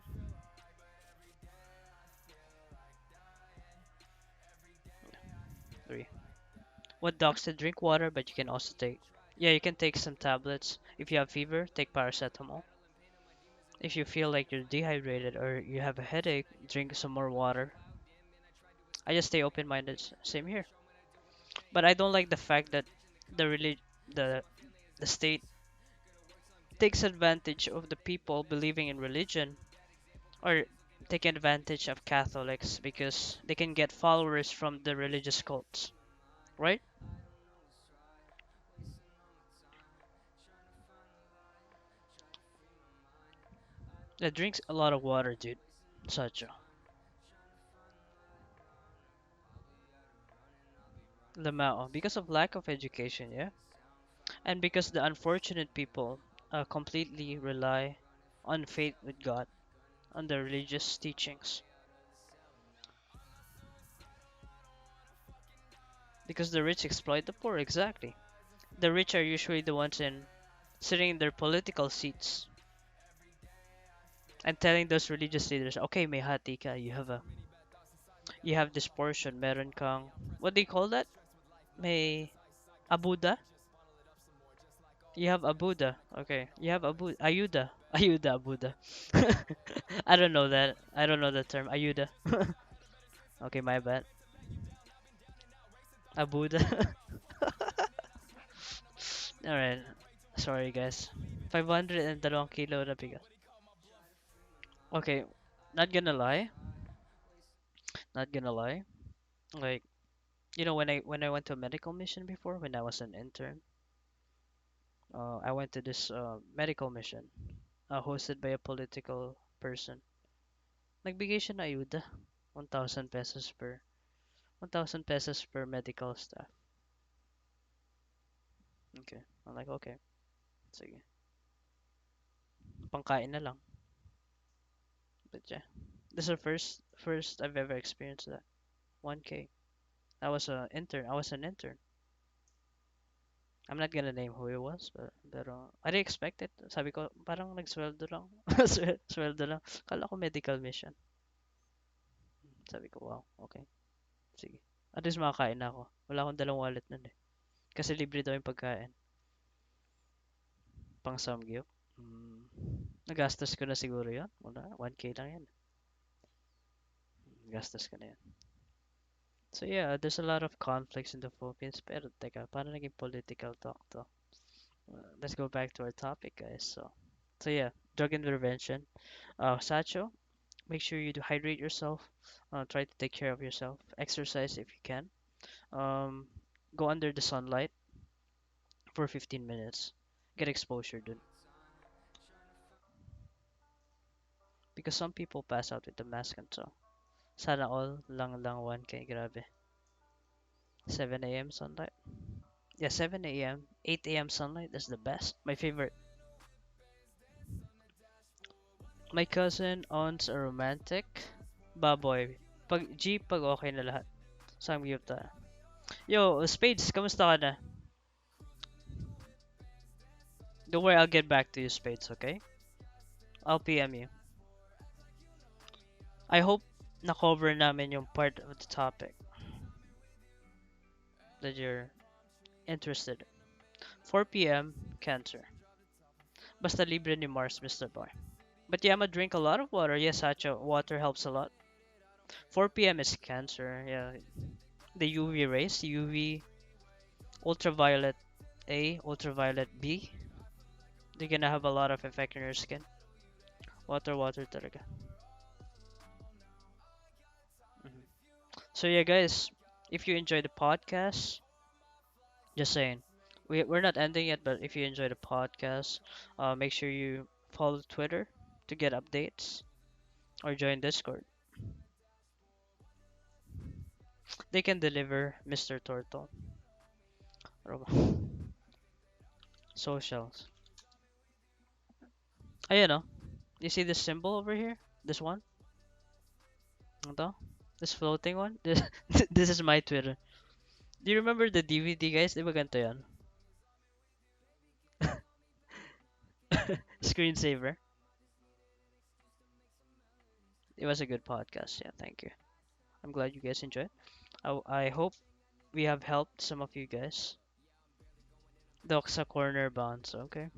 3. What docs to drink water, but you can also take. Yeah, you can take some tablets. If you have fever, take paracetamol. If you feel like you're dehydrated or you have a headache, drink some more water. I just stay open-minded. Same here. But I don't like the fact that the relig the the state takes advantage of the people believing in religion or take advantage of Catholics because they can get followers from the religious cults, right? That drinks a lot of water, dude. Such a Lamao because of lack of education, yeah, and because the unfortunate people completely rely on faith with God, on the religious teachings. Because the rich exploit the poor, exactly. The rich are usually the ones in sitting in their political seats and telling those religious leaders, okay, may hati ka, you have this portion, meron kang, what do you call that? May abuda? You have abuda. Okay, you have ayuda. Ayuda, abuda. I don't know that. I don't know the term. Ayuda. Okay, my bad. Abuda. Alright. Sorry, guys. 502 kilo na bigat. Okay, not gonna lie. Not gonna lie. Like, when I went to a medical mission before, when I was an intern, I went to this medical mission, hosted by a political person. Nagbigay siya na ayuda. 1,000 pesos per 1,000 pesos per medical staff. Okay. I'm like, okay. Sige. Pangkain na lang. But yeah. This is the first I've ever experienced that. 1K. I was an intern. I was an intern. I'm not gonna name who it was, but pero I didn't expect it. Sabi ko, parang nagsweldo lang. Sweldo lang. Kala ko medical mission. Sabi ko, wow, okay. Sige. At least makakain na ako. Wala akong dalang wallet nun eh. Kasi libre daw yung pagkain. Pang samgyup. Hmm. Nagastos ko na siguro yan. Wala, 1K lang yan. Gastos ko na yan. So yeah, there's a lot of conflicts in the Philippines. Pero teka, paano naging political talk to? Let's go back to our topic, guys. So yeah, drug intervention. Sacho, make sure you do hydrate yourself. Try to take care of yourself. Exercise if you can. Um, go under the sunlight for 15 minutes. Get exposure, dude. Because some people pass out with the mask and so. Sana all lang 1K, grabe. 7 a.m. sunlight. Yeah, 7 a.m., 8 a.m. sunlight is the best. My favorite. My cousin owns a romantic baboy. Pag okay na lahat. Samgyup tayo. Yo, Spades, kamusta ka na? Don't worry, I'll get back to you, Spades, okay? I'll PM you. I hope na-cover namin yung part of the topic that you're interested in. 4 p.m. Cancer. Basta libre ni Mars, Mr. Boy. But yeah, I'ma drink a lot of water. Yes, Sacho, water helps a lot. 4 p.m. is Cancer. Yeah, the UV rays, UV, ultraviolet A, ultraviolet B. They're gonna have a lot of effect on your skin. Water talaga. Mhm. So yeah, guys, if you enjoy the podcast, just saying, we're not ending yet, but if you enjoy the podcast, make sure you follow Twitter to get updates or join Discord. They can deliver Mr. Turtle. Socials. Ayan oh. You see this symbol over here? This one? Ito? This floating one? This is my Twitter. Do you remember the DVD, guys? Di ba ganito yan? Screensaver. It was a good podcast. Yeah, thank you. I'm glad you guys enjoyed. I hope we have helped some of you guys. Doc sa corner bounce. Okay.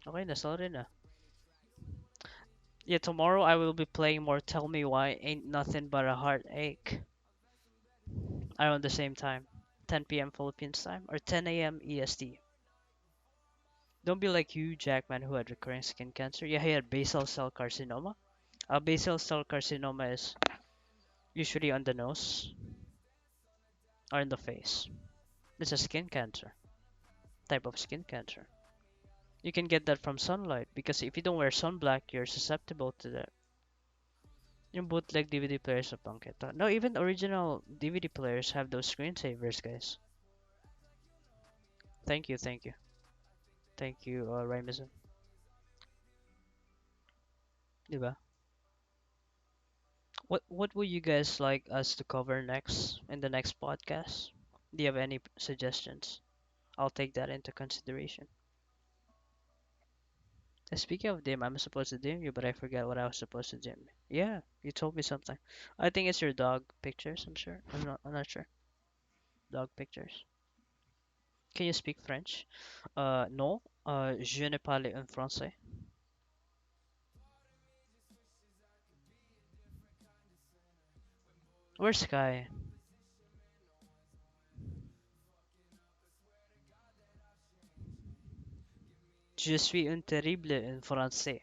Okay na, sorry na. Yeah, tomorrow I will be playing more Tell Me Why Ain't Nothing But a Heartache. Around the same time. 10 p.m. Philippines time or 10 a.m. EST. Don't be like Hugh Jackman who had recurring skin cancer. Yeah, he had basal cell carcinoma. Basal cell carcinoma is usually on the nose or in the face. It's a skin cancer, type of skin cancer. You can get that from sunlight because if you don't wear sunblock, you're susceptible to that. Yung bootleg DVD players of Pangketa. No, even original DVD players have those screensavers, guys. Thank you, Rhymism. Diba? What would you guys like us to cover next in the next podcast? Do you have any suggestions? I'll take that into consideration. Speaking of dim, I'm supposed to dim you, but I forgot what I was supposed to dim. Yeah, you told me something. I think it's your dog pictures. I'm sure. I'm not sure. Dog pictures. Can you speak French? Non. Je ne parle en français. Where's Sky? Je suis un terrible en français.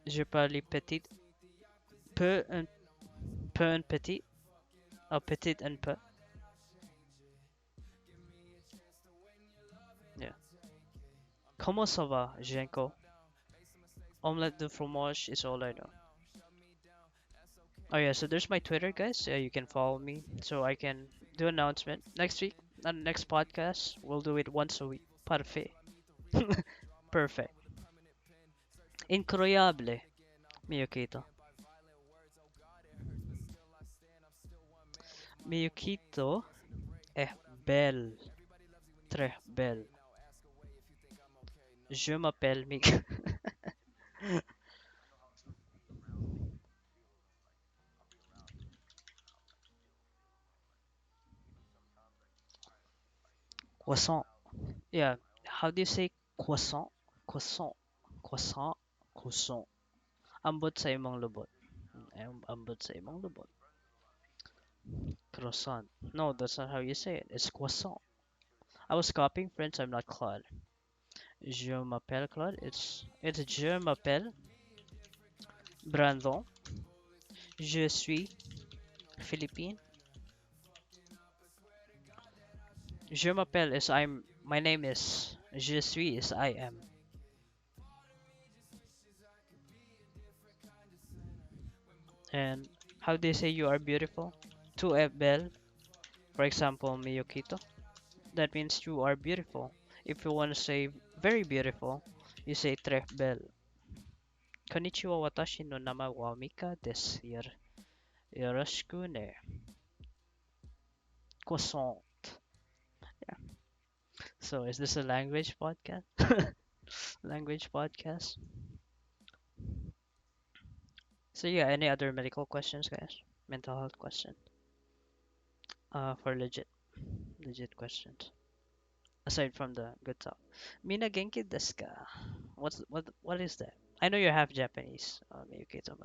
Je parle petit, peu un petit, petit un peu. Yeah. Comment ça va, Jenko? Omelette de fromage is all I know. Oh yeah, so there's my Twitter, guys. You can follow me so I can do announcement next week. Next podcast, we'll do it once a week. Parfait. Perfect. Incroyable. Miyokito. Miyokito est belle. Très belle. Je m'appelle Mik. Croissant. Yeah. How do you say croissant? Croissant. Croissant. Croissant. Ambot sa imong lubot. Ambot sa imong lubot. Croissant. No, that's not how you say it. It's croissant. I was copying French. I'm not Claude. Je m'appelle Claude. It's je m'appelle Brandon. Je suis Philippine. Je m'appelle is I'm. My name is. Je suis is I am. And how do you say you are beautiful? Tu es belle. For example, Miyokito. That means you are beautiful. If you want to say very beautiful, you say très belle. Konnichiwa watashi no nama wa Mika desu. Yoroshiku ne. Croissant. Yeah. So is this a language podcast? Language podcast. So yeah, any other medical questions, guys? Mental health question. For legit questions. Aside from the good talk. Mina genki desu ka? What is that? I know you're half Japanese, Miyuki-san,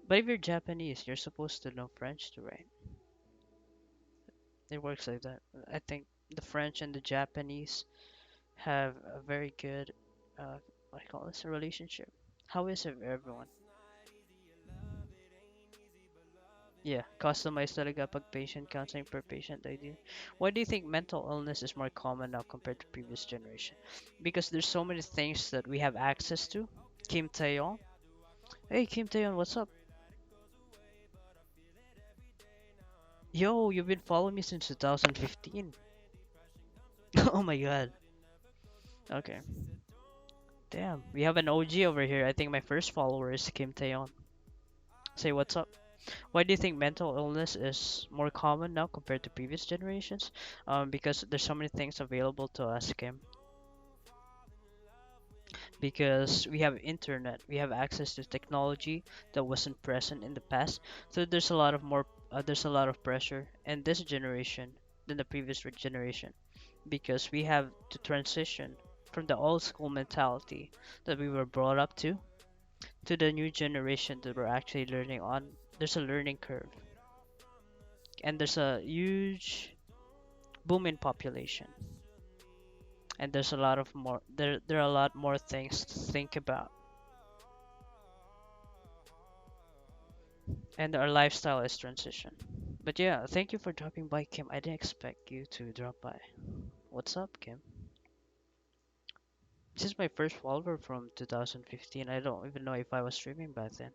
but if you're Japanese, you're supposed to know French too, right? It works like that. I think the French and the Japanese have a very good, what do you call this, a relationship. How is it, everyone? Yeah, customized talaga pag patient counseling per patient idea. Why do you think mental illness is more common now compared to previous generation? Because there's so many things that we have access to. Kim Taeyong. Hey, Kim Taeyong, what's up? Yo, you've been following me since 2015. Oh my god. Okay. Damn, we have an OG over here. I think my first follower is Kim Taeyong. Say what's up. Why do you think mental illness is more common now compared to previous generations? Because there's so many things available to us, Kim. Because we have internet, we have access to technology that wasn't present in the past. So there's a lot of pressure in this generation than the previous generation because we have to transition from the old school mentality that we were brought up to the new generation that we're actually learning on. There's a learning curve and there's a huge boom in population and there's a lot of more there are a lot more things to think about and our lifestyle is transition. But yeah, thank you for dropping by, Kim. I didn't expect you to drop by. What's up, Kim? This is my first follower from 2015. I don't even know if I was streaming back then.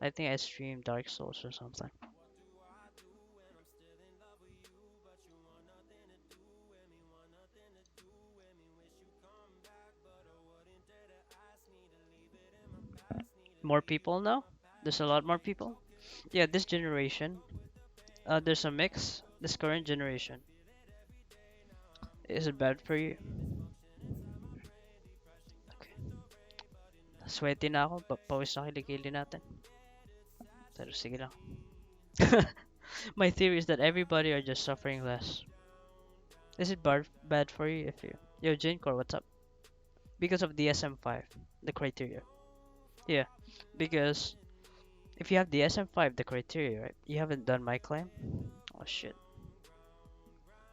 I think I streamed Dark Souls or something. More people now? There's a lot more people? Yeah, this generation, there's a mix. This current generation. Is it bad for you? Okay. Sweaty na ako. Pawis na kilikili natin. Pero sige lang. My theory is that everybody are just suffering less. Is it bad for you if you... Yo, Janecore, what's up? Because of the SM5, the criteria. Yeah, because if you have the SM5, the criteria, right? You haven't done my claim? Oh shit.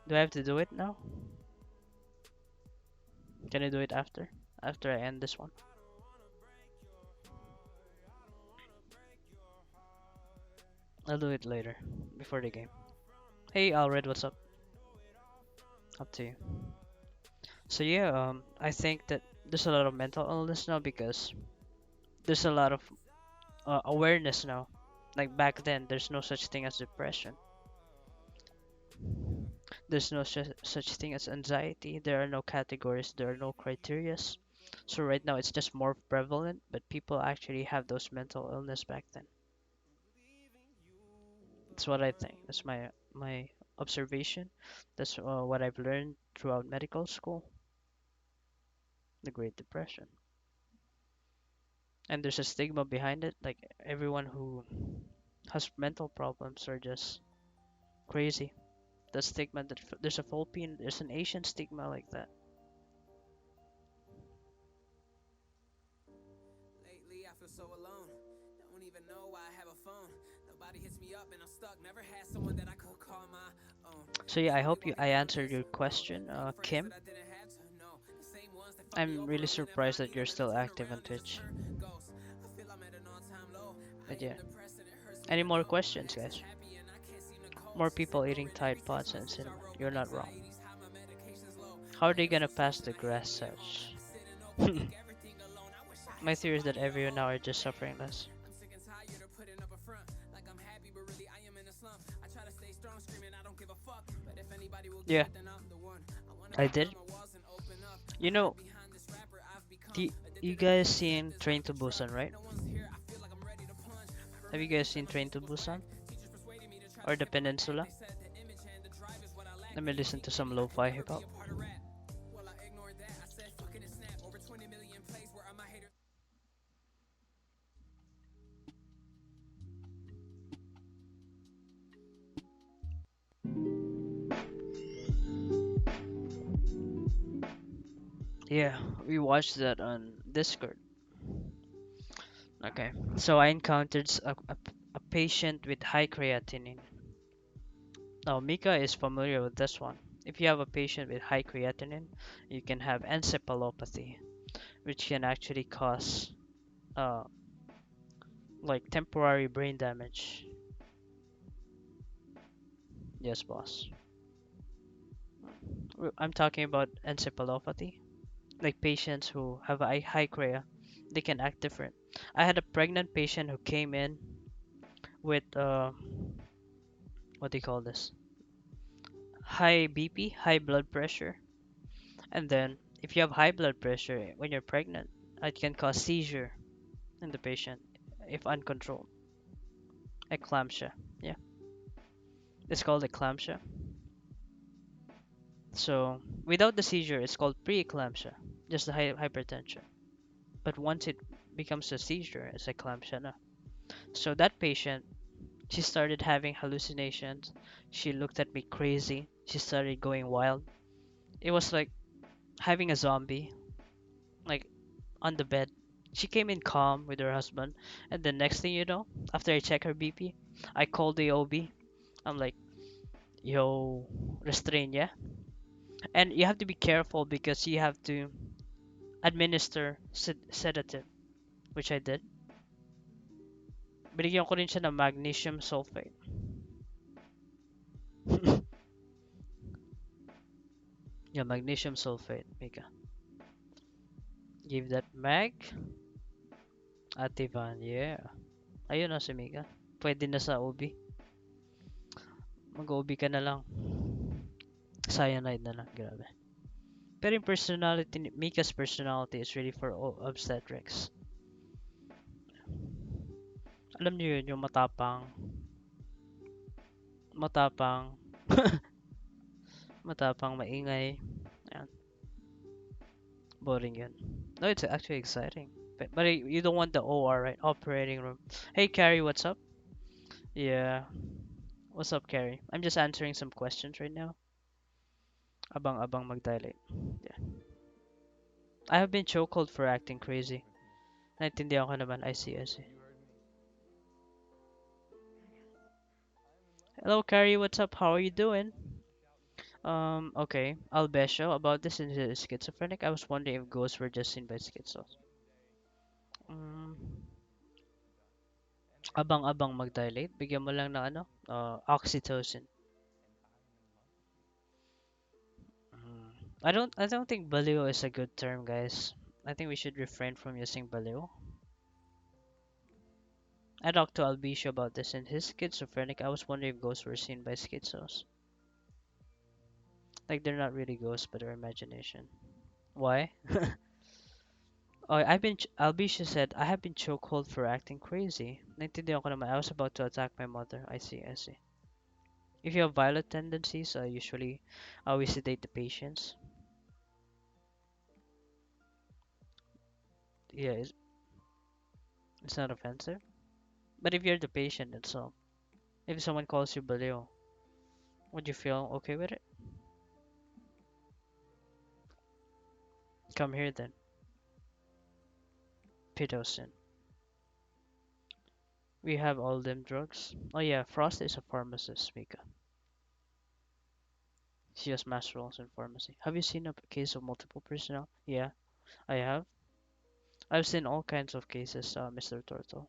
Do I have to do it now? Can I do it after? After I end this one? I'll do it later, before the game. Hey Alred, what's up? Up to you. So yeah, I think that there's a lot of mental illness now because there's a lot of awareness now. Like back then, there's no such thing as depression. There's no such thing as anxiety. There are no categories. There are no criterias. So right now, it's just more prevalent. But people actually have those mental illness back then. That's what I think. That's my observation. That's what I've learned throughout medical school. The Great Depression. And there's a stigma behind it. Like everyone who has mental problems are just crazy. The stigma that there's a Philippine, there's an Asian stigma like that. Lately I feel so alone. Don't even know why I have a phone. Nobody hits me up and I'm stuck. Never had someone that I could call my own. So yeah, I hope I answered your question, Kim. I'm really surprised that you're still active on Twitch. But yeah, any more questions, guys? More people eating Tide Pods and cinnamon. You're not wrong. How are they gonna pass the grass search? My theory is that everyone now are just suffering less. Yeah, I did. You know, the, you guys seen Train to Busan, right? Have you guys seen Train to Busan? Or The Peninsula? Let me listen to some lo-fi hip-hop. Yeah, we watched that on Discord. Okay, so I encountered a patient with high creatinine. Now, Mika is familiar with this one. If you have a patient with high creatinine, you can have encephalopathy, which can actually cause uh, like temporary brain damage. Yes, boss. I'm talking about encephalopathy, like patients who have a high crea, they can act different. I had a pregnant patient who came in with what do you call this? High BP, high blood pressure, and then if you have high blood pressure when you're pregnant, it can cause seizure in the patient if uncontrolled. Eclampsia, yeah, it's called eclampsia. So without the seizure, it's called preeclampsia, just the hypertension. But once it becomes a seizure, it's eclampsia na. So that patient, she started having hallucinations. She looked at me crazy. She started going wild. It was like having a zombie, like on the bed. She came in calm with her husband, and the next thing you know, after I check her BP, I called the OB. I'm like, yo, restrain, yeah? And you have to be careful because you have to administer sedative, which I did. Binigyan ko rin siya ng magnesium sulfate. Yeah, magnesium sulfate, Mika. Give that mag. Ativan, yeah. Ayun na si Mika. Pwede na sa OB. Mag-OB ka na lang. Cyanide na lang, grabe. Pero yung personality, Mika's personality is really for all obstetrics. Alam niyo yun, yung matapang. Matapang. Matapang, maingay. Ayan, boring yun. No, it's actually exciting. But you don't want the OR, right? Operating room. Hey, Carrie, what's up? Yeah. What's up, Carrie? I'm just answering some questions right now. Abang-abang mag-dilate. Yeah. I have been chokehold for acting crazy. Naintindihan ko naman. I see, I see. Hello, Carrie. What's up? How are you doing? Okay. Albesho, about this in the schizophrenic, I was wondering if ghosts were just seen by schizos. Mm, abang-abang mag-dilate. Bigyan mo lang ng ano, oxytocin. I don't think baliw is a good term, guys. I think we should refrain from using baliw. I talked to Albisho about this in his schizophrenic. I was wondering if ghosts were seen by schizos. Like they're not really ghosts, but their imagination. Why? Oh, Albisha said, I have been chokehold for acting crazy. Naintindihan ko naman, I was about to attack my mother. I see, I see. If you have violent tendencies, usually we sedate the patients. Yeah, it's not offensive. But if you're the patient itself, if someone calls you baliw, would you feel okay with it? Come here then. Pitocin. We have all them drugs. Oh yeah, Frost is a pharmacist, Mika. She has master roles in pharmacy. Have you seen a case of multiple personnel? Yeah, I have. I've seen all kinds of cases, Mr. Turtle.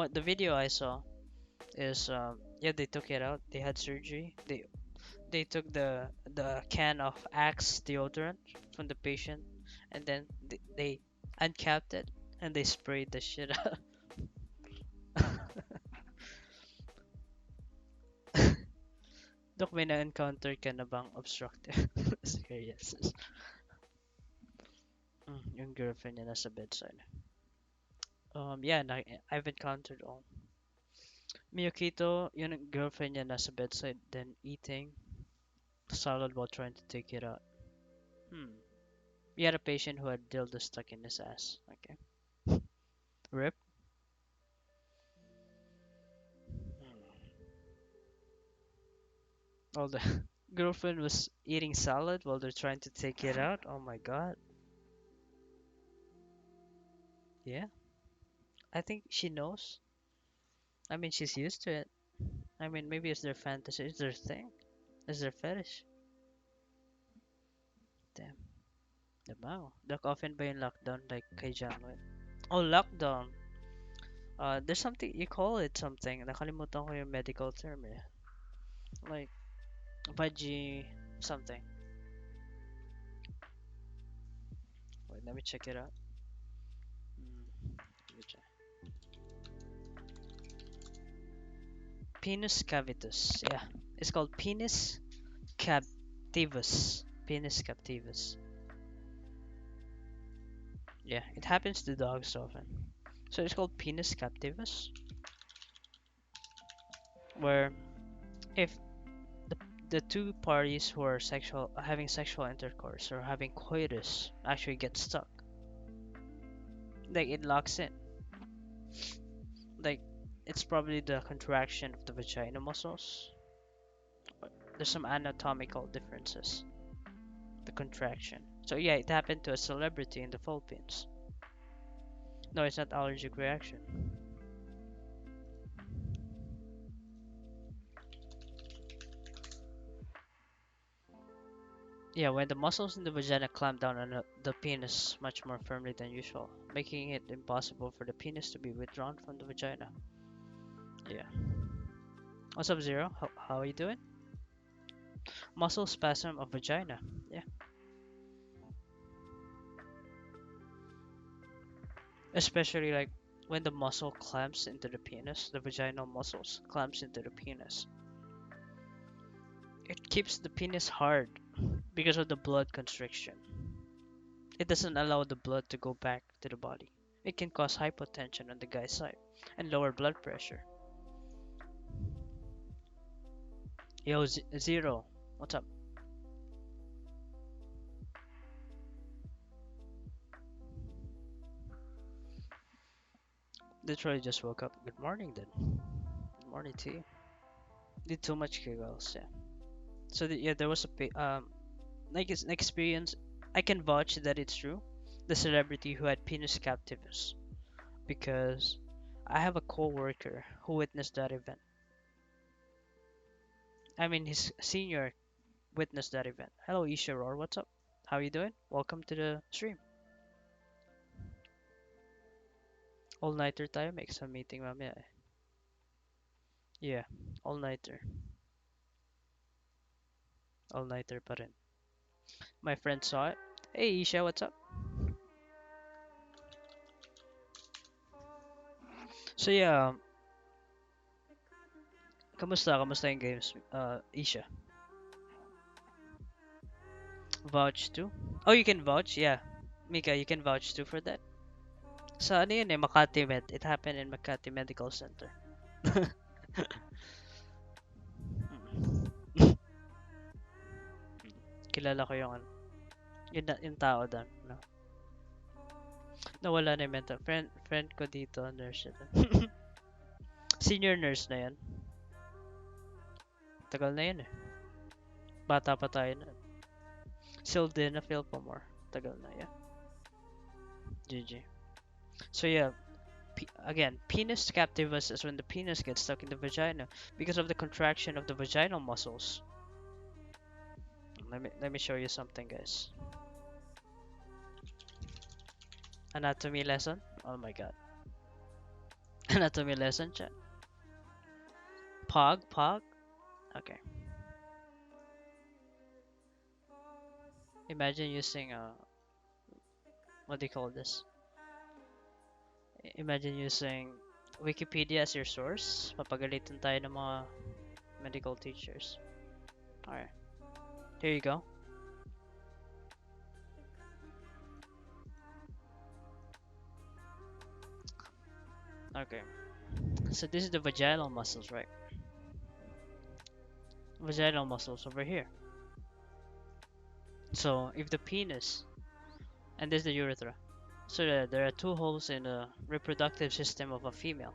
But the video I saw is yeah, they took it out. They had surgery. They took the can of Axe deodorant from the patient, and then they uncapped it and they sprayed the shit out. Dok, may na-encounter ka na bang obstructive sclerosis? Yung girlfriend niya nasa bedside. Yeah, I've encountered all. Miyokito, yun ang girlfriend niya nasa bedside, then eating salad while trying to take it out. Hmm. We had a patient who had dildo stuck in his ass. Okay. Rip. While the girlfriend was eating salad while they're trying to take it out. Oh my god. Yeah. I think she knows. I mean, she's used to it. I mean, maybe it's their fantasy. It's their thing. It's their fetish. Damn. Diba? Nag-offen ba yung lockdown like kay John Lloyd? Oh, lockdown. There's something, you call it something. Nakalimutan ko yung medical term eh. Like, Baji something. Wait, Let me check it out. Let me check. Penis cavitus. Yeah, it's called penis captivus. Penis captivus. Yeah, it happens to dogs often. So it's called penis captivus, where if the, the two parties who are having sexual intercourse or having coitus actually get stuck, like it locks in. Like it's probably the contraction of the vagina muscles. There's some anatomical differences. The contraction. So yeah, it happened to a celebrity in the Philippines. No, it's not allergic reaction. Yeah, when the muscles in the vagina clamp down on the penis much more firmly than usual, making it impossible for the penis to be withdrawn from the vagina. Yeah. What's up, Zero? How are you doing? Muscle spasm of vagina. Yeah. Especially like when the muscle clamps into the penis, the vaginal muscles clamps into the penis. It keeps the penis hard because of the blood constriction. It doesn't allow the blood to go back to the body. It can cause hypotension on the guy's side and lower blood pressure. Yo, Zero, what's up? Literally just woke up. Good morning then. Good morning to you. Did too much giggles, yeah. So yeah, there was like it's an experience. I can vouch that it's true. The celebrity who had penis captivus, because I have a co-worker who witnessed that event. I mean, his senior witnessed that event. Hello, Isha Roar, what's up? How you doing? Welcome to the stream. All-nighter tayo, make some meeting mamaya eh. Yeah, all-nighter. All-nighter pa rin. My friend saw it. Hey Isha, what's up? So yeah, kamusta? Kamusta yung games? Isha. Vouch too? Oh, you can vouch? Yeah. Mika, you can vouch too for that? Sa ano yun eh, Makati Med. It happened in Makati Medical Center. Kilala ko yung ano. Yung tao doon. No? Nawala na yung mental. Friend ko dito, nurse siya. Senior nurse na yan. Tagal na yun eh. Bata pa tayo na. Still din na feel pa more. Tagal na yan. GG. So yeah, again, penis captivus is when the penis gets stuck in the vagina because of the contraction of the vaginal muscles. Let me show you something, guys. Anatomy lesson. Oh my god. Anatomy lesson, chat. Pog. Okay. Imagine using what do you call this? Imagine using Wikipedia as your source. Papagalitan tayo ng mga medical teachers. Alright. Here you go. Okay. So this is the vaginal muscles, right? Vaginal muscles over here. So if the penis, and this is the urethra. So there are two holes in the reproductive system of a female.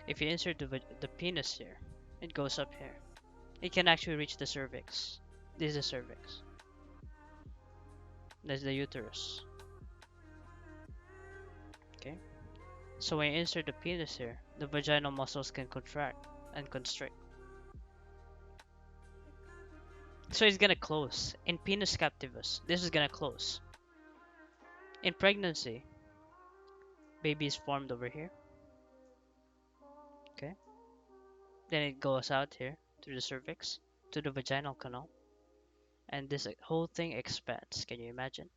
If you insert the penis here, it goes up here. It can actually reach the cervix. This is the cervix. That's the uterus. Okay. So when you insert the penis here, the vaginal muscles can contract and constrict. So it's gonna close. In penis captivus, this is gonna close. In pregnancy, baby is formed over here. Okay. Then it goes out here to the cervix, to the vaginal canal. And this whole thing expands. Can you imagine?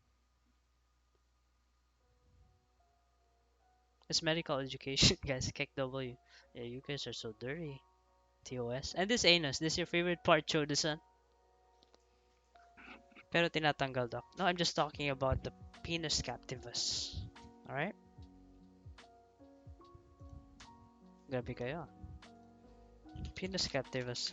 It's medical education, guys. Kick W. Yeah, you guys are so dirty. TOS. And this anus. This your favorite part, Chodasan. Pero tinatanggal daw. No, I'm just talking about the penis captivus. Alright? Grabe kayo. Penis captivus.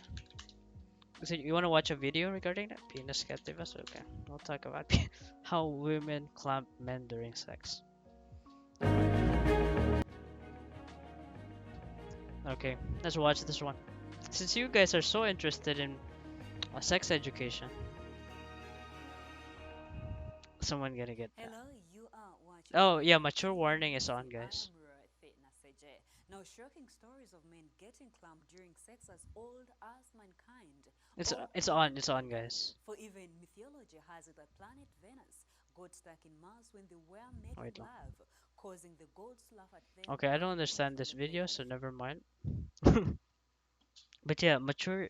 So you want to watch a video regarding that? Penis captivus? Okay. We'll talk about how women clamp men during sex. Okay, let's watch this one. Since you guys are so interested in sex education, someone gonna get that. Hello, you are watching Oh yeah, VIII mature TV. warning is on, I guys. am Fitness AJ. Now, shocking stories of men getting clamped during sex as old as mankind. All It's on, guys. for even mythology has it that planet Venus got stuck in Mars when they were making Wait lang. love, causing the gods to laugh at them Okay, I don't and understand poison this the video, so babies. never mind. But yeah, mature.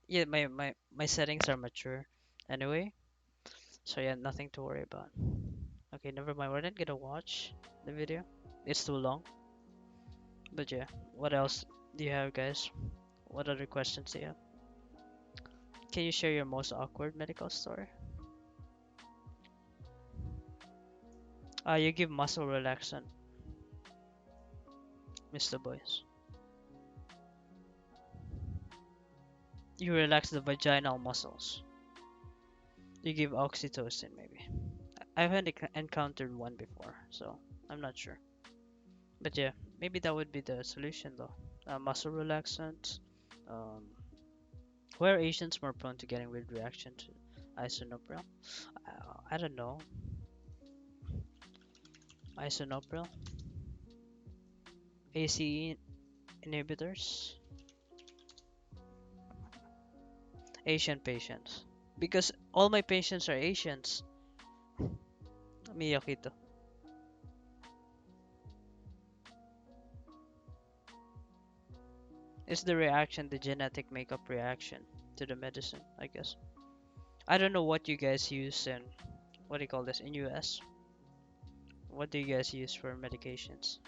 Yeah, my settings are mature anyway, so yeah, nothing to worry about. Okay, never mind. We're not gonna watch the video. It's too long. But yeah, what else do you have, guys? What other questions do you have? Can you share your most awkward medical story? You give muscle relaxant, Mr. Boys. You relax the vaginal muscles. You give oxytocin, maybe. I haven't encountered one before, so I'm not sure. But yeah, maybe that would be the solution though. Muscle relaxant. Um, why are Asians more prone to getting weird reaction to isinopril? I don't know. Isinopril, ACE inhibitors, Asian patients. Because all my patients are Asians. Miyakito. Is the reaction the genetic makeup reaction to the medicine, I guess. I don't know what you guys use in, what do you call this, in US? What do you guys use for medications?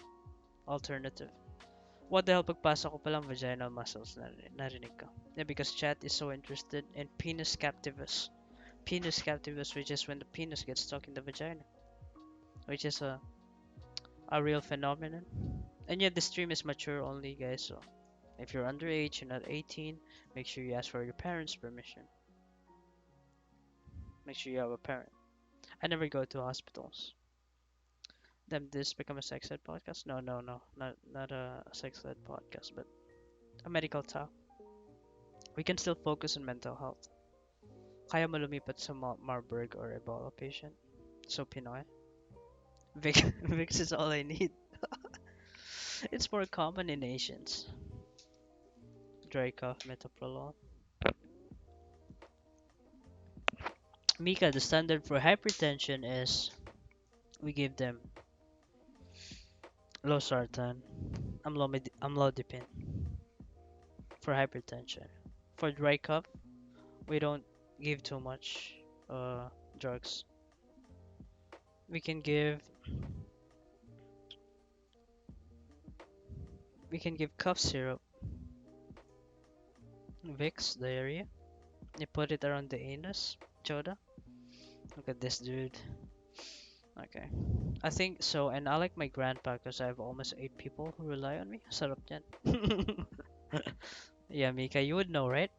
Alternative. What the hell, pagpasok ko palang vaginal muscles, narinig ko. Yeah, because chat is so interested in penis captivus. Penis captivus, which is when the penis gets stuck in the vagina, which is a real phenomenon. And yet the stream is mature only, guys, so if you're underage, you're not 18, make sure you ask for your parents' permission. Make sure you have a parent. I never go to hospitals. Then this become a sex ed podcast? No, no, no, not a sex ed podcast, but a medical talk. We can still focus on mental health. Kaya mo lumipat sa Marburg or Ebola patient. So Pinoy. Vic Vicks is all I need. It's more common in Asians. Dry cough, metoprolol. Mika, the standard for hypertension is we give them losartan, amlodipine for hypertension. For dry cough, we don't give too much drugs. We can give cough syrup, Vicks diarrhea. You put it around the anus, Joda. Look at this dude. Okay. I think so, and I like my grandpa because I have almost 8 people who rely on me. Sarap yan. Yeah, Mika, you would know, right?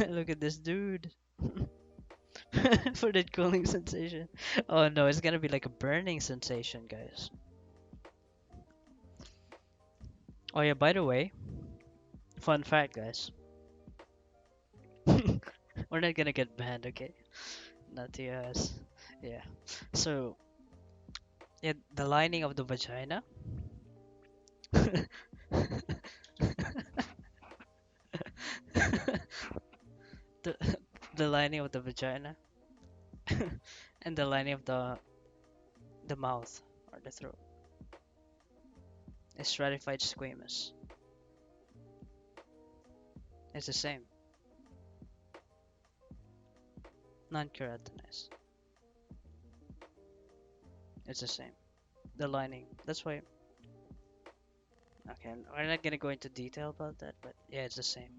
Look at this dude. For that cooling sensation. Oh no, it's gonna be like a burning sensation, guys. Oh yeah, by the way, fun fact, guys. We're not gonna get banned, okay? Not TS. Yeah. So, yeah, the lining of the vagina. the the lining of the vagina and the lining of the mouth or the throat is stratified squamous. It's the same, non-keratinized. It's the same. the lining. That's why. Okay, we're not gonna go into detail about that, but yeah, it's the same.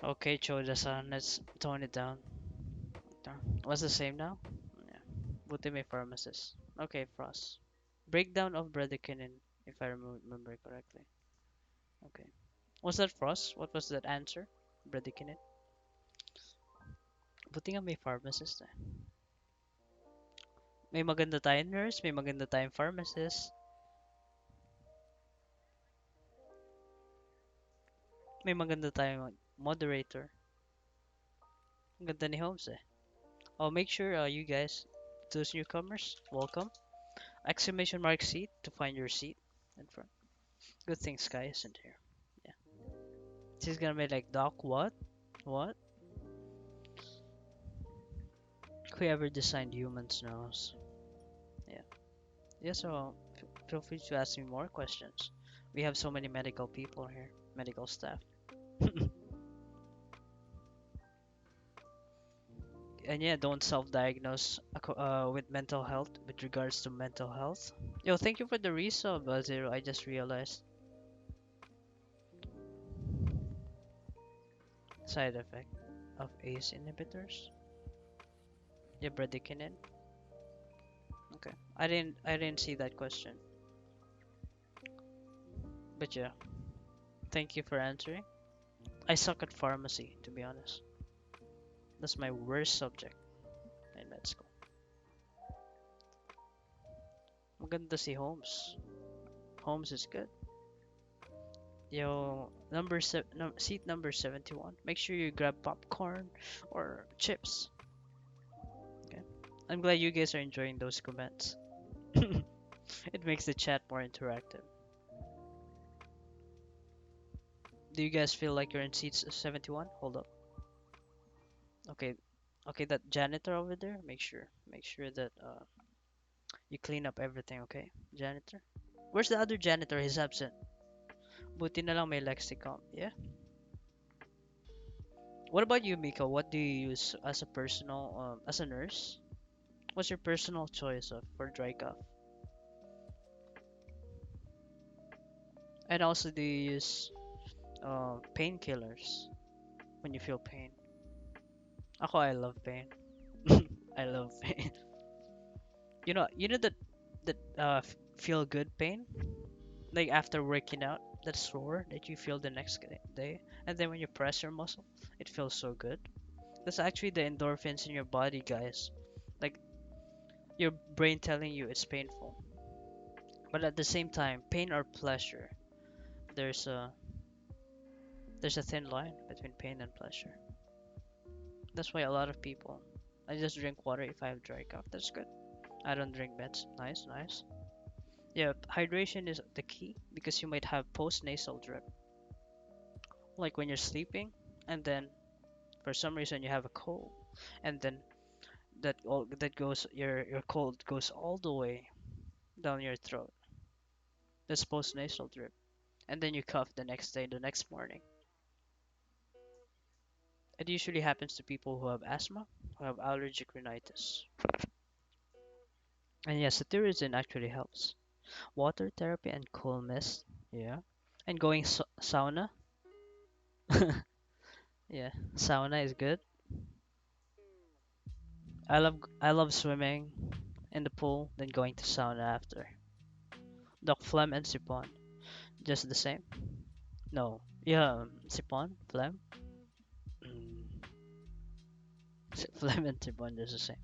Okay, Choda-san, let's tone it down. What's the same now? Yeah. Buti may pharmacist. Okay, Frost. Breakdown of bradykinin, if I remember correctly. Okay. Was that Frost? What was that answer? Bradykinin? Buti nga may pharmacist eh. May maganda tayong nurse, may maganda tayong pharmacist, may maganda tayong moderator. Ang ganda ni Holmes eh. Oh, make sure you guys, those newcomers, welcome. Exclamation mark seat to find your seat in front. Good thing Sky isn't here. Yeah. She's gonna be like, Doc, what? What? Whoever designed humans knows. Yeah. Yeah, so feel free to ask me more questions. We have so many medical people here, medical staff. And yeah, don't self-diagnose with mental health with regards to mental health. Yo, thank you for the resub, Zero. I just realized side effect of ACE inhibitors. Yeah, bradykinin. Okay, I didn't see that question, but yeah, thank you for answering. I suck at pharmacy, to be honest. That's my worst subject in med school. Maganda si Holmes. Holmes is good. Yo, seat number 71. Make sure you grab popcorn or chips. Okay. I'm glad you guys are enjoying those comments. It makes the chat more interactive. Do you guys feel like you're in seat 71? Hold up. Okay. Okay, that janitor over there, make sure that you clean up everything, okay? Janitor. Where's the other janitor? He's absent. Buti na lang may lexicon. Yeah. What about you, Miko? What do you use as a personal, as a nurse? What's your personal choice of for dry cough? And also, do you use painkillers when you feel pain? Ako, I love pain. I love pain. You know that feel good pain, like after working out, that sore that you feel the next day, and then when you press your muscle, it feels so good. That's actually the endorphins in your body, guys. Like your brain telling you it's painful, but at the same time, pain or pleasure, there's a there's a thin line between pain and pleasure. That's why a lot of people, I just drink water if I have dry cough. That's good. I don't drink meds. Nice, nice. Yeah, hydration is the key because you might have post-nasal drip, like when you're sleeping, and then for some reason you have a cold, and then that goes your cold goes all the way down your throat. That's post-nasal drip, and then you cough the next day, the next morning. It usually happens to people who have asthma, who have allergic rhinitis. And yes, cetirizine actually helps. Water therapy and cool mist. Yeah. And going sauna. Yeah, sauna is good. I love swimming in the pool, then going to sauna after. Doc phlegm and sipon, just the same. No, yeah, sipon, phlegm, mm, phlegm and sipon just the same.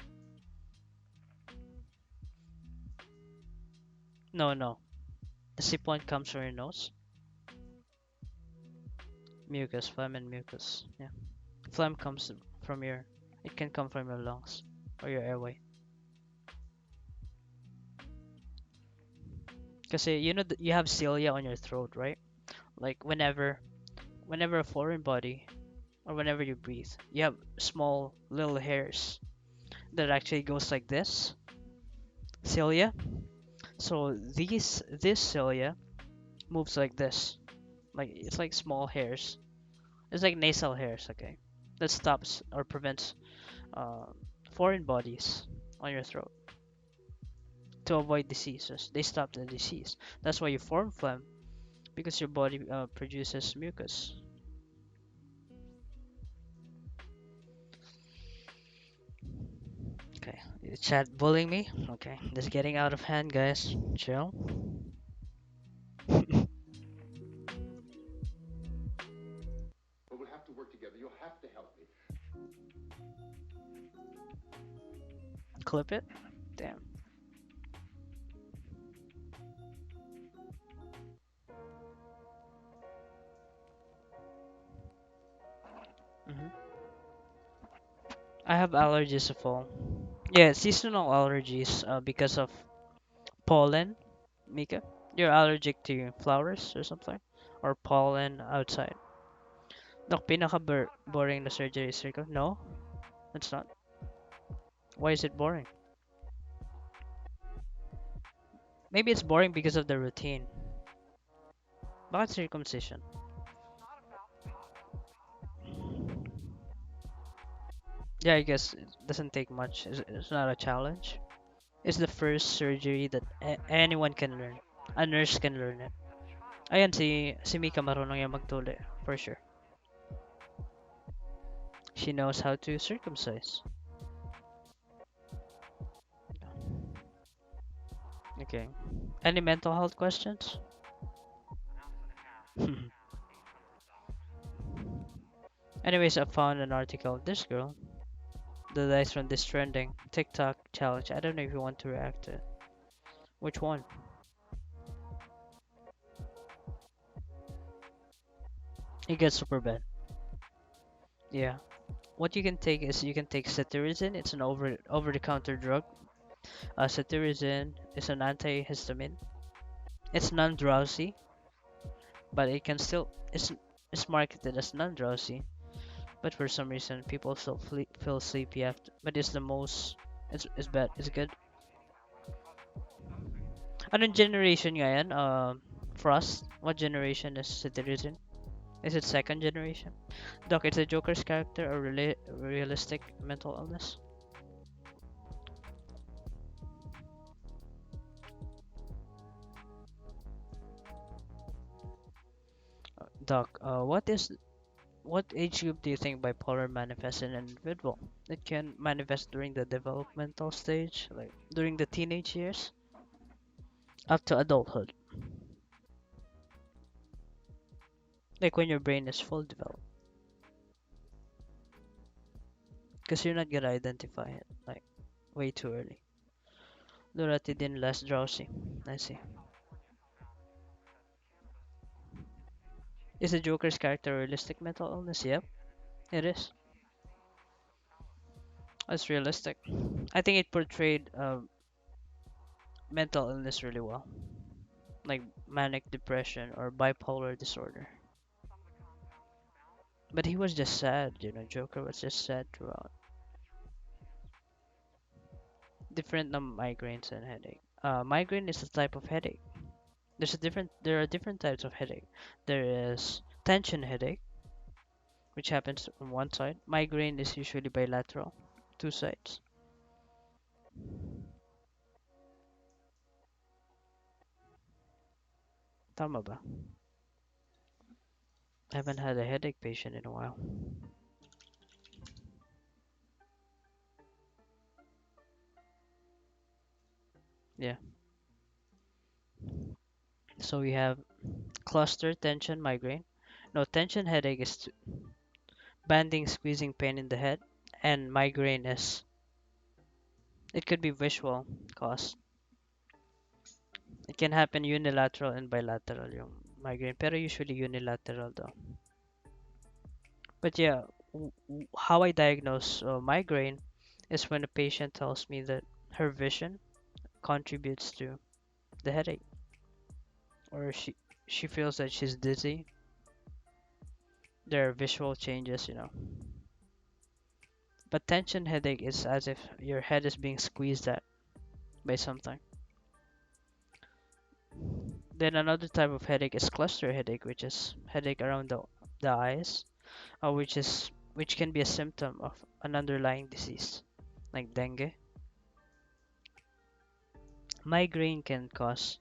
No, no, the sipon comes from your nose, mucus, phlegm and mucus. Yeah, phlegm comes from your. It can come from your lungs or your airway. Cause you know you have cilia on your throat, right? Like whenever a foreign body or whenever you breathe, you have small little hairs that actually goes like this, cilia. So this cilia moves like this, like it's like small hairs. It's like nasal hairs, okay? That stops or prevents uh, foreign bodies on your throat to avoid diseases. They stop the disease. That's why you form phlegm because your body produces mucus. Okay, the chat bullying me. Okay, this is getting out of hand, guys. Chill. But we'll have to work together. You'll have to help me. Clip it. Damn. hmm I have allergies of all. Yeah, seasonal allergies because of pollen. Mika, you're allergic to flowers or something? Or pollen outside? Doc, boring na surgery, Circle? No, it's not. Why is it boring? Maybe it's boring because of the routine. Bakit circumcision? Yeah, I guess it doesn't take much. It's not a challenge. It's the first surgery that anyone can learn. A nurse can learn it. Ayan, si Mika marunong yan magtuli, for sure. She knows how to circumcise. Okay. Any mental health questions? Anyways, I found an article of this girl that is from this trending TikTok challenge. I don't know if you want to react to it. Which one? It gets super bad. Yeah. What you can take is you can take cetirizine. It's an over-the-counter drug. Cetirizine is an antihistamine. It's non-drowsy, but it can still it's marketed as non-drowsy. But for some reason, people still feel sleepy after. But it's the most. It's bad. It's good. Anong generation nga yan? Frost. What generation is citizen? Is it second generation? Doc, it's a Joker's character or realistic mental illness? Doc, what age group do you think bipolar manifests in an individual? It can manifest during the developmental stage, like during the teenage years, up to adulthood, like when your brain is full developed. Because you're not gonna identify it, like way too early. Loratadine less drowsy. I see. Is the Joker's character a realistic mental illness? Yep, it is. It's realistic. I think it portrayed mental illness really well, like manic depression or bipolar disorder. But he was just sad, Joker was just sad throughout. Different than migraines and headache. Migraine is a type of headache. There are different types of headache. There is tension headache, which happens on one side. Migraine is usually bilateral, two sides. Tama ba? I haven't had a headache patient in a while. Yeah. So we have cluster tension migraine. No, tension headache is banding, squeezing pain in the head, and migraine is it could be visual cause. It can happen unilateral and bilateral yung migraine, pero usually unilateral though. But yeah, how I diagnose migraine is when a patient tells me that her vision contributes to the headache, or she feels that she's dizzy. There are visual changes. But tension headache is as if your head is being squeezed at by something. Then another type of headache is cluster headache, which is headache around the eyes, which can be a symptom of an underlying disease. like dengue. Migraine can cause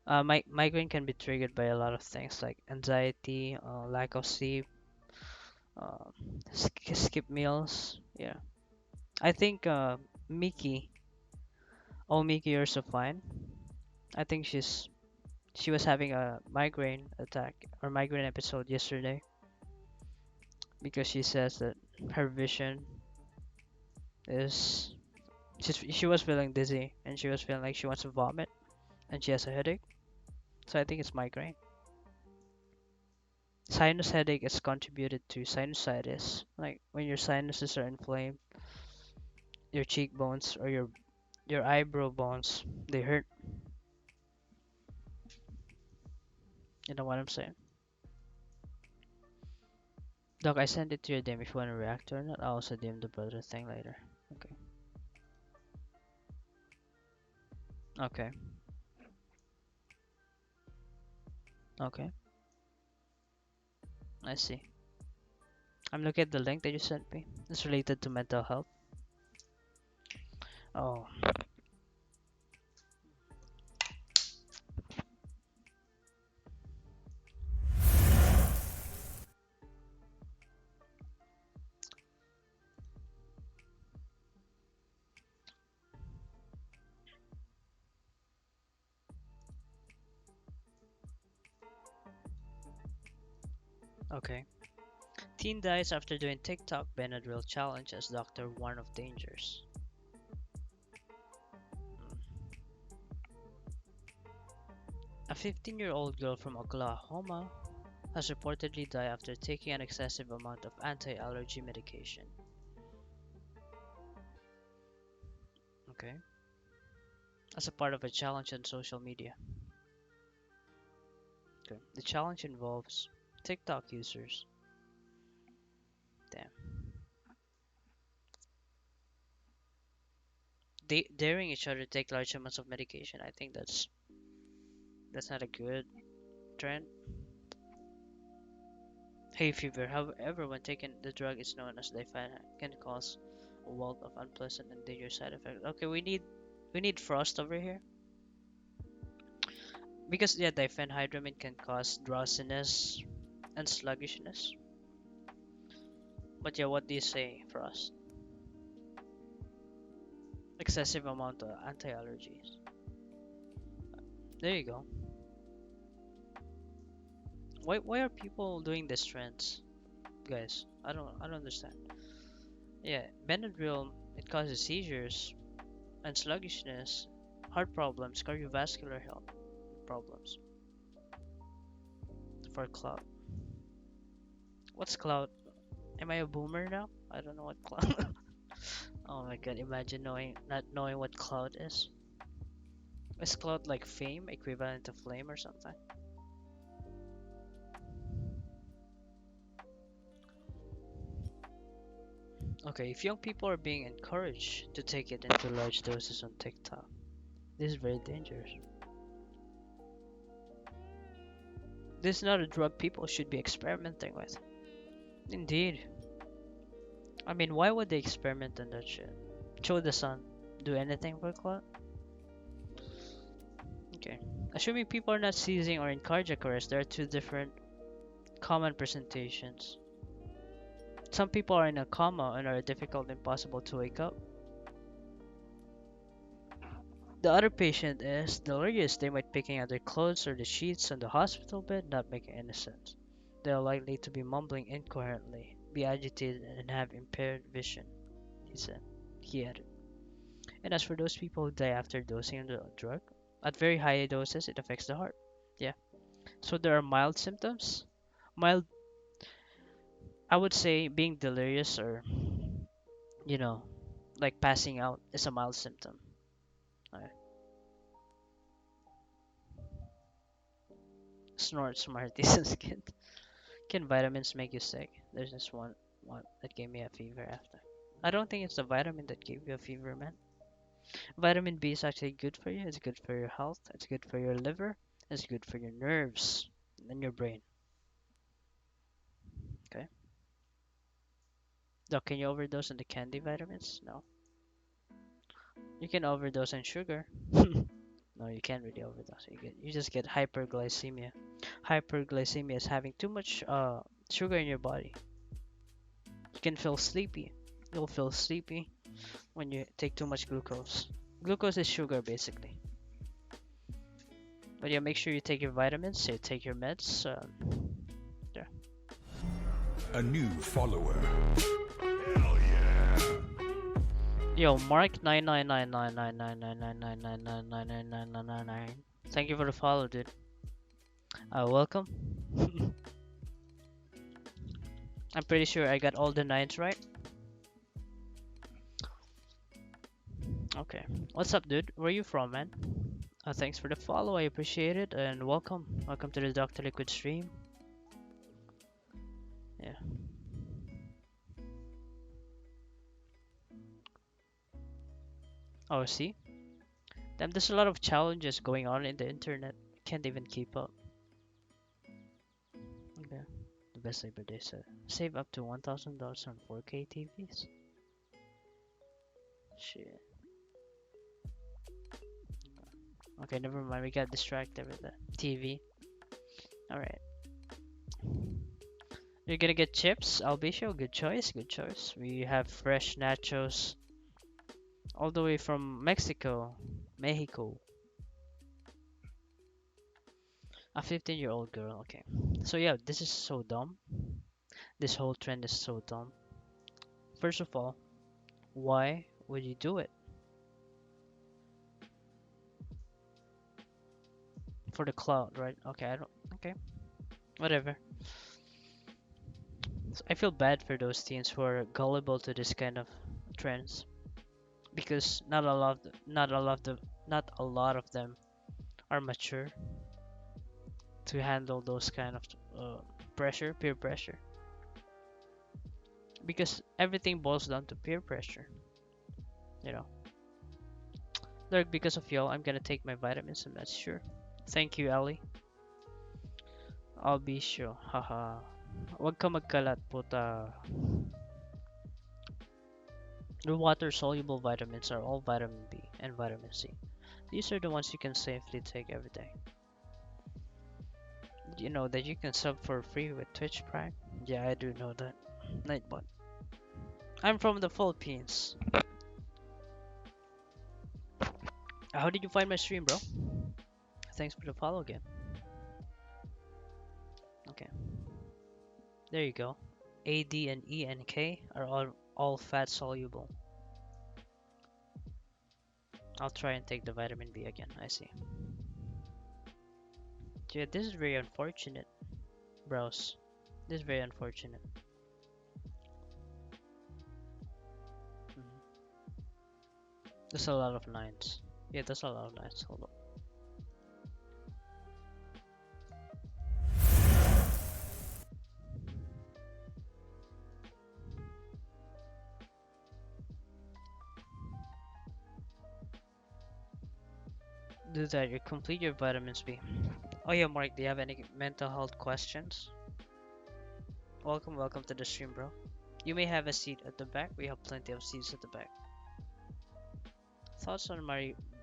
migraine can be triggered by a lot of things like anxiety, lack of sleep, uh, skip meals. Yeah, I think Miki. Oh, Miki, you're so fine. I think she was having a migraine attack or migraine episode yesterday because she says that her vision is she was feeling dizzy and she was feeling like she wants to vomit and she has a headache. So I think it's migraine. Sinus headache is contributed to sinusitis, like when your sinuses are inflamed, your cheekbones or your eyebrow bones they hurt. You know what I'm saying? Doc, I sent it to your DM if you want to react or not. I'll also DM the brother thing later. Okay. Okay. Okay. I see. I'm looking at the link that you sent me. It's related to mental health. Oh, okay. Teen dies after doing TikTok Benadryl challenge as doctor warned of dangers. A 15-year-old girl from Oklahoma has reportedly died after taking an excessive amount of anti-allergy medication. Okay. As a part of a challenge on social media. Okay. The challenge involves TikTok users. Damn. Daring each other to take large amounts of medication. I think that's not a good trend. Hay fever, however, when taken, the drug is known as diphenhydramine, can cause a wealth of unpleasant and dangerous side effects. Okay, we need Frost over here because yeah, diphenhydramine can cause drowsiness and sluggishness. But yeah, what do you say, Frost? Excessive amount of anti-allergies. There you go. Why are people doing these trends, guys? I don't understand. Yeah, Benadryl it causes seizures and sluggishness, heart problems, cardiovascular health problems for cloud. What's cloud? Am I a boomer now? I don't know what cloud. Oh my god! Imagine not knowing what cloud is. Is cloud like fame, equivalent to flame or something? Okay, if young people are being encouraged to take it into large doses on TikTok, this is very dangerous. This is not a drug people should be experimenting with. Indeed. I mean, why would they experiment on that shit? Show the sun. Do anything for clout? Okay. Assuming people are not seizing or in cardiac arrest, there are two different common presentations. Some people are in a coma and are difficult and impossible to wake up. The other patient is delirious. They might picking at their clothes or the sheets on the hospital bed, not making any sense. They are likely to be mumbling incoherently, be agitated, and have impaired vision, he said. He added. And as for those people who die after dosing on the drug, at very high doses, it affects the heart. Yeah. So there are mild symptoms. Mild, I would say being delirious or, you know, like passing out is a mild symptom. Okay. Snort Smarties and skin. Can vitamins make you sick? There's this one that gave me a fever after. I don't think it's the vitamin that gave you a fever, man. Vitamin B is actually good for you. It's good for your health. It's good for your liver. It's good for your nerves and your brain. Okay. Doc, can you overdose on the candy vitamins? No. You can overdose on sugar. No, you can't really overdose. You just get hyperglycemia. Hyperglycemia is having too much sugar in your body. You can feel sleepy. You'll feel sleepy when you take too much glucose. Glucose is sugar basically. But yeah, make sure you take your vitamins, you take your meds. There. A new follower. Yo, Mark 999999999999999. Thank you for the follow, dude. Welcome. I'm pretty sure I got all the nines right. Okay. What's up, dude? Where you from, man? Thanks for the follow. I appreciate it, and welcome. Welcome to the Dr. Liquid stream. Yeah. Oh, see? Damn, there's a lot of challenges going on in the internet. Can't even keep up. Okay. The best Labor Day set. Save up to $1,000 on 4K TVs. Shit. Okay, never mind. We got distracted with that TV. Alright. You're gonna get chips, Albisho. Good choice, good choice. We have fresh nachos all the way from Mexico. Mexico. A 15-year-old girl, okay. So yeah, this is so dumb. This whole trend is so dumb. First of all, why would you do it? For the clout, right? Okay, okay. Whatever. So I feel bad for those teens who are gullible to this kind of trends. Because not a lot of them are mature to handle those kind of peer pressure. Because everything boils down to peer pressure, you know. Look, because of y'all, I'm gonna take my vitamins and that's sure. Thank you, Ali. I'll be sure. Haha. Wag ka magkalat, puta. The water-soluble vitamins are all vitamin B and vitamin C. These are the ones you can safely take every day. You know that you can sub for free with Twitch Prime? Yeah, I do know that. Nightbot. I'm from the Philippines. How did you find my stream, bro? Thanks for the follow again. Okay. There you go. A, D, and E, and K are all fat soluble. I'll try and take the vitamin B again. I see. Yeah, this is very unfortunate, bros. This is very unfortunate. There's a lot of nines. Yeah, there's a lot of nines. Hold on. Do that. You complete your vitamins B. Oh yeah, Mark. Do you have any mental health questions? Welcome to the stream, bro. You may have a seat at the back. We have plenty of seats at the back. Thoughts on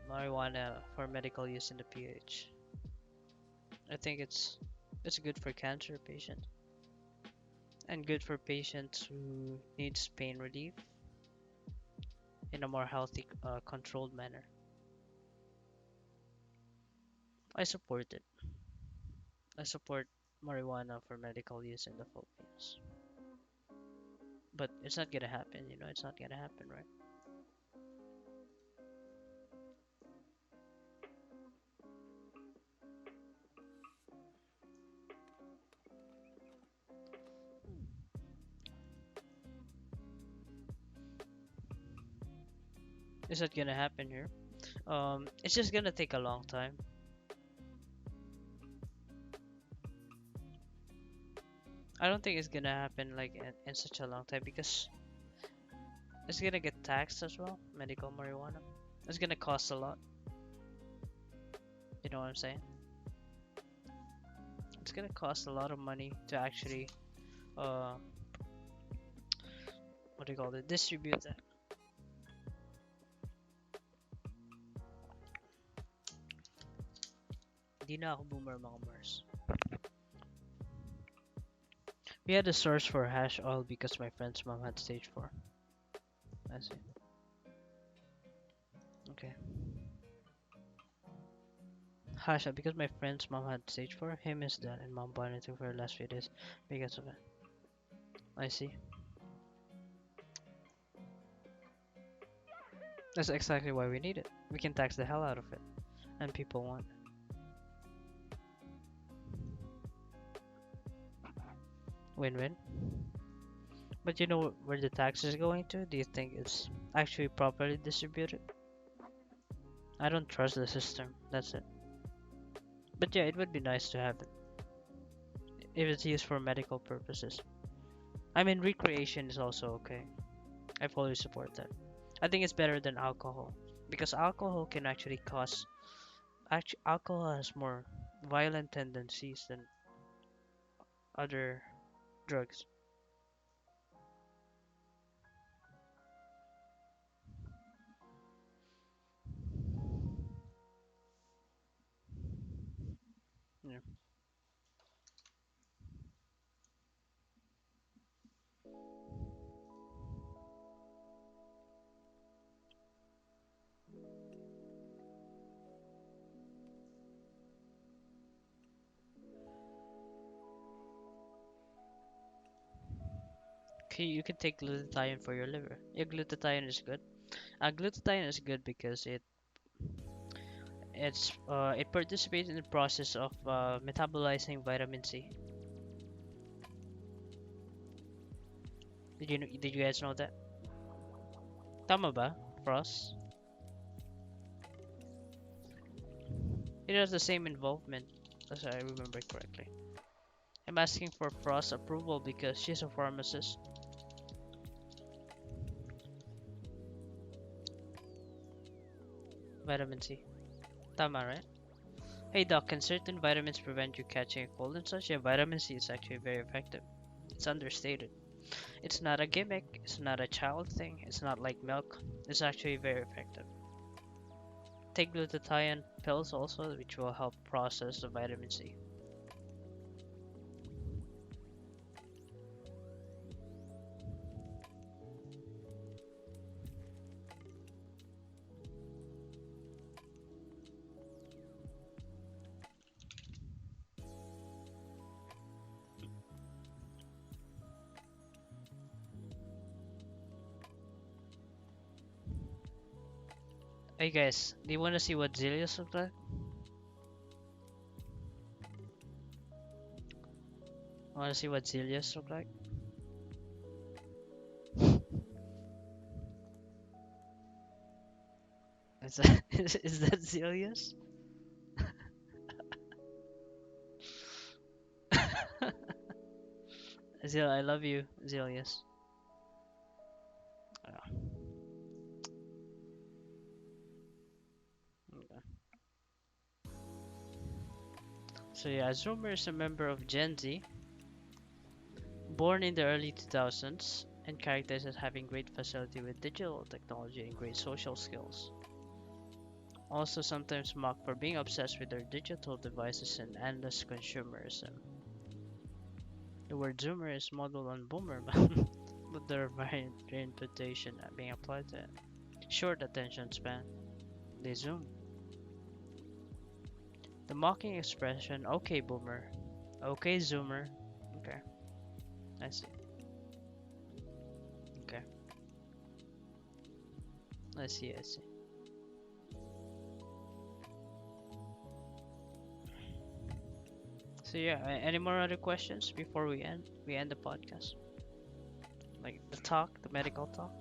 marijuana for medical use in the PH? I think it's good for cancer patients and good for patients who needs pain relief in a more healthy, controlled manner. I support it. I support marijuana for medical use in the Philippines. But it's not gonna happen, you know, it's not gonna happen, right? It's not gonna happen here. It's just gonna take a long time. I don't think it's gonna happen like in such a long time because it's gonna get taxed as well. Medical marijuana. It's gonna cost a lot. You know what I'm saying? It's gonna cost a lot of money to actually, what do you call it? Distribute that. Di na ako boomer mga Mars. We had a source for hash oil because my friend's mom had stage 4. I see. Okay. Hash oil because my friend's mom had stage 4. Him is dead and mom bought it for the last few days because of it. I see. That's exactly why we need it. We can tax the hell out of it. And people want it. Win-win. But you know where the tax is going to? Do you think it's actually properly distributed? I don't trust the system. That's it. But yeah, it would be nice to have it if it's used for medical purposes. I mean, recreation is also okay. I fully support that. I think it's better than alcohol because alcohol can actually cause. Actually, alcohol has more violent tendencies than other drugs. Yeah. Okay, you can take glutathione for your liver. Yeah, glutathione is good. Glutathione is good because it participates in the process of metabolizing vitamin C. Did you guys know that? Tama ba, Frost? It has the same involvement, as I remember correctly. I'm asking for Frost's approval because she's a pharmacist. Vitamin C. Tama, right? Hey doc, can certain vitamins prevent you catching a cold and such? Yeah, vitamin C is actually very effective. It's understated. It's not a gimmick, it's not a child thing, it's not like milk. It's actually very effective. Take glutathione pills also, which will help process the vitamin C. Hey guys, do you want to see what Zilius look like? Want to see what Zilius look like? Is that is that Zilius? Zil, I love you, Zilius. Oh, okay. So yeah, Zoomer is a member of Gen Z, born in the early 2000s, and characterized as having great facility with digital technology and great social skills. Also sometimes mocked for being obsessed with their digital devices and endless consumerism. The word Zoomer is modeled on Boomer, but there are variant interpretation being applied to it. Short attention span. They zoom. The mocking expression, okay Boomer, okay Zoomer. Okay, I see. Okay, I see, I see. So yeah, any more other questions before we end the podcast? Like the talk, the medical talk.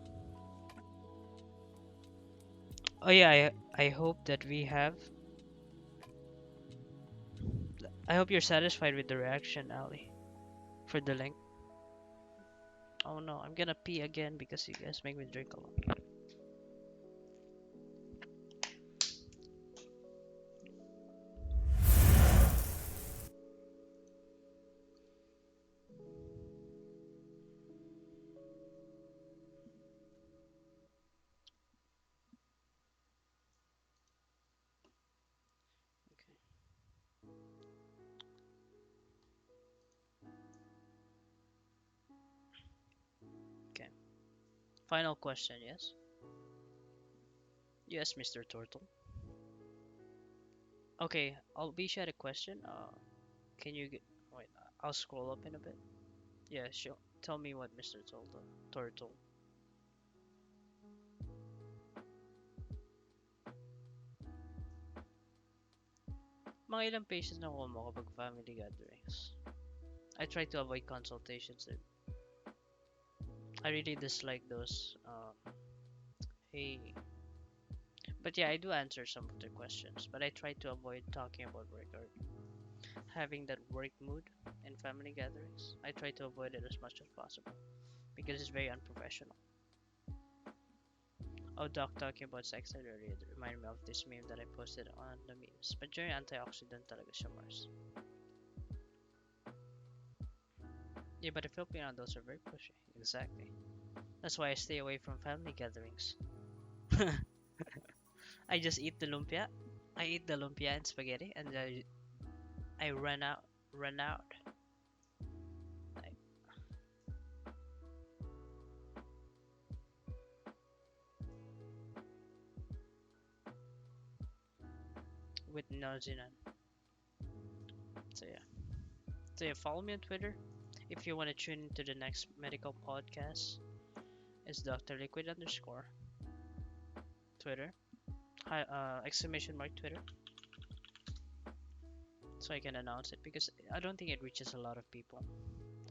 Oh yeah, I hope that we have. I hope you're satisfied with the reaction, Ali, for the link. Oh no, I'm gonna pee again because you guys make me drink a lot. Okay. Final question, yes? Yes, Mr. Turtle. Okay, I'll be sure a question. Can you get? Wait, I'll scroll up in a bit. Yeah, sure. Tell me what Mr. Turtle. Mga ilang pages na ako mo kapag family gatherings. I try to avoid consultations. I really dislike those. Hey, but yeah, I do answer some of their questions, but I try to avoid talking about work or having that work mood in family gatherings. I try to avoid it as much as possible because it's very unprofessional. Oh, Doc talking about sex ed earlier. It reminded me of this meme that I posted on the memes. But during antioxidant talaga siya, Mars. Yeah, but the Filipino adults are very pushy. Exactly. That's why I stay away from family gatherings. I just eat the lumpia. I eat the lumpia and spaghetti, and I run out. Run out. I, with nausea. So yeah. So yeah, follow me on Twitter if you want to tune into the next medical podcast. It's DoctorLiquid underscore Twitter. Hi, exclamation mark Twitter. So I can announce it because I don't think it reaches a lot of people.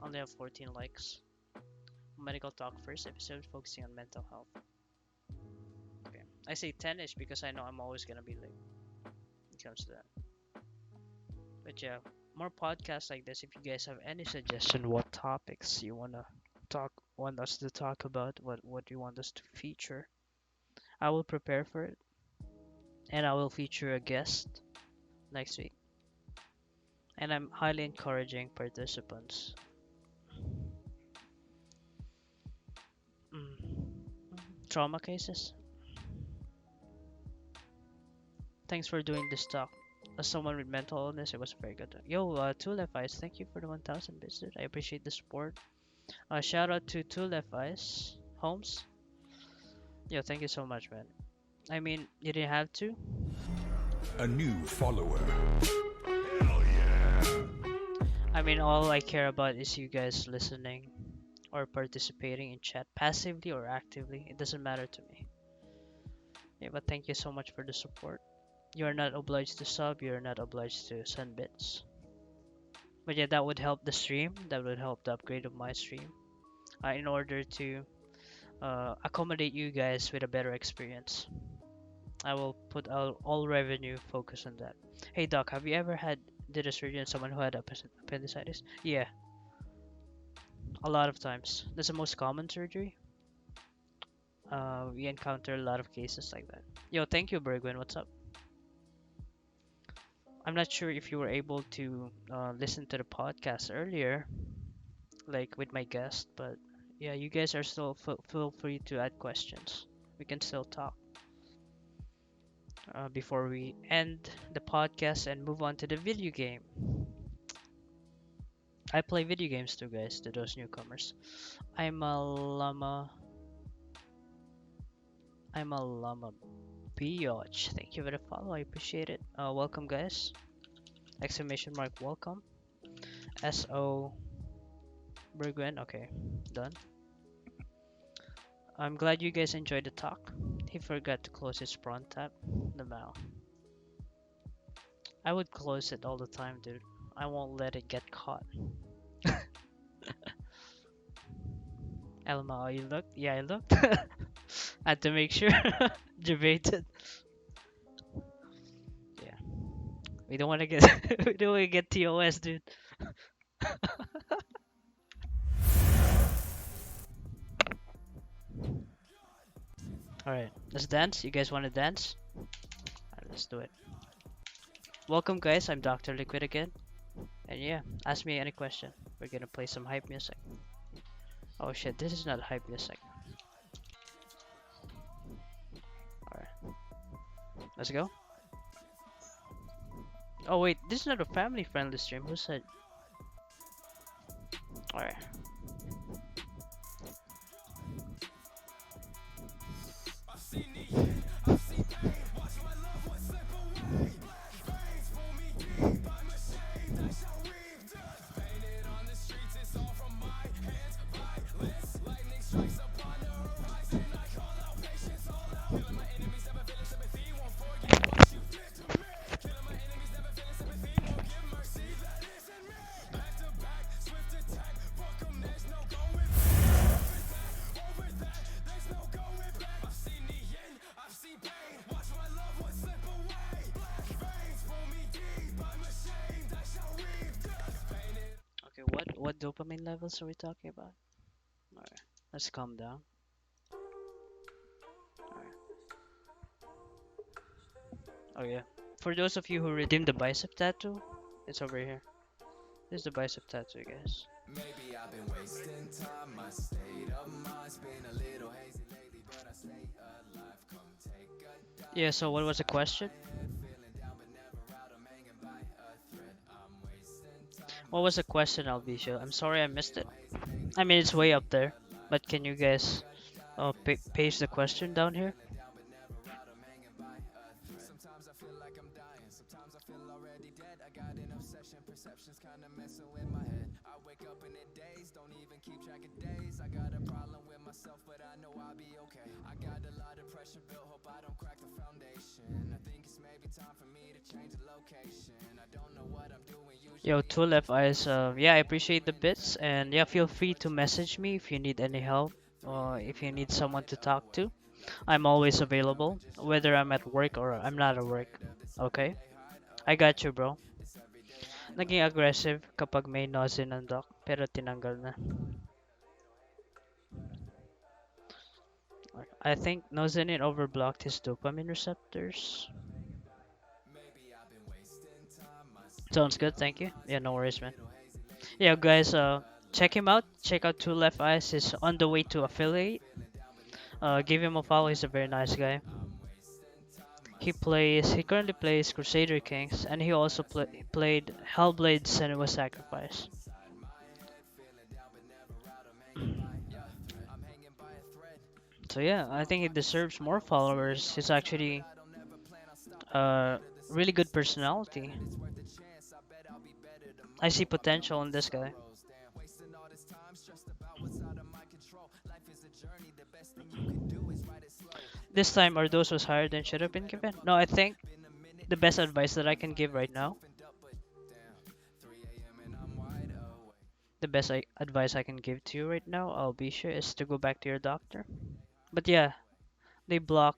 Only have 14 likes. Medical Talk first episode focusing on mental health. Okay. I say 10ish because I know I'm always gonna be late when it comes to that. But yeah, more podcasts like this. If you guys have any suggestion, what topics you want us to talk about, what you want us to feature, I will prepare for it, and I will feature a guest next week. And I'm highly encouraging participants. Trauma cases. Thanks for doing this talk. As someone with mental illness, it was very good. Yo, Two Left Eyes, thank you for the 1,000 bits, dude. I appreciate the support. Shout out to Two Left Eyes, Holmes. Yo, thank you so much, man. I mean, you didn't have to. A new follower. I mean, all I care about is you guys listening or participating in chat, passively or actively. It doesn't matter to me. Yeah, but thank you so much for the support. You are not obliged to sub, you are not obliged to send bits. But yeah, that would help the stream, that would help the upgrade of my stream in order to accommodate you guys with a better experience. I will put all revenue focus on that. Hey Doc, have you ever did a surgery on someone who had appendicitis? Yeah, a lot of times. That's the most common surgery. We encounter a lot of cases like that. Yo, thank you, Bergwin. What's up? I'm not sure if you were able to listen to the podcast earlier, like with my guest, but yeah, you guys are still feel free to add questions. We can still talk before we end the podcast and move on to the video game. I play video games too, guys, to those newcomers. I'm a llama. I'm a llama biatch. Thank you for the follow. I appreciate it. Welcome, guys. Exclamation mark welcome. SO Bergwin. Okay, done. I'm glad you guys enjoyed the talk. He forgot to close his prawn tab. The Mao. I would close it all the time, dude. I won't let it get caught. Elmo, you looked? Yeah, I looked. Had to make sure. Debated. Yeah. We don't want to get we don't want to get TOS, dude. Alright, let's dance. You guys want to dance? Alright, let's do it. Welcome, guys. I'm Dr. Liquid again. And yeah, ask me any question. We're gonna play some hype music. Oh shit, this is not hype music. Alright. Let's go. Oh wait, this is not a family friendly stream. Who said? Alright. what dopamine levels are we talking about? Alright, let's calm down. Alright. Oh yeah. For those of you who redeemed the bicep tattoo, it's over here. This is the bicep tattoo, guys. Maybe I've been wasting time, my state of mind's been a little hazy lately, but I stay alive. Come take a dive. Yeah, so what was the question? Feeling down but never out, I'm hanging by a thread. I'm wasting time. What was the question, Albisha? I'm sorry I missed it. I mean, it's way up there, but can you guys paste the question down here? Sometimes I feel like I'm dying, sometimes I feel already dead. I got an obsession, perception's kinda messing with my head. I wake up in the days, don't even keep track of days. I got a problem with myself, but I know I'll be okay. I got a lot of pressure built, hope I don't crack the foundation. I think it's maybe time for me to change the location. I don't know what I'm doing usually. Yo, two left eyes. Yeah, I appreciate the bits, and yeah, feel free to message me if you need any help, or if you need someone to talk to. I'm always available, whether I'm at work or I'm not at work. Okay? I got you, bro. Naging aggressive kapag may nausea ng doc, pero tinanggal na. I think Nozenin overblocked his dopamine receptors. Sounds good, thank you. Yeah, no worries, man. Yeah, guys, check him out. Check out Two Left Eyes. He's on the way to affiliate. Give him a follow. He's a very nice guy. He currently plays Crusader Kings, and he also played Hellblade: Senua's Sacrifice. So yeah, I think he deserves more followers. He's actually a really good personality. I see potential in this guy. This time, our dose was higher than should have been given. No, I think the best advice that I can give right now, advice I can give to you right now, I'll be sure, is to go back to your doctor. But yeah, they block,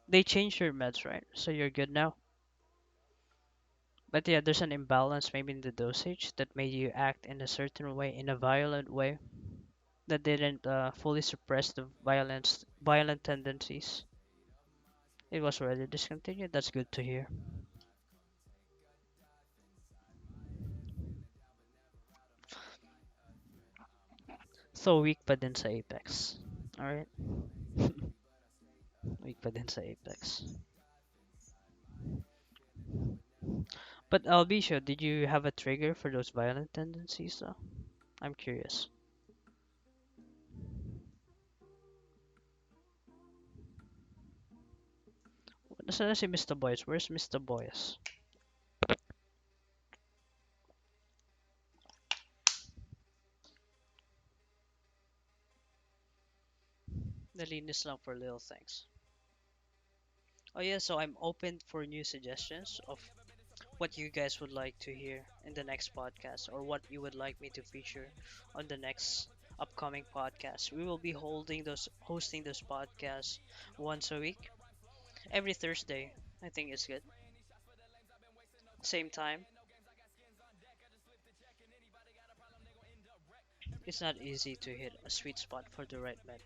they changed your meds, right? So you're good now. But yeah, there's an imbalance maybe in the dosage that made you act in a certain way, in a violent way, that didn't fully suppress the violent tendencies. It was already discontinued. That's good to hear. So weak pa din sa Apex. Alright? Weak pa din sa Apex. But Albisha, did you have a trigger for those violent tendencies though? I'm curious. Nasaan na si Mr. Boyce? Where's Mr. Boyce? Nalinis lang for little things. Oh yeah, so I'm open for new suggestions of what you guys would like to hear in the next podcast, or what you would like me to feature on the next upcoming podcast. We will be hosting those podcasts once a week, every Thursday. I think it's good. Same time. It's not easy to hit a sweet spot for the right med.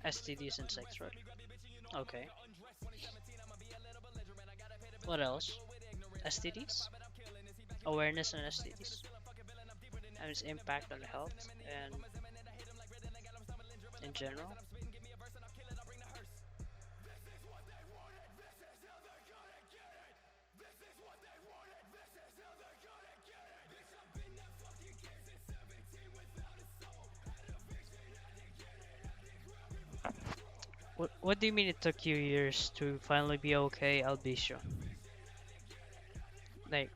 STDs and sex, right? Okay. What else? STDs? Awareness on STDs and its impact on health and in general. What do you mean it took you years to finally be okay, Albisha? Like,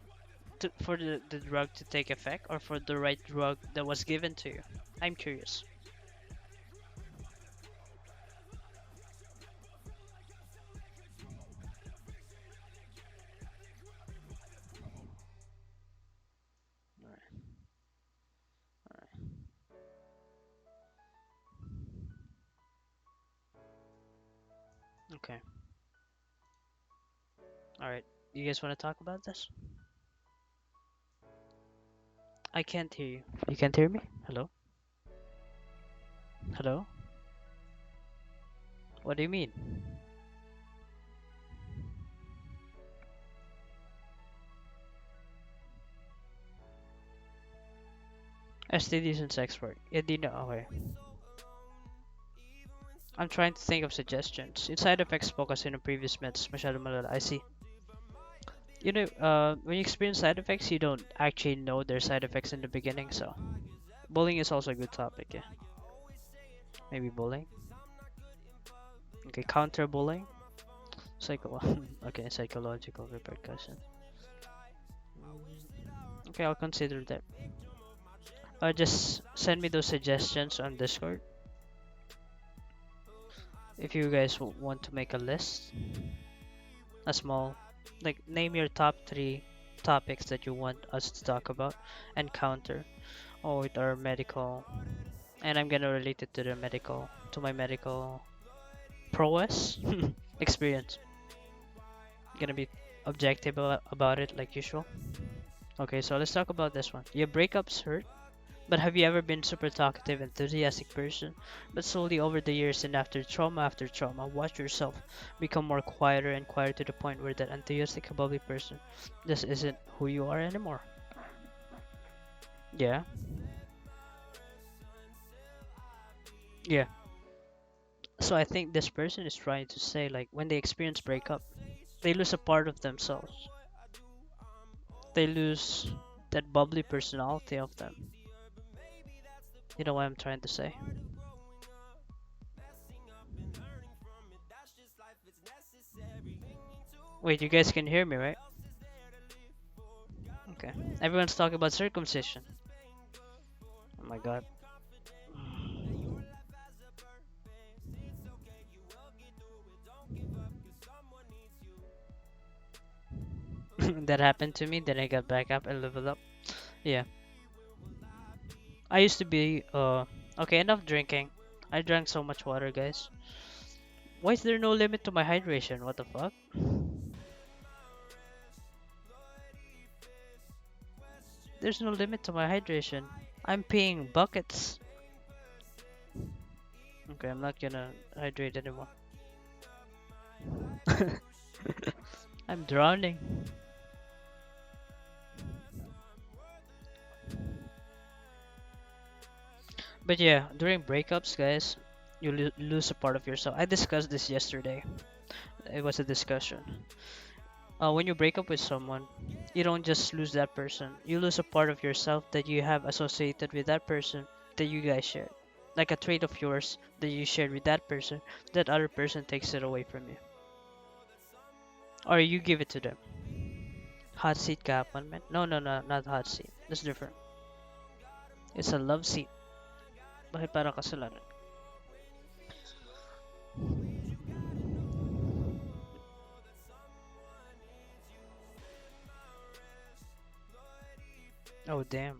for the drug to take effect, or for the right drug that was given to you? I'm curious. Alright, alright. Okay. All right, you guys want to talk about this? I can't hear you. You can't hear me? Hello? Hello? What do you mean? STDs and sex work. Yeah, do you know? Okay. I'm trying to think of suggestions. In side effects focus in the previous meds. Masyado malala. I see. You know, when you experience side effects, you don't actually know their side effects in the beginning, so bullying is also a good topic, yeah. Maybe bullying. Okay, counter bullying. Psycho okay, psychological repercussion. Okay, I'll consider that. Just send me those suggestions on Discord if you guys want to make a list. A small, like, name your top 3 topics that you want us to talk about and counter. Oh, with our medical, and I'm gonna relate it to the medical, to my medical prowess experience. Gonna be objective about it like usual. Okay, so let's talk about this one. Your breakups hurt, but have you ever been super talkative, enthusiastic person, but slowly over the years and after trauma, watch yourself become more quieter and quieter to the point where that enthusiastic, bubbly person just isn't who you are anymore? Yeah, yeah. So I think this person is trying to say, like, when they experience breakup, they lose a part of themselves. They lose that bubbly personality of them. You know what I'm trying to say? Wait, you guys can hear me, right? Okay. Everyone's talking about circumcision. Oh my god. That happened to me, then I got back up and leveled up. Yeah. I used to be, okay, enough drinking. I drank so much water, guys. Why is there no limit to my hydration? What the fuck? There's no limit to my hydration. I'm peeing buckets. Okay, I'm not gonna hydrate anymore. I'm drowning. But yeah, during breakups, guys, you lose a part of yourself. I discussed this yesterday. It was a discussion. When you break up with someone, you don't just lose that person. You lose a part of yourself that you have associated with that person that you guys shared. Like a trait of yours that you shared with that person, that other person takes it away from you. Or you give it to them. Hot seat kahapon, man. No, no, no, not hot seat. That's different. It's a love seat. Bakit parang kasalanan? Oh, damn.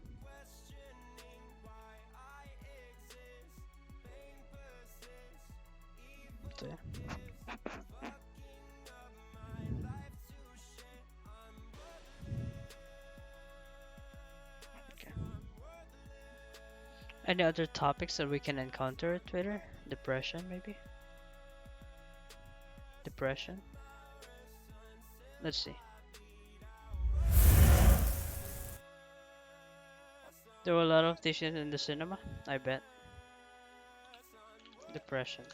Okay. Any other topics that we can encounter at Twitter? Depression, maybe? Depression? Let's see. There were a lot of dishes in the cinema, I bet. Depression.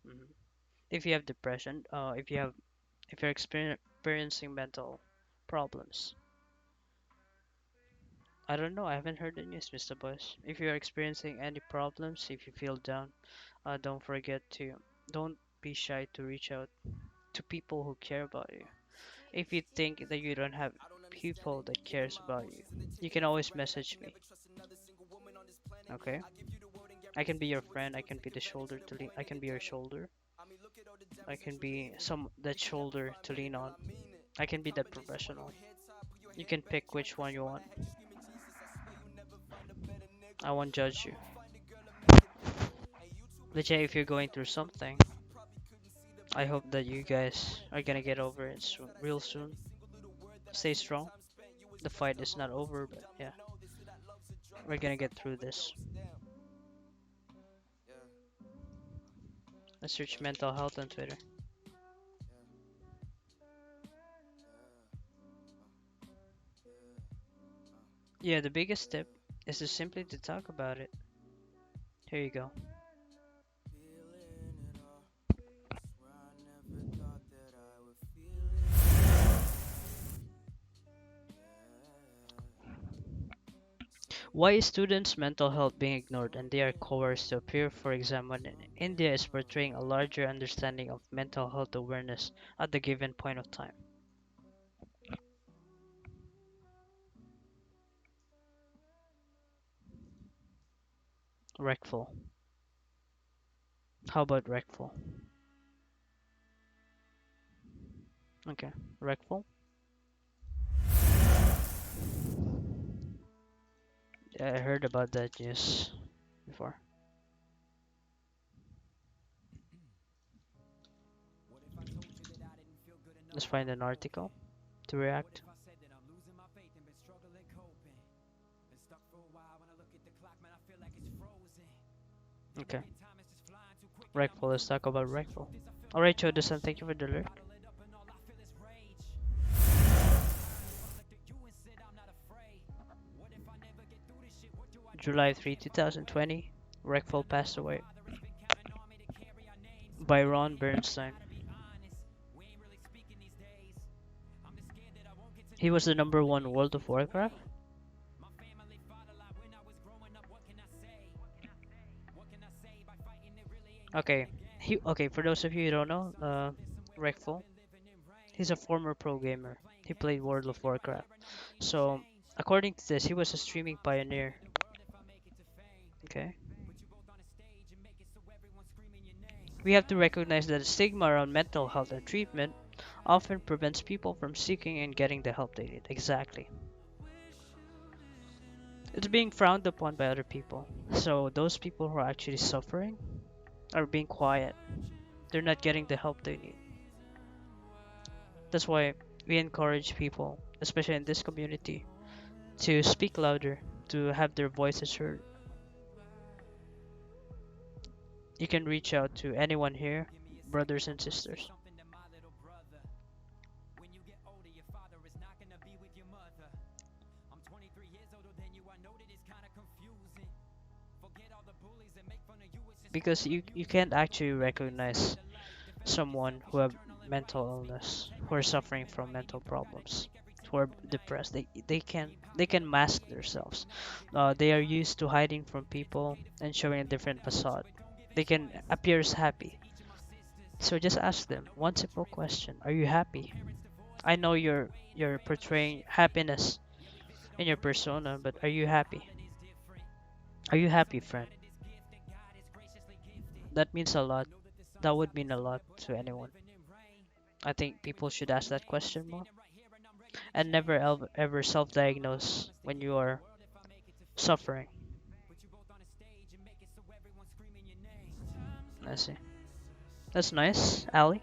Mhm. If you have depression, if you're experiencing mental problems, I don't know. I haven't heard the news, Mr. Bush. If you're experiencing any problems, if you feel down, don't forget to, don't be shy to reach out to people who care about you. If you think that you don't have people that cares about you, you can always message me. Okay? I can be your friend. I can be the shoulder to lean. I can be your shoulder. I can be some that shoulder to lean on. I can be that professional. You can pick which one you want. I won't judge you. But yeah, if you're going through something, I hope that you guys are gonna get over it real soon. Stay strong. The fight is not over, but yeah, we're gonna get through this. Let's search mental health on Twitter. Yeah, the biggest tip is to simply to talk about it. Here you go. Why is students' mental health being ignored and they are coerced to appear for exam when India is portraying a larger understanding of mental health awareness at the given point of time? Rectful. How about rectful? Okay, rectful. Yeah, I heard about that news before. Let's find an article to react. Okay, rectful. Let's talk about rectful. Alright, Chodo-san, thank you for the alert. July 3, 2020, Rectful passed away. By Ron Bernstein. He was the #1 World of Warcraft. Okay, for those of you who don't know, Rectful, he's a former pro gamer. He played World of Warcraft. So, according to this, he was a streaming pioneer. Okay. We have to recognize that the stigma around mental health and treatment often prevents people from seeking and getting the help they need. Exactly. It's being frowned upon by other people. So those people who are actually suffering are being quiet. They're not getting the help they need. That's why we encourage people, especially in this community, to speak louder, to have their voices heard. You can reach out to anyone here, brothers and sisters. Because you can't actually recognize someone who have mental illness, who are suffering from mental problems, who are depressed. They can mask themselves. They are used to hiding from people and showing a different facade. They can appear as happy. So just ask them one simple question: Are you happy? I know you're portraying happiness in your persona, but are you happy? Are you happy, friend? That means a lot. That would mean a lot to anyone. I think people should ask that question more and never ever self-diagnose when you are suffering. I see. That's nice, Ali.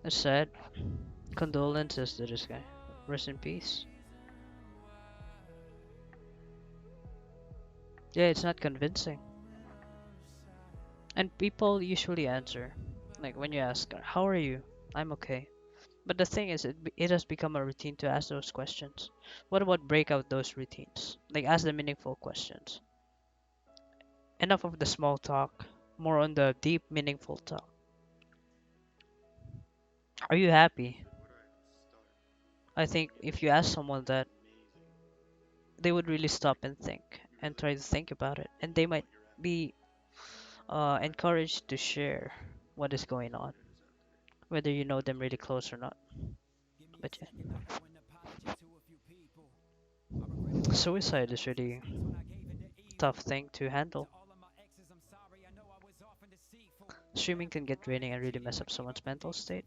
That's sad. Condolences to this guy. Rest in peace. Yeah, it's not convincing. And people usually answer. Like when you ask, how are you? I'm okay. But the thing is, it has become a routine to ask those questions. What about break out those routines? Like ask the meaningful questions. Enough of the small talk, more on the deep, meaningful talk. Are you happy? I think if you ask someone that, they would really stop and think and try to think about it, and they might be encouraged to share what is going on, whether you know them really close or not. But yeah, suicide is really tough thing to handle, Streaming can get draining and really mess up someone's mental state.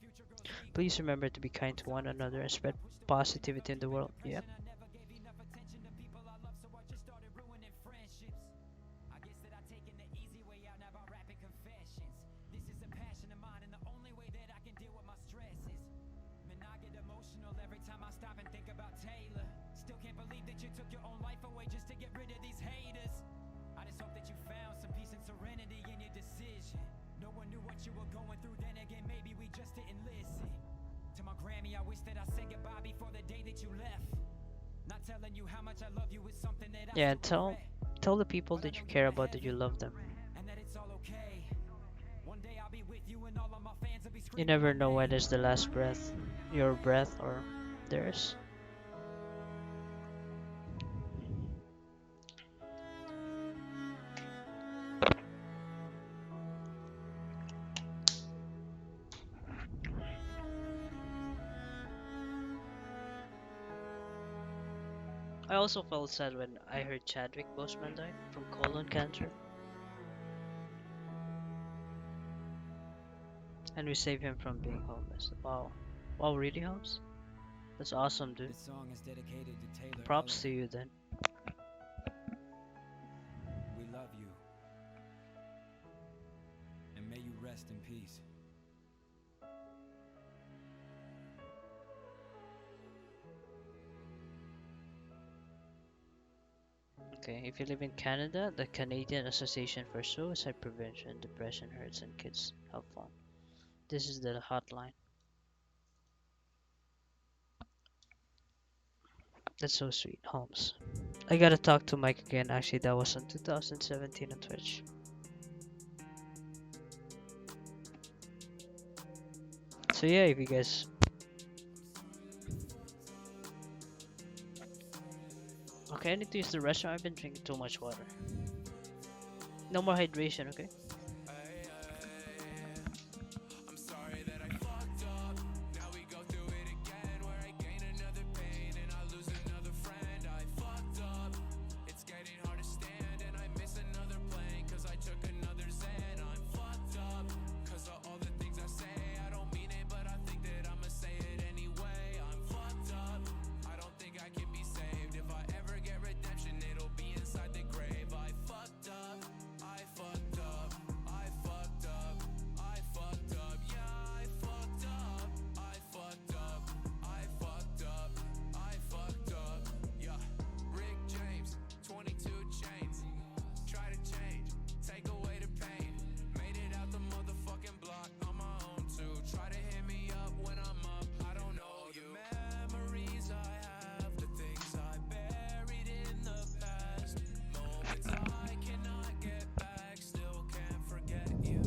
Please remember to be kind to one another and spread positivity in the world. Yeah. Yeah, and tell the people that you care about that you love them. You never know when is the last breath, your breath or theirs. I also felt sad when I heard Chadwick Boseman died from colon cancer, and we saved him from being homeless. Wow, wow, really, Holmes? That's awesome, dude. This song is dedicated to Taylor Props to Eller. you then. We love you. And may you rest in peace. Okay, if you live in Canada, the Canadian Association for Suicide Prevention, Depression, Hurts, and Kids Have Fun. This is the hotline. That's so sweet, Holmes. I gotta talk to Mike again. Actually, that was in 2017 on Twitch. So yeah, if you guys... Okay, I need to use the restroom. I've been drinking too much water. No more hydration, okay? I'm sorry that I fucked up. Now we go through it again, where I gain another pain and I lose another friend. I fucked up. It's getting hard to stand and I miss another plane, cause I took another Xan. I'm fucked up, cause of all the things I say. I don't mean it, but I think that I'ma say it anyway. I'm fucked up. I don't think I can be saved. If I ever get redemption, it'll be inside the grave. I fucked up. I fucked up. I fucked up. I fucked up. Yeah, I fucked up. I fucked up. I fucked up. I fucked up. Yeah. Rick James, 22 chains. Try to change, take away the pain. Made it out the motherfucking block on my own too. Try to hit me up when I'm up. I don't know you. The memories I have, the things I buried in the past. Moments I cannot get back, still can't forget you.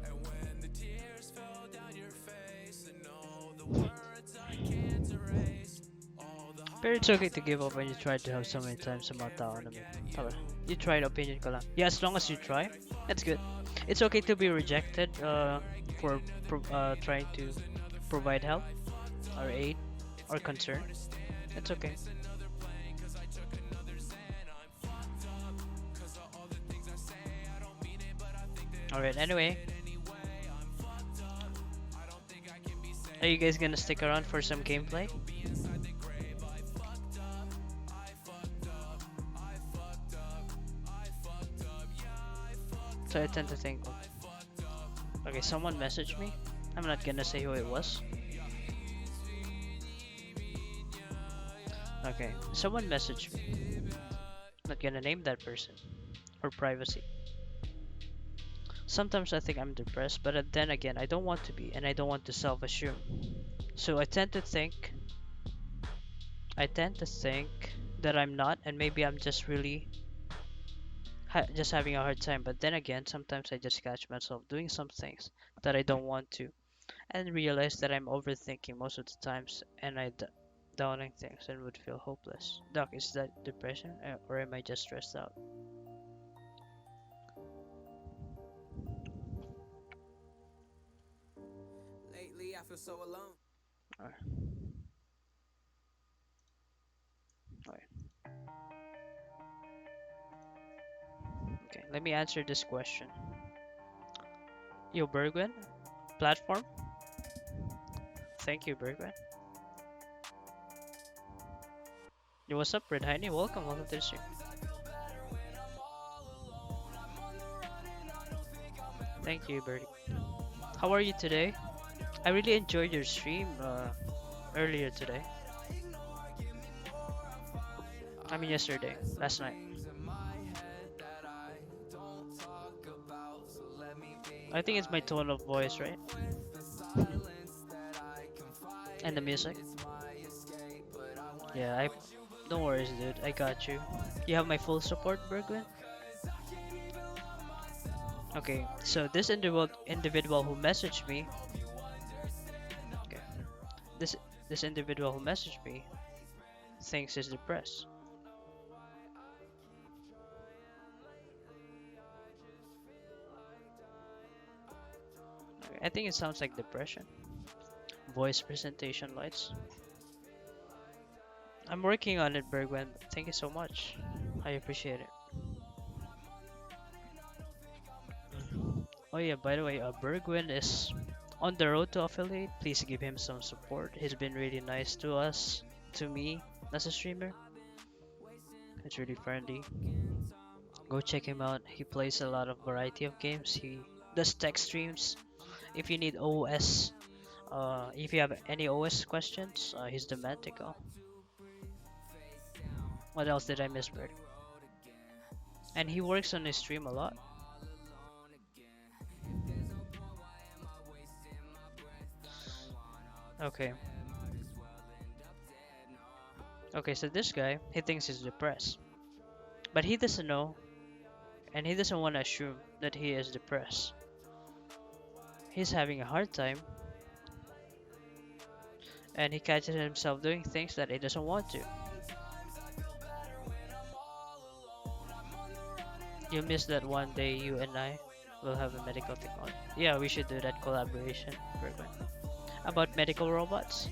And when the tears fell down your face, and all the words I can't erase, all the But it's okay to give up when you try to have so many times sa mga tao na may. Tara, you try, opinion ko lang. Yeah, as long as you try, that's good. It's okay to be rejected for trying to provide help or aid or concern. It's okay. Alright, anyway. Are you guys gonna stick around for some gameplay? So I tend to think, okay, someone messaged me. I'm not gonna say who it was. Okay, someone messaged me. Not gonna name that person for privacy. Sometimes I think I'm depressed, but then again, I don't want to be, and I don't want to self-assume. So I tend to think that I'm not, and maybe I'm just really just having a hard time. But then again, sometimes I just catch myself doing some things that I don't want to, and realize that I'm overthinking most of the times, and downing things and would feel hopeless. Doc, is that depression, or am I just stressed out? lately I feel so alone. Alright. Okay, let me answer this question. Yo, Bergwin, platform. Thank you, Bergwin. Yo, what's up, Red Heine? Welcome to the stream. Thank you, Birdie. How are you today? I really enjoyed your stream earlier today. I mean yesterday, last night. I think it's my tone of voice, right? And the music. Yeah, I don't worry, dude. I got you. You have my full support, Bergwin. Okay, so this individual who messaged me. Okay, this individual who messaged me thinks he's depressed. Okay, I think it sounds like depression. Voice presentation lights. I'm working on it, Bergwin. Thank you so much. I appreciate it. Oh yeah, by the way, Bergwin is on the road to affiliate. Please give him some support. He's been really nice to us, to me as a streamer. It's really friendly. Go check him out. He plays a lot of variety of games. He does tech streams. If you need OS, if you have any OS questions, he's the man to go. What else did I miss, Bird? And he works on his stream a lot. Okay. Okay, so this guy, he thinks he's depressed. But he doesn't know, and he doesn't want to assume that he is depressed. He's having a hard time, and he catches himself doing things that he doesn't want to. You missed that one day you and I will have a medical technology. Yeah, we should do that collaboration, Bergman. About medical robots.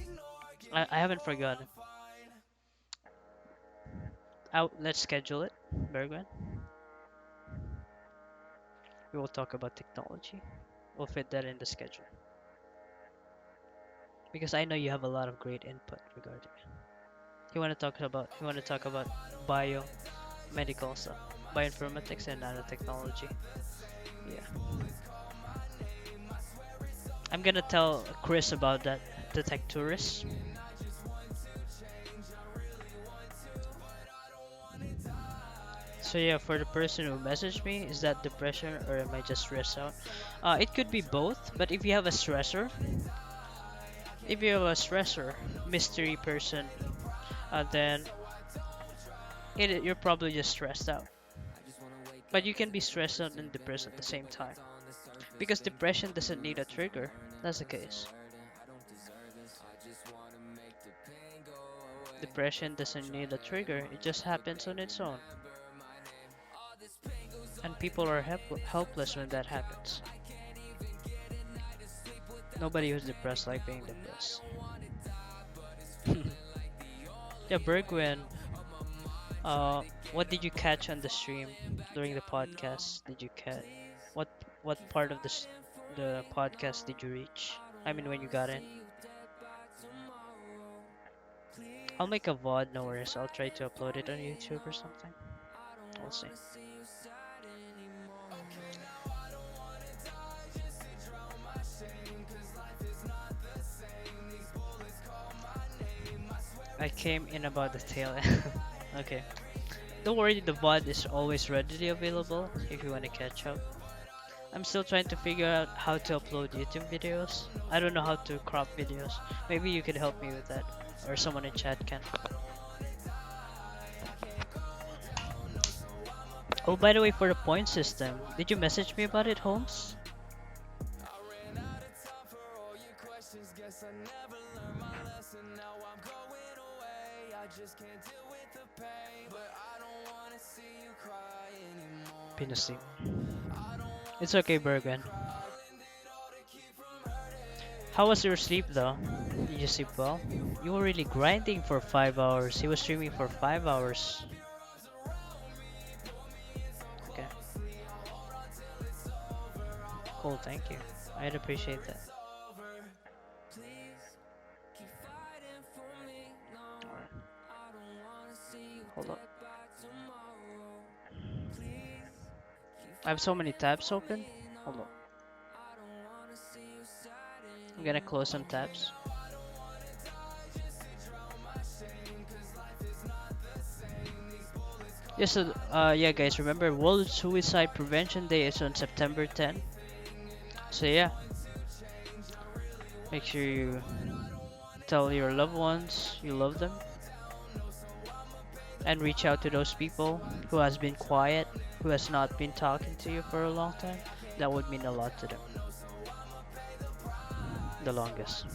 I haven't forgotten. Let's schedule it, Bergman. We will talk about technology. We'll fit that in the schedule. Because I know you have a lot of great input regarding it. You want to talk about biomedical stuff, bioinformatics and nanotechnology. Yeah. I'm gonna tell Chris about that, the tech tourist. So yeah, for the person who messaged me, is that depression or am I just stressed out? It could be both, but if you have a stressor, mystery person, then you're probably just stressed out. But you can be stressed out and depressed at the same time. Because depression doesn't need a trigger. That's the case. Depression doesn't need a trigger. It just happens on its own. And people are helpless when that happens. Nobody who's depressed like being depressed. Yeah, Bergwin. What did you catch on the stream during the podcast? Did you catch what part of the podcast did you reach? I mean, when you got in. I'll make a VOD, no worries. I'll try to upload it on YouTube or something. We'll see. I came in about the tail end. Okay. Don't worry, the VOD is always readily available if you want to catch up. I'm still trying to figure out how to upload YouTube videos. I don't know how to crop videos. Maybe you could help me with that. Or someone in chat can. Oh, by the way, for the point system, did you message me about it, Holmes? Pinasing. It's okay, Bergen. How was your sleep though? Did you sleep well? You were really grinding for 5 hours. He was streaming for 5 hours. Okay. Cool, thank you. I'd appreciate that. Alright. Hold up. I have so many tabs open. Hold up. I'm gonna close some tabs. Yes, so, yeah, guys, remember World Suicide Prevention Day is on September 10. So yeah, make sure you tell your loved ones you love them and reach out to those people who has been quiet, who has not been talking to you for a long time. That would mean a lot to them. The longest.